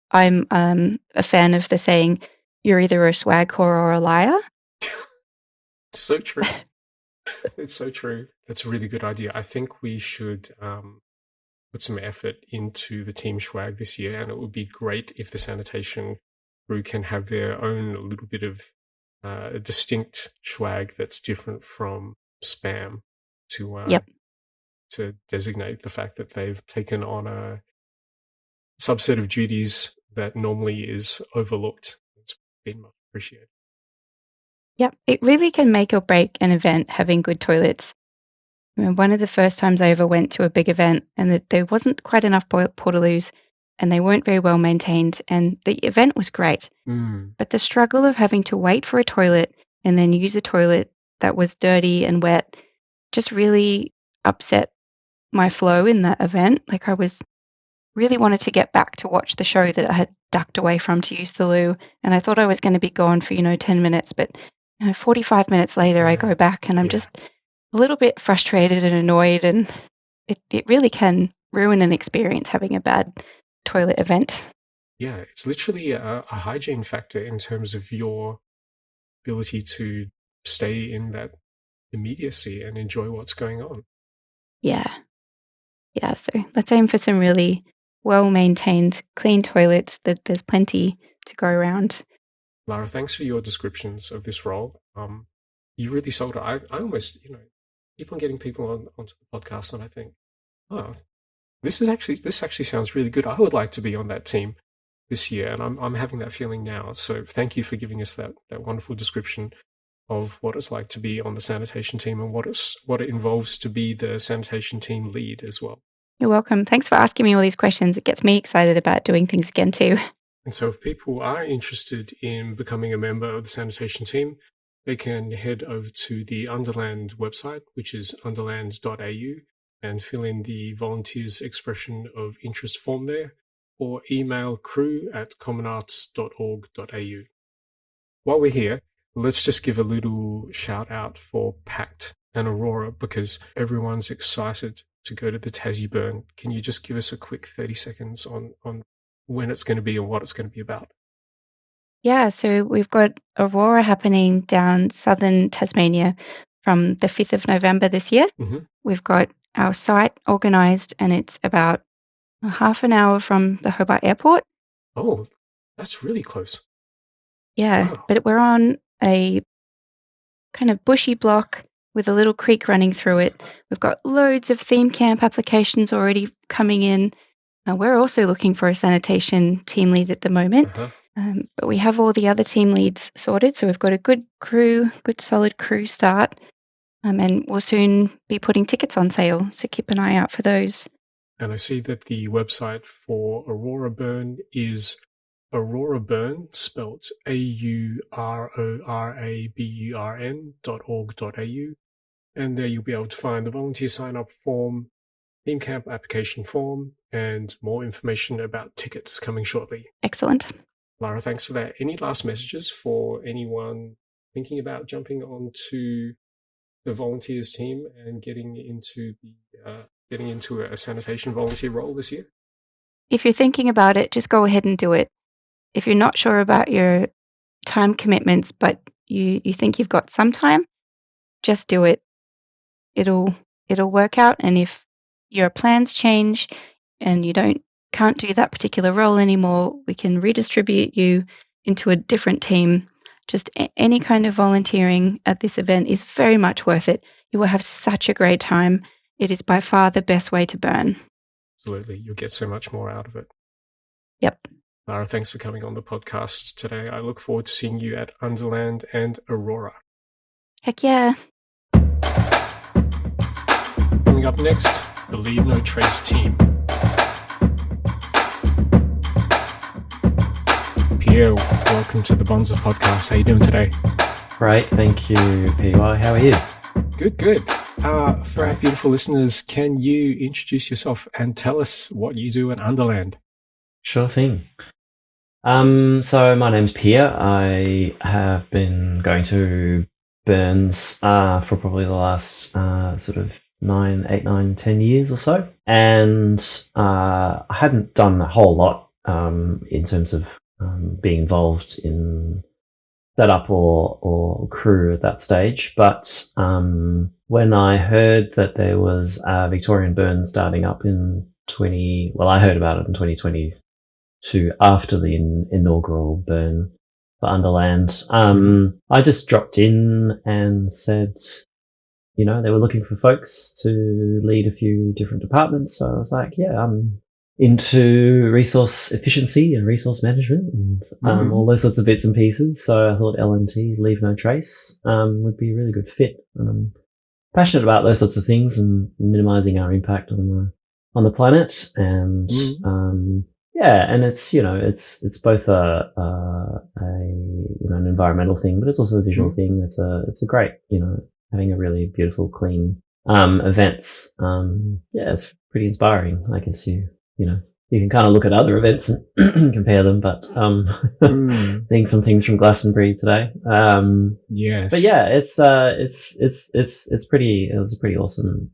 I'm a fan of the saying, you're either a swag whore or a liar. So true. It's so true. That's a really good idea. I think we should put some effort into the team swag this year, and it would be great if the sanitation crew can have their own little bit of distinct swag that's different from spam to designate the fact that they've taken on a subset of duties that normally is overlooked. It's been much appreciated. Yep, it really can make or break an event having good toilets. I mean, one of the first times I ever went to a big event and that there wasn't quite enough portaloos and they weren't very well maintained and the event was great. But the struggle of having to wait for a toilet and then use a toilet that was dirty and wet just really upset my flow in that event. Like I was really wanted to get back to watch the show that I had ducked away from to use the loo. And I thought I was going to be gone for, 10 minutes, but 45 minutes later I go back and I'm just a little bit frustrated and annoyed, and it really can ruin an experience having a bad toilet event. Yeah, it's literally a hygiene factor in terms of your ability to stay in that immediacy and enjoy what's going on. Yeah, so let's aim for some really well-maintained, clean toilets. That there's plenty to go around. Lara, thanks for your descriptions of this role. You really sold it. I almost, keep on getting people onto the podcast, and I think, oh, this actually sounds really good. I would like to be on that team this year, and I'm having that feeling now. So thank you for giving us that wonderful description of what it's like to be on the sanitation team and what it involves to be the sanitation team lead as well. You're welcome. Thanks for asking me all these questions. It gets me excited about doing things again too. And so if people are interested in becoming a member of the sanitation team, they can head over to the Underland website, which is underland.au, and fill in the volunteers expression of interest form there, or email crew@commonarts.org.au. While we're here, let's just give a little shout out for Pact and Aurora because everyone's excited to go to the Tassie Burn. Can you just give us a quick 30 seconds on when it's going to be and what it's going to be about? Yeah, so we've got Aurora happening down southern Tasmania from the 5th of November this year. We've got our site organised and it's about a half an hour from the Hobart Airport. Oh, that's really close. Yeah, wow. But we're on a kind of bushy block with a little creek running through it. We've got loads of theme camp applications already coming in. We're also looking for a sanitation team lead at the moment. But we have all the other team leads sorted, so we've got a good solid crew start, and we'll soon be putting tickets on sale, so keep an eye out for those. And I see that the website for Aurora Burn is Aurora Burn, spelt AURORABURN.org.au. and there you'll be able to find the volunteer sign-up form, theme camp application form, and more information about tickets coming shortly. Excellent. Lara, thanks for that. Any last messages for anyone thinking about jumping onto the volunteers team and getting into a sanitation volunteer role this year? If you're thinking about it, just go ahead and do it. If you're not sure about your time commitments, but you think you've got some time, just do it. It'll work out. And if your plans change and you can't do that particular role anymore, we can redistribute you into a different team. Just any kind of volunteering at this event is very much worth it. You will have such a great time. It is by far the best way to burn. Absolutely. You'll get so much more out of it. Yep. Lara, thanks for coming on the podcast today. I look forward to seeing you at Underland and Aurora. Heck yeah. Coming up next, the Leave No Trace team. Pierre, welcome to the Bonzaar podcast. How are you doing today? Great, thank you, PY. How are you? Good. For our beautiful listeners, can you introduce yourself and tell us what you do at Underland? Sure thing. So my name's Pierre. I have been going to burns for probably the last sort of 10 years or so. And I hadn't done a whole lot in terms of being involved in setup or crew at that stage. But when I heard that there was a Victorian burn starting up I heard about it in 2022 after the inaugural burn for Underland. I just dropped in and said, they were looking for folks to lead a few different departments. So I was like, yeah, I'm into resource efficiency and resource management and all those sorts of bits and pieces. So I thought L&T, Leave No Trace, would be a really good fit. And I'm passionate about those sorts of things and minimizing our impact on the planet. And and it's it's both an environmental thing, but it's also a visual thing. It's a great having a really beautiful, clean events. It's pretty inspiring. I guess you can kind of look at other events and compare them, but seeing some things from Glastonbury today. Yes. But yeah, it was a pretty awesome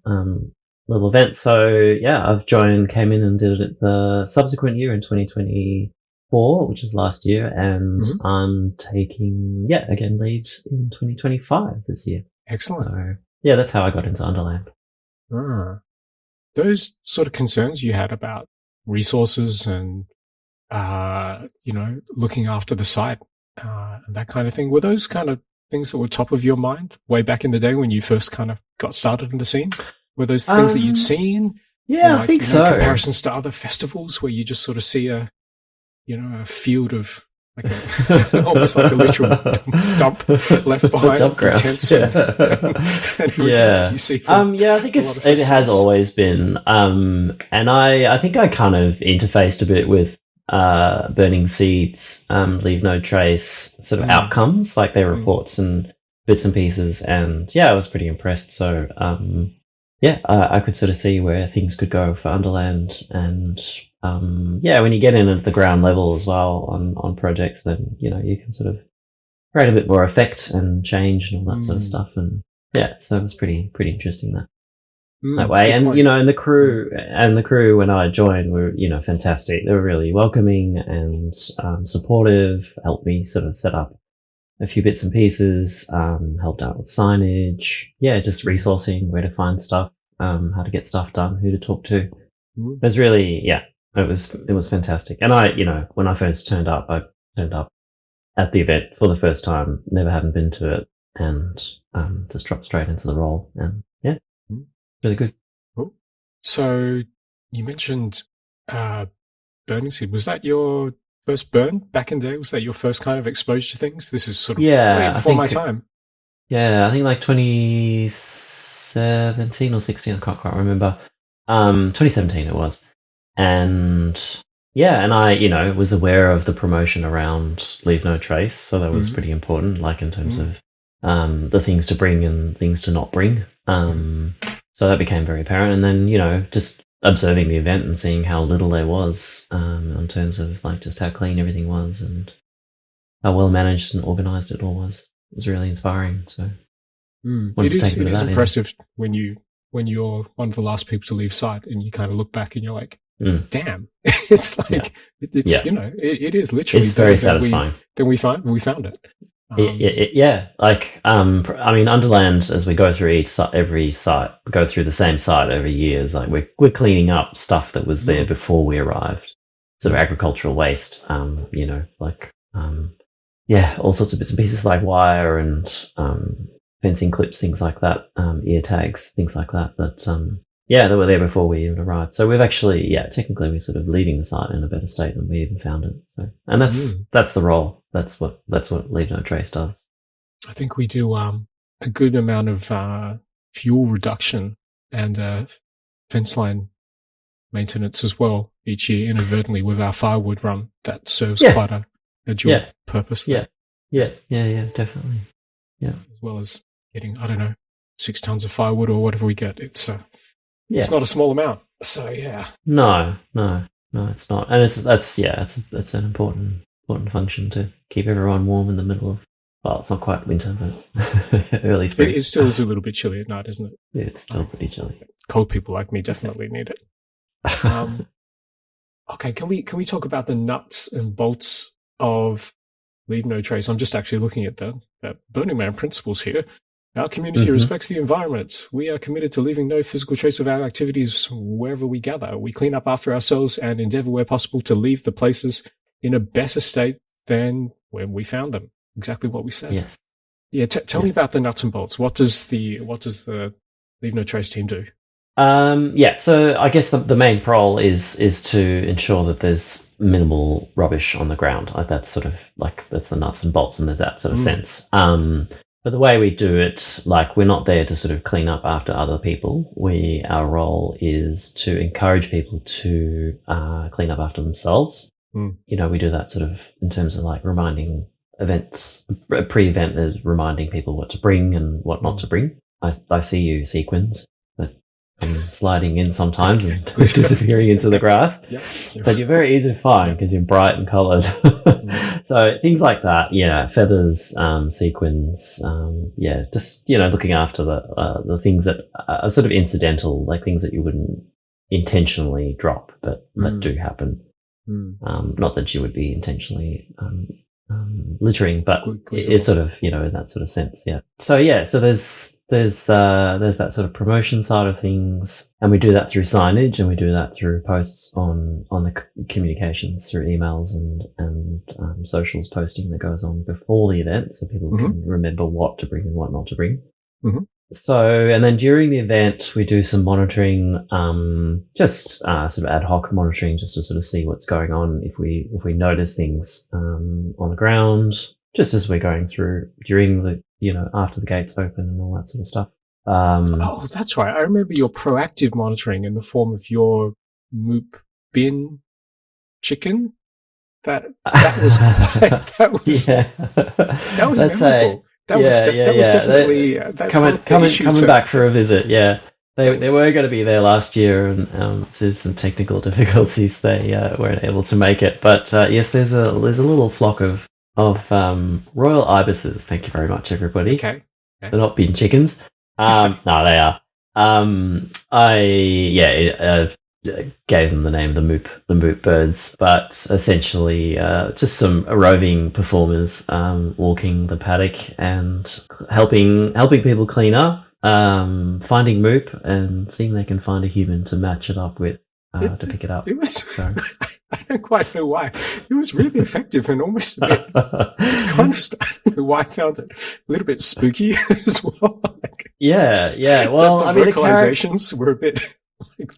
little event. So yeah, came in and did it the subsequent year in 2024, which is last year, and I'm taking again lead in 2025 this year. Excellent. So yeah, that's how I got into Underland. Those sort of concerns you had about resources and looking after the site and that kind of thing, were those kind of things that were top of your mind way back in the day when you first kind of got started in the scene? Were those things that you'd seen? Yeah, I think so. Comparisons to other festivals where you just sort of see a field of almost like a literal dump left behind. Dump ground. Tents Yeah. and Yeah. you see I think it has always been. And I think I kind of interfaced a bit with Burning Seeds, Leave No Trace sort of outcomes, like their reports and bits and pieces. And I was pretty impressed. So I could sort of see where things could go for Underland. And when you get in at the ground level as well on projects, then you can sort of create a bit more effect and change and all that sort of stuff. And so it was pretty interesting that way. And and the crew when I joined were fantastic. They were really welcoming and supportive. Helped me sort of set up a few bits and pieces. Helped out with signage. Just resourcing, where to find stuff, how to get stuff done, who to talk to. It was really it was fantastic. And I when I first turned up at the event for the first time. Never hadn't been to it, and just dropped straight into the role. And really good. Cool. So you mentioned Burning Seed. Was that your first burn back in the day? Was that your first kind of exposure to things? This is sort of way before my time. Yeah, I think like 2017 or 16. I can't quite remember. 2017 it was. And I was aware of the promotion around Leave No Trace, so that was pretty important, like in terms of the things to bring and things to not bring. So that became very apparent. And then, just observing the event and seeing how little there was in terms of like just how clean everything was and how well managed and organized it all was really inspiring. So it is impressive when you're one of the last people to leave site and you kind of look back and you're like, damn, it's like it is literally. It's very satisfying. Then we found it. Underland, as we go through every site, go through the same site every year. Is like we're cleaning up stuff that was there before we arrived, sort of agricultural waste. All sorts of bits and pieces like wire and fencing clips, things like that, ear tags, things like that. But they were there before we even arrived. So we've actually, technically we're sort of leaving the site in a better state than we even found it. So, and that's the role. That's what Leave No Trace does. I think we do a good amount of fuel reduction and fence line maintenance as well each year inadvertently with our firewood run. That serves quite a dual purpose there. Yeah, definitely. Yeah. As well as getting, 6 tons of firewood or whatever we get. It's not a small amount. So No, it's not. And that's an important function to keep everyone warm in the middle of. Well, it's not quite winter, but early spring. It still is a little bit chilly at night, isn't it? Yeah, it's still pretty chilly. Cold people like me definitely need it. Okay, can we talk about the nuts and bolts of Leave No Trace? I'm just actually looking at the Burning Man principles here. Our community respects the environment. We are committed to leaving no physical trace of our activities wherever we gather. We clean up after ourselves and endeavor where possible to leave the places in a better state than when we found them. Exactly what we said. Yes. Yeah. Tell me about the nuts and bolts. What does the Leave No Trace team do? So I guess the main role is to ensure that there's minimal rubbish on the ground. Like that's sort of like that's the nuts and bolts in that sort of sense. But the way we do it, like we're not there to sort of clean up after other people. Our role is to encourage people to clean up after themselves. We do that sort of in terms of like reminding events, pre-event, there's reminding people what to bring and what not to bring. I see you, sequins, but I'm sliding in sometimes and disappearing into the grass. Yep. But you're very easy to find because you're bright and coloured. So things like that, feathers, sequins, just looking after the things that are sort of incidental, like things that you wouldn't intentionally drop, but that do happen. Not that you would be intentionally littering, but it's sort of in that sort of sense. So there's that sort of promotion side of things, and we do that through signage, and we do that through posts on the communications through emails and socials posting that goes on before the event, so people can remember what to bring and what not to bring. So, and then during the event, we do some monitoring, just sort of ad hoc monitoring, just to sort of see what's going on. If we notice things on the ground, just as we're going through during the after the gates open and all that sort of stuff. Oh, that's right. I remember your proactive monitoring in the form of your Moop bin chicken. That was that was memorable. That was definitely coming back for a visit. Yeah, they were going to be there last year, and due to some technical difficulties, they weren't able to make it. But yes, there's a little flock of royal ibises. Thank you very much, everybody. Okay. They're not bin chickens. No, they are. I gave them the name the Moop birds, but essentially just some roving performers walking the paddock and helping people clean up, finding Moop and seeing they can find a human to match it up with to pick it up. It was. So. I don't quite know why. It was really effective and almost a bit. It's kind of. I don't know why I found it a little bit spooky as well. Well, the vocalizations were a bit.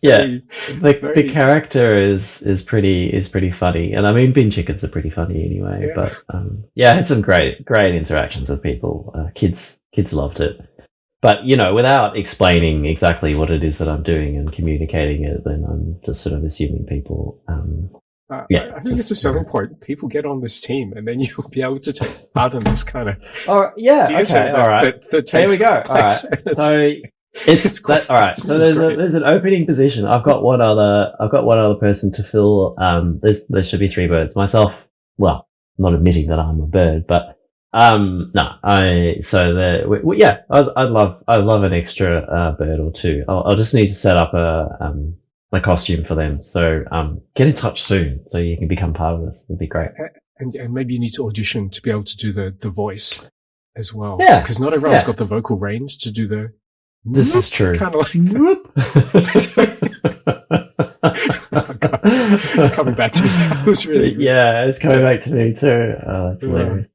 The character is pretty funny, and I mean bin chickens are pretty funny anyway. But I had some great interactions with people. Kids loved it. But without explaining exactly what it is that I'm doing and communicating it, then I'm just sort of assuming people I think it's a selling point. People get on this team, and then you'll be able to take part in this kind of. Oh yeah, okay, all right. Here we go. All right. So it's that. All right. So there's an opening position. I've got one other person to fill. There should be 3 birds. Myself. Well, not admitting that I'm a bird, but no. I'd love an extra bird or 2. I'll just need to set up a costume for them. So get in touch soon so you can become part of this. That'd be great. And maybe you need to audition to be able to do the voice as well. Yeah. Because not everyone's got the vocal range to do the. This is true. Kind of like. Oh God. It's coming back to me. That was really good. Yeah, it's coming back to me too. Oh, that's hilarious.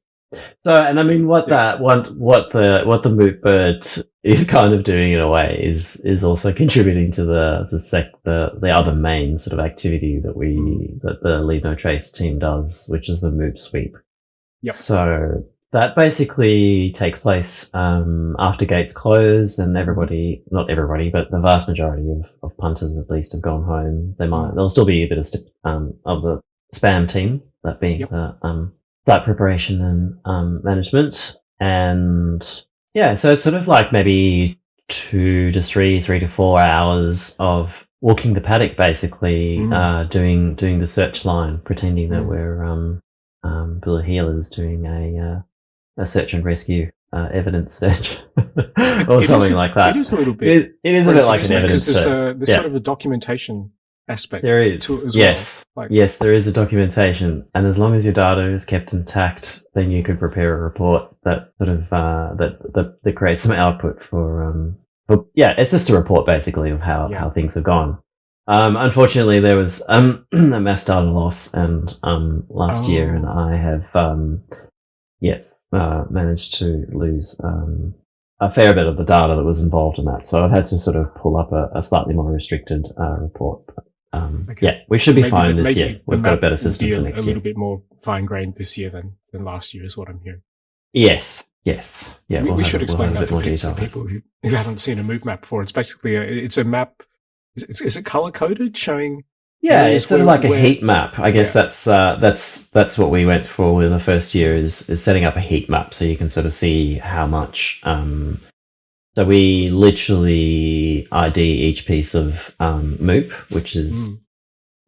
So, and I mean, what the moot bird is kind of doing in a way is also contributing to the other main sort of activity that the Leave No Trace team does, which is the moot sweep. Yep. So that basically takes place after gates close, and not everybody, but the vast majority of punters at least have gone home. There'll still be a bit of the spam team, that being the site preparation and management. And yeah, so it's sort of like maybe 2 to 3 to 4 hours of walking the paddock, basically, doing the search line, pretending that we're Bill of Healers doing a search and rescue evidence search or something like that. It is a little bit. It is a bit like an evidence search. There's sort of a documentation aspect. There is. To it as yes. well. Yes, there is a documentation, and as long as your data is kept intact, then you could prepare a report that sort of that creates some output for it's just a report basically of how things have gone. Unfortunately, there was a mass data loss and last year, and I have managed to lose a fair bit of the data that was involved in that. So I've had to sort of pull up a slightly more restricted report. But, yeah, we should be fine this year. We've got a better system for next year. A little bit more fine-grained this year than last year is what I'm hearing. Yes. Yeah, we should explain that for people who haven't seen a moot map before. It's basically it's a map. Is it color-coded, showing? Yeah, it's sort of like a heat map. I guess that's what we went for with the first year is setting up a heat map so you can sort of see how much. So we literally ID each piece of MOOP, which is.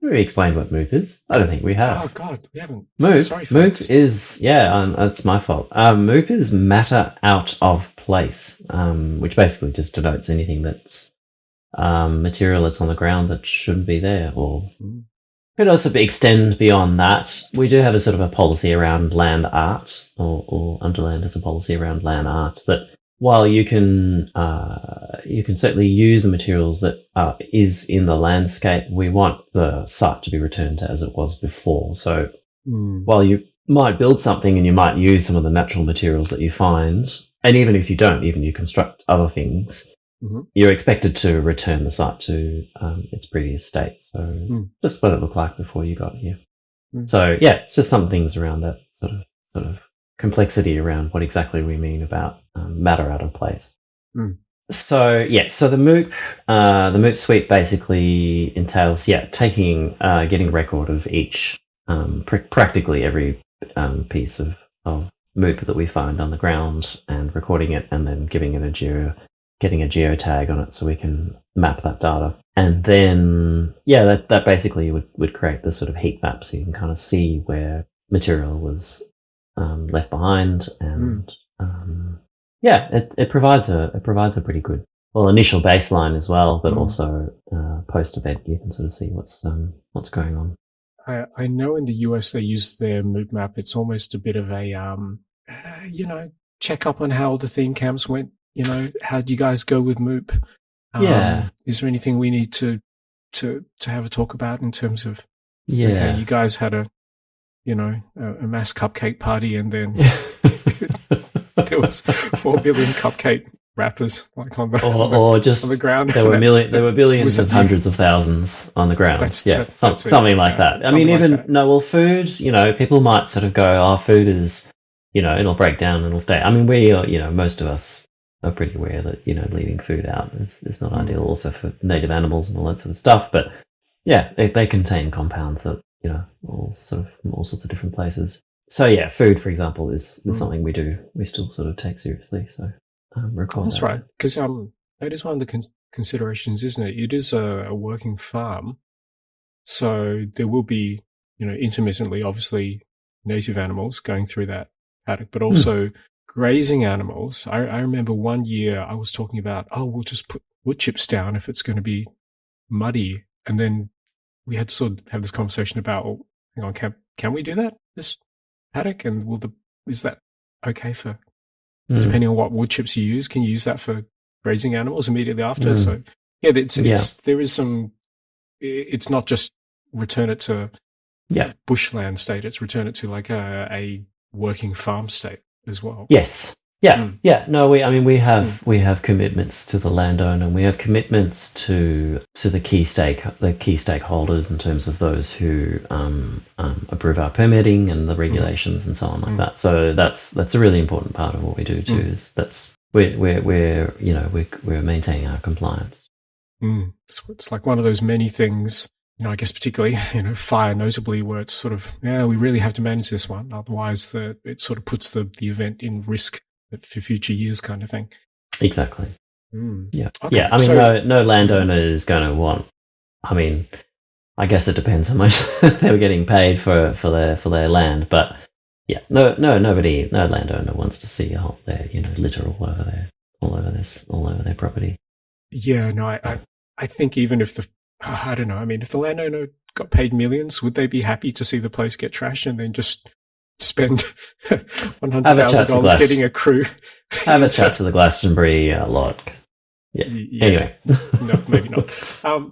Have we explained what MOOP is? I don't think we have. Oh God, we haven't. MOOP, Sorry, folks. MOOP is that's my fault. MOOP is matter out of place, which basically just denotes anything that's material that's on the ground that shouldn't be there, or could also extend beyond that. We do have a sort of a policy around land art, or Underland has a policy around land art that. While you can certainly use the materials that is in the landscape, we want the site to be returned to as it was before. So while you might build something and you might use some of the natural materials that you find, and even if you don't, even you construct other things, you're expected to return the site to its previous state. So just what it looked like before you got here. So yeah, it's just some things around that sort of complexity around what exactly we mean about matter out of place. So the MOOP suite basically entails getting a record of each practically every piece of MOOP that we find on the ground and recording it, and then getting a geotag on it so we can map that data. And then that basically would create this sort of heat map so you can kind of see where material was left behind, and it provides a pretty good initial baseline as well, but also post event you can sort of see what's going on. I know in the US they use their MOOP map. It's almost a bit of a check up on how the theme camps went. How do you guys go with MOOP? Is there anything we need to have a talk about in terms of okay, you guys had a mass cupcake party, and then there was 4 billion cupcake wrappers on the ground. There were billions and hundreds of thousands on the ground. Something like that. I mean, food. People might sort of go, food is, it'll break down and it'll stay. I mean, we are, most of us are pretty aware that leaving food out is not ideal, also for native animals and all that sort of stuff. But yeah, they contain compounds that all sorts of different places. So yeah, food, for example, is something we still sort of take seriously. So record that's that. right, because that is one of the considerations, isn't it? It is a working farm, so there will be intermittently, obviously, native animals going through that paddock, but also grazing animals. I remember one year I was talking about, we'll just put wood chips down if it's going to be muddy, and then we had to sort of have this conversation about, hang on, can we do that this paddock, and is that okay for depending on what wood chips you use? Can you use that for grazing animals immediately after? So yeah, there is some. It's not just return it to bushland state. It's return it to like a working farm state as well. Yes. Yeah. Yeah. No, we have commitments to the landowner, and we have commitments to the key stakeholders in terms of those who approve our permitting and the regulations and so on like that. So that's a really important part of what we do too. Is we're maintaining our compliance. It's like one of those many things. I guess particularly, fire notably, where it's sort of, we really have to manage this one. Otherwise, it sort of puts the event in risk for future years, kind of thing. Exactly. Yeah. Okay. Yeah. I mean, no landowner is going to want. I mean, I guess it depends how much they were getting paid for their land, but yeah, no landowner wants to see their litter all over their property. Yeah. No, I think even if I don't know. I mean, if the landowner got paid millions, would they be happy to see the place get trashed and then just spend $100,000 getting a crew? Have a chat to the Glastonbury lot. Yeah. Anyway. No, maybe not.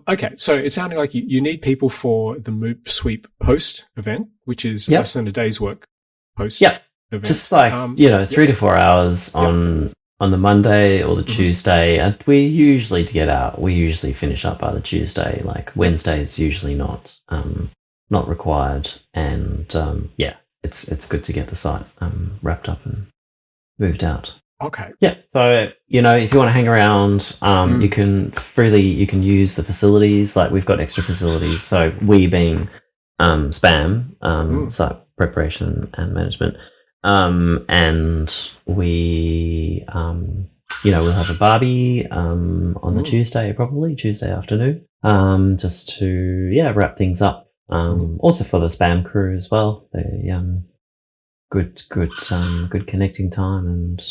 Okay, so it's sounding like you need people for the Moop Sweep post event, which is less than a day's work post event. Just like 3 to 4 hours on the Monday or the Tuesday, and we usually finish up by the Tuesday. Like Wednesday is usually not required, and it's good to get the site wrapped up and moved out. Okay. Yeah. So if you want to hang around, you can use the facilities. Like we've got extra facilities. So we being SPAM, site preparation and management. And we, we'll have a barbie on the Tuesday afternoon, just to wrap things up. Also for the spam crew as well. They good connecting time and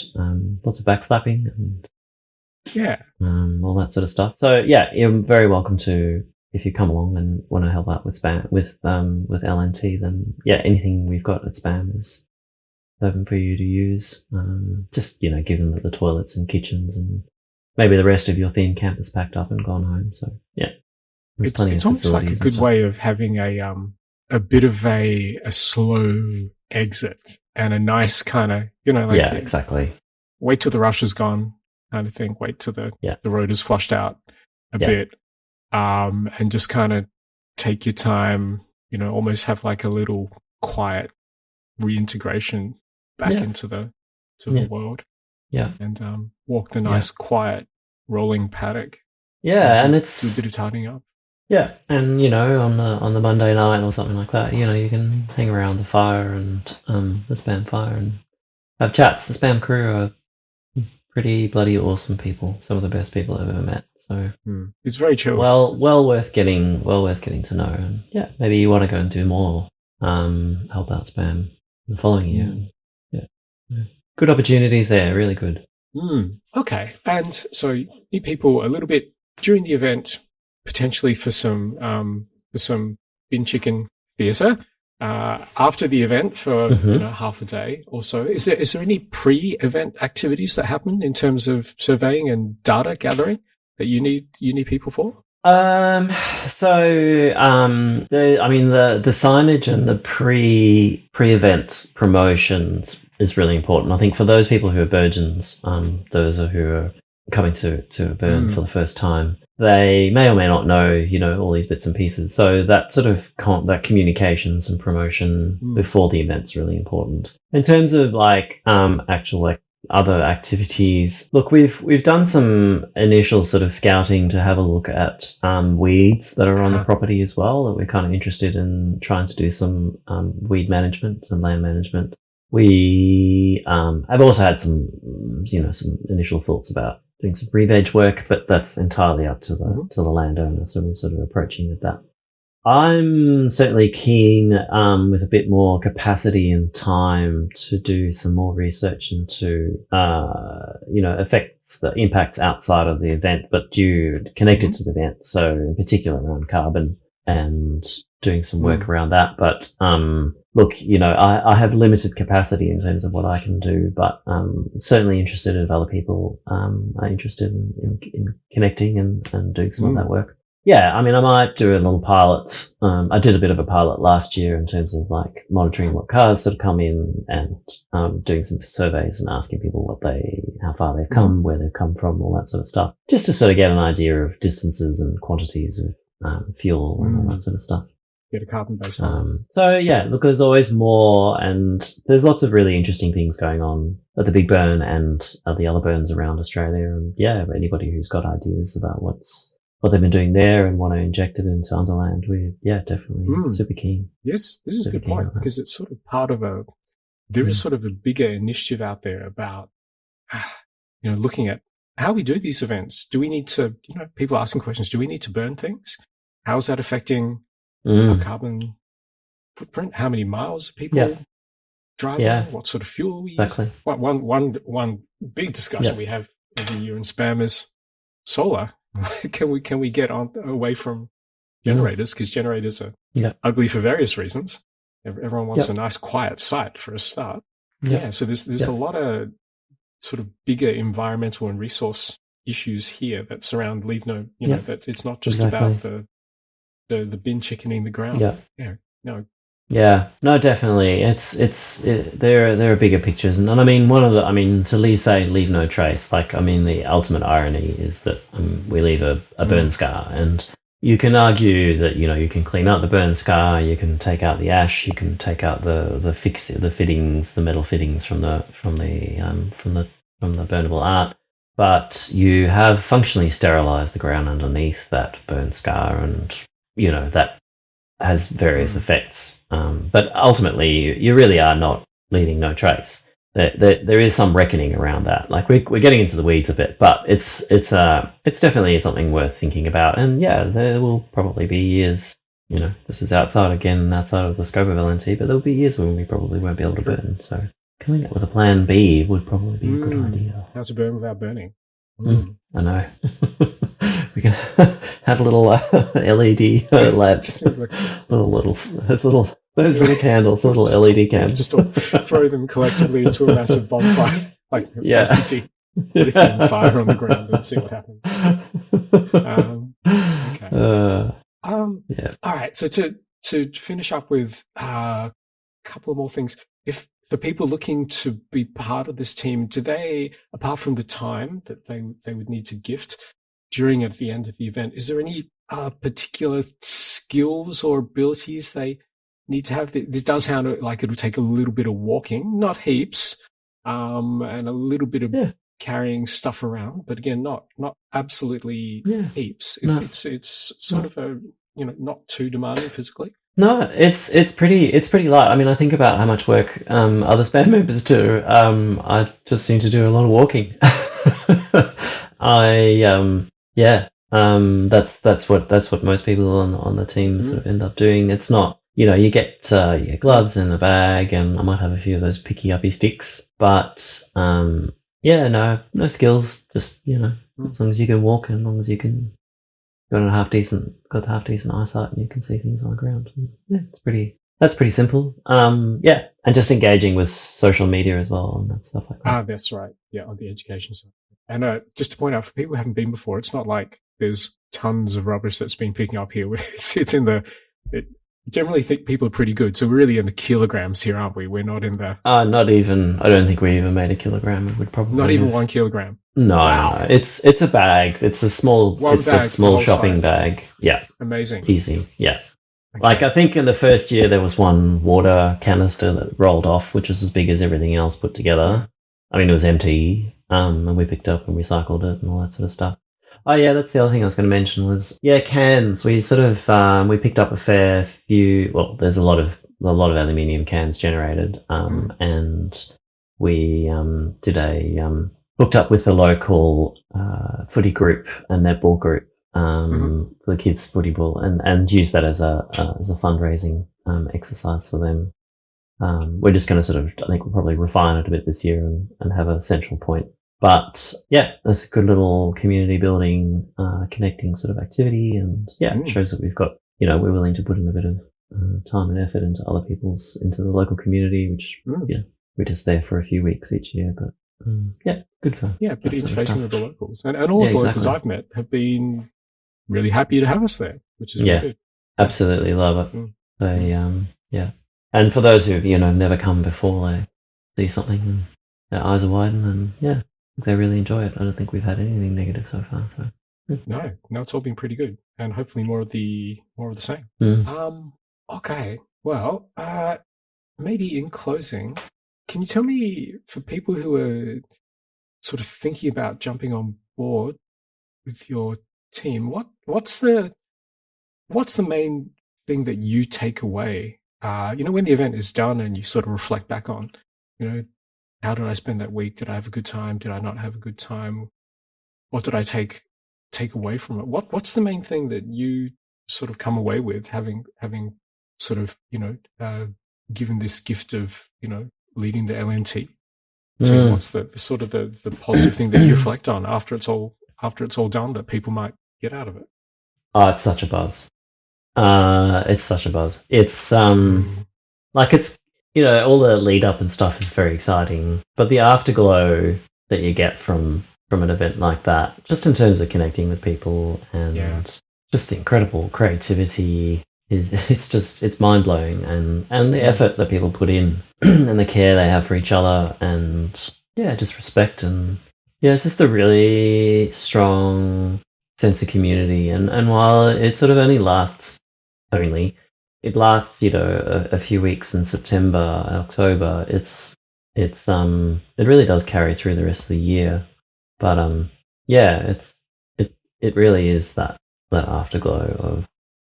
lots of backslapping and all that sort of stuff. So you're very welcome to. If you come along and want to help out with spam with LNT, then anything we've got at spam is open for you to use. Just given that the toilets and kitchens and maybe the rest of your theme camp is packed up and gone home. So it's almost like a good way of having a bit of a slow exit and a nice kind of exactly. Wait till the rush is gone, kind of thing. Wait till the road is flushed out a bit, and just kind of take your time. Almost have like a little quiet reintegration back into the world. Yeah. And walk the nice, quiet, rolling paddock. Yeah, and it's do a bit of tidying up. Yeah, and on the Monday night or something like that, you can hang around the fire and the spam fire and have chats. The spam crew are pretty bloody awesome people. Some of the best people I've ever met. So it's very chill. Well worth getting to know. And maybe you want to go and do more help out spam the following year. Good opportunities there, really good. Okay, and so you people a little bit during the event, potentially for some bin chicken theatre. After the event for half a day or so, is there any pre-event activities that happen in terms of surveying and data gathering that you need people for? The signage and the pre-event promotions is really important. I think for those people who are virgins, those who are coming to a burn for the first time, they may or may not know, all these bits and pieces. So that sort of that communications and promotion before the event's really important. In terms of actual other activities. Look, we've done some initial sort of scouting to have a look at weeds that are on the property as well. That we're kind of interested in trying to do some weed management, some land management. We have also had some initial thoughts about doing some re-veg work, but that's entirely up to the landowner. So we're sort of approaching it that. I'm certainly keen with a bit more capacity and time to do some more research into effects, the impacts outside of the event, but connected to the event. So in particular around carbon and doing some work around that. But look, I have limited capacity in terms of what I can do, but certainly interested if other people are interested in connecting and doing some of that work. Yeah, I mean, I might do a little pilot. I did a bit of a pilot last year in terms of like monitoring what cars sort of come in and doing some surveys and asking people how far they've come, where they've come from, all that sort of stuff, just to sort of get an idea of distances and quantities of fuel and all that sort of stuff. Get a carbon base. So yeah, look, there's always more, and there's lots of really interesting things going on at the Big Burn and at the other burns around Australia. And yeah, anybody who's got ideas about what they've been doing there and want to inject it into Underland, we're definitely super keen. Yes, this is a good point, because it's sort of part of there is sort of a bigger initiative out there about, looking at how we do these events. Do we need to, people asking questions, do we need to burn things? How is that affecting our carbon footprint? How many miles are people driving? What sort of fuel are we using? One big discussion we have every year in Spam is solar. Can we get away from generators, because generators are ugly for various reasons. Everyone wants a nice quiet site for a start. So there's a lot of sort of bigger environmental and resource issues here that surround leave no, that it's not just about the bin chickening the ground. No, definitely. There are bigger pictures, and I mean to leave no trace. Like, I mean, the ultimate irony is that we leave a burn scar, and you can argue that you can clean out the burn scar, you can take out the ash, you can take out the fittings, the metal fittings from the burnable art, but you have functionally sterilized the ground underneath that burn scar, and that has various effects. But ultimately, you really are not leaving no trace. There is some reckoning around that. Like, we're getting into the weeds a bit, but it's definitely something worth thinking about. And there will probably be years. This is outside of the scope of LNT, but there'll be years when we probably won't be able to burn. So coming up with a plan B would probably be a good idea. How to burn without burning? I know. We can have little LED lamps, those little candles, little LED candles. Just throw them collectively into a massive bonfire, like lithium fire on the ground, and see what happens. Okay. All right. So to finish up with a couple of more things, for people looking to be part of this team, do they, apart from the time that they would need to gift during at the end of the event, is there any particular skills or abilities they need to have? This does sound like it'll take a little bit of walking, not heaps, and a little bit of carrying stuff around, but again, not absolutely heaps. It's sort of a not too demanding physically. No, it's pretty light. I mean, I think about how much work other Spam members do. I just seem to do a lot of walking. That's what most people on the team sort of end up doing. It's not, you get gloves and a bag, and I might have a few of those picky uppy sticks, but no skills. Just as long as you can walk, and as long as you can got half decent eyesight, and you can see things on the ground. That's pretty simple. And just engaging with social media as well and that stuff like that. That's right. Yeah, on the education side. And just to point out, for people who haven't been before, it's not like there's tons of rubbish that's been picking up here. It's in generally think people are pretty good. So we're really in the kilograms here, aren't we? We're not in the... not even, I don't think we even made a kilogram. It would probably... Not even 1 kilogram. No, wow. No. It's a bag. It's a small shopping bag. Yeah. Amazing. Easy. Yeah. Okay. Like, I think in the first year there was one water canister that rolled off, which was as big as everything else put together. I mean, it was empty, and we picked up and recycled it and all that sort of stuff. Oh yeah, that's the other thing I was going to mention was cans. We sort of we picked up a fair few. Well, there's a lot of aluminium cans generated, and we did a hooked up with the local footy group and netball group for the kids' footy ball, and used that as a fundraising exercise for them. We're just going to sort of, I think we'll probably refine it a bit this year and have a central point. But yeah, that's a good little community building, connecting sort of activity, and it shows that we've got, we're willing to put in a bit of time and effort into into the local community, which we're just there for a few weeks each year, but good fun. Yeah, but interfacing with the locals, and all of the locals I've met have been really happy to have us there, which is really good. Absolutely love it. They and for those who never come before, they see something and their eyes are widened, and they really enjoy it. I don't think we've had anything negative so far. So no, it's all been pretty good, and hopefully more of the same. Okay, well, maybe in closing, can you tell me, for people who are sort of thinking about jumping on board with your team, what's the main thing that you take away? When the event is done and you sort of reflect back on, how did I spend that week? Did I have a good time? Did I not have a good time? What did I take away from it? What's the main thing that you sort of come away with, having sort of given this gift of leading the LNT? So what's the sort of the positive thing that you reflect on after it's all done that people might get out of it? Oh, it's such a buzz. It's such a buzz. It's like it's all the lead up and stuff is very exciting, but the afterglow that you get from an event like that, just in terms of connecting with people and just the incredible creativity, it's mind blowing, and the effort that people put in and the care they have for each other, and just respect, and it's just a really strong sense of community, and while it sort of only lasts a few weeks in September, October, it really does carry through the rest of the year. But it really is that afterglow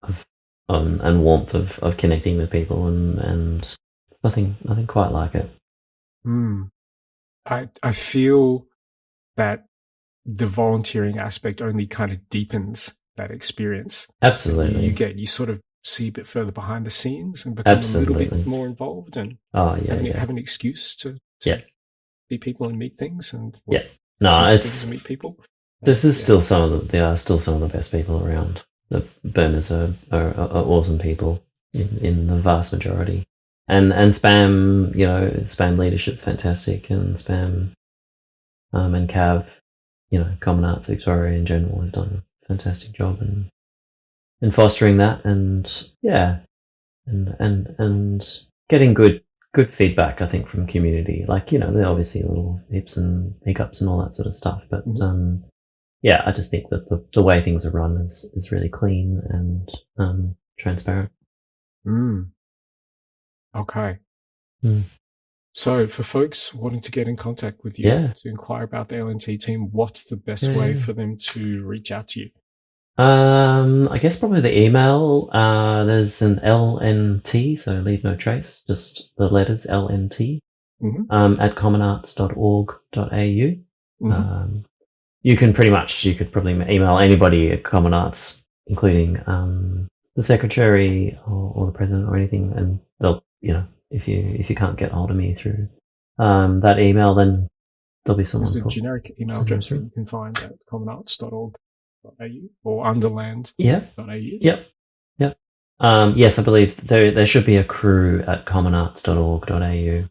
of and warmth of connecting with people, and it's nothing quite like it. I feel that the volunteering aspect only kind of deepens that experience. Absolutely. You sort of see a bit further behind the scenes and become a little bit more involved, and have an excuse to see people and meet things, and things and meet people. This is still they are still some of the best people around. The Burners are awesome people in the vast majority, and Spam, Spam leadership's fantastic, and Spam and Cav, Common Arts Victoria in general have done a fantastic job in fostering that, and getting good feedback, I think, from community. Like, there are obviously little hips and hiccups and all that sort of stuff, but I just think that the way things are run is really clean and transparent. Okay. So for folks wanting to get in contact with you to inquire about the LNT team, what's the best way for them to reach out to you? I guess probably the email. There's an LNT, so leave no trace, just the letters LNT, at commonarts.org.au. You could probably email anybody at Common Arts, including the secretary or the president or anything, and they'll, if you can't get hold of me through that email, then there'll be someone. There's a generic email address that you can find at commonarts.org.au or Underland.au. Yep. Yes, I believe there should be a crew at commonarts.org.au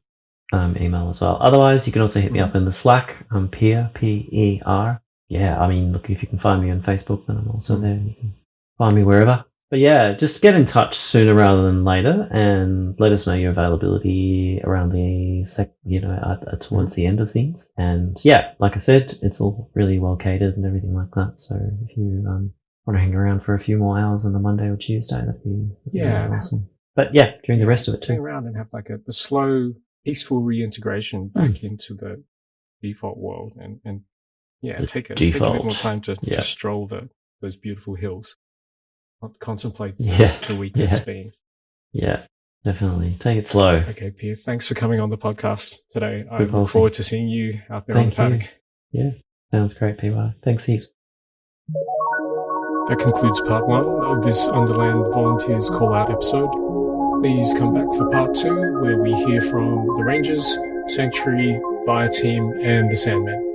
email as well. Otherwise, you can also hit me up in the Slack. I'm Peer, P-E-R. Yeah, I mean, look, if you can find me on Facebook, then I'm also there. You can find me wherever. But just get in touch sooner rather than later, and let us know your availability around the towards the end of things. And like I said, it's all really well catered and everything like that. So if you want to hang around for a few more hours on the Monday or Tuesday, that'd be really awesome. But during the rest of it too. Hang around and have like a slow, peaceful reintegration back into the default world and take a bit more time to just stroll those beautiful hills, contemplate the week that's been. Yeah, definitely. Take it slow. Okay, Pierre, thanks for coming on the podcast today. I look forward to seeing you out there on the paddock. Yeah, sounds great, PY. Thanks heaps. That concludes part 1 of this Underland Volunteers Call-Out episode. Please come back for part 2, where we hear from the Rangers, Sanctuary, Fire Team, and the Sandmen.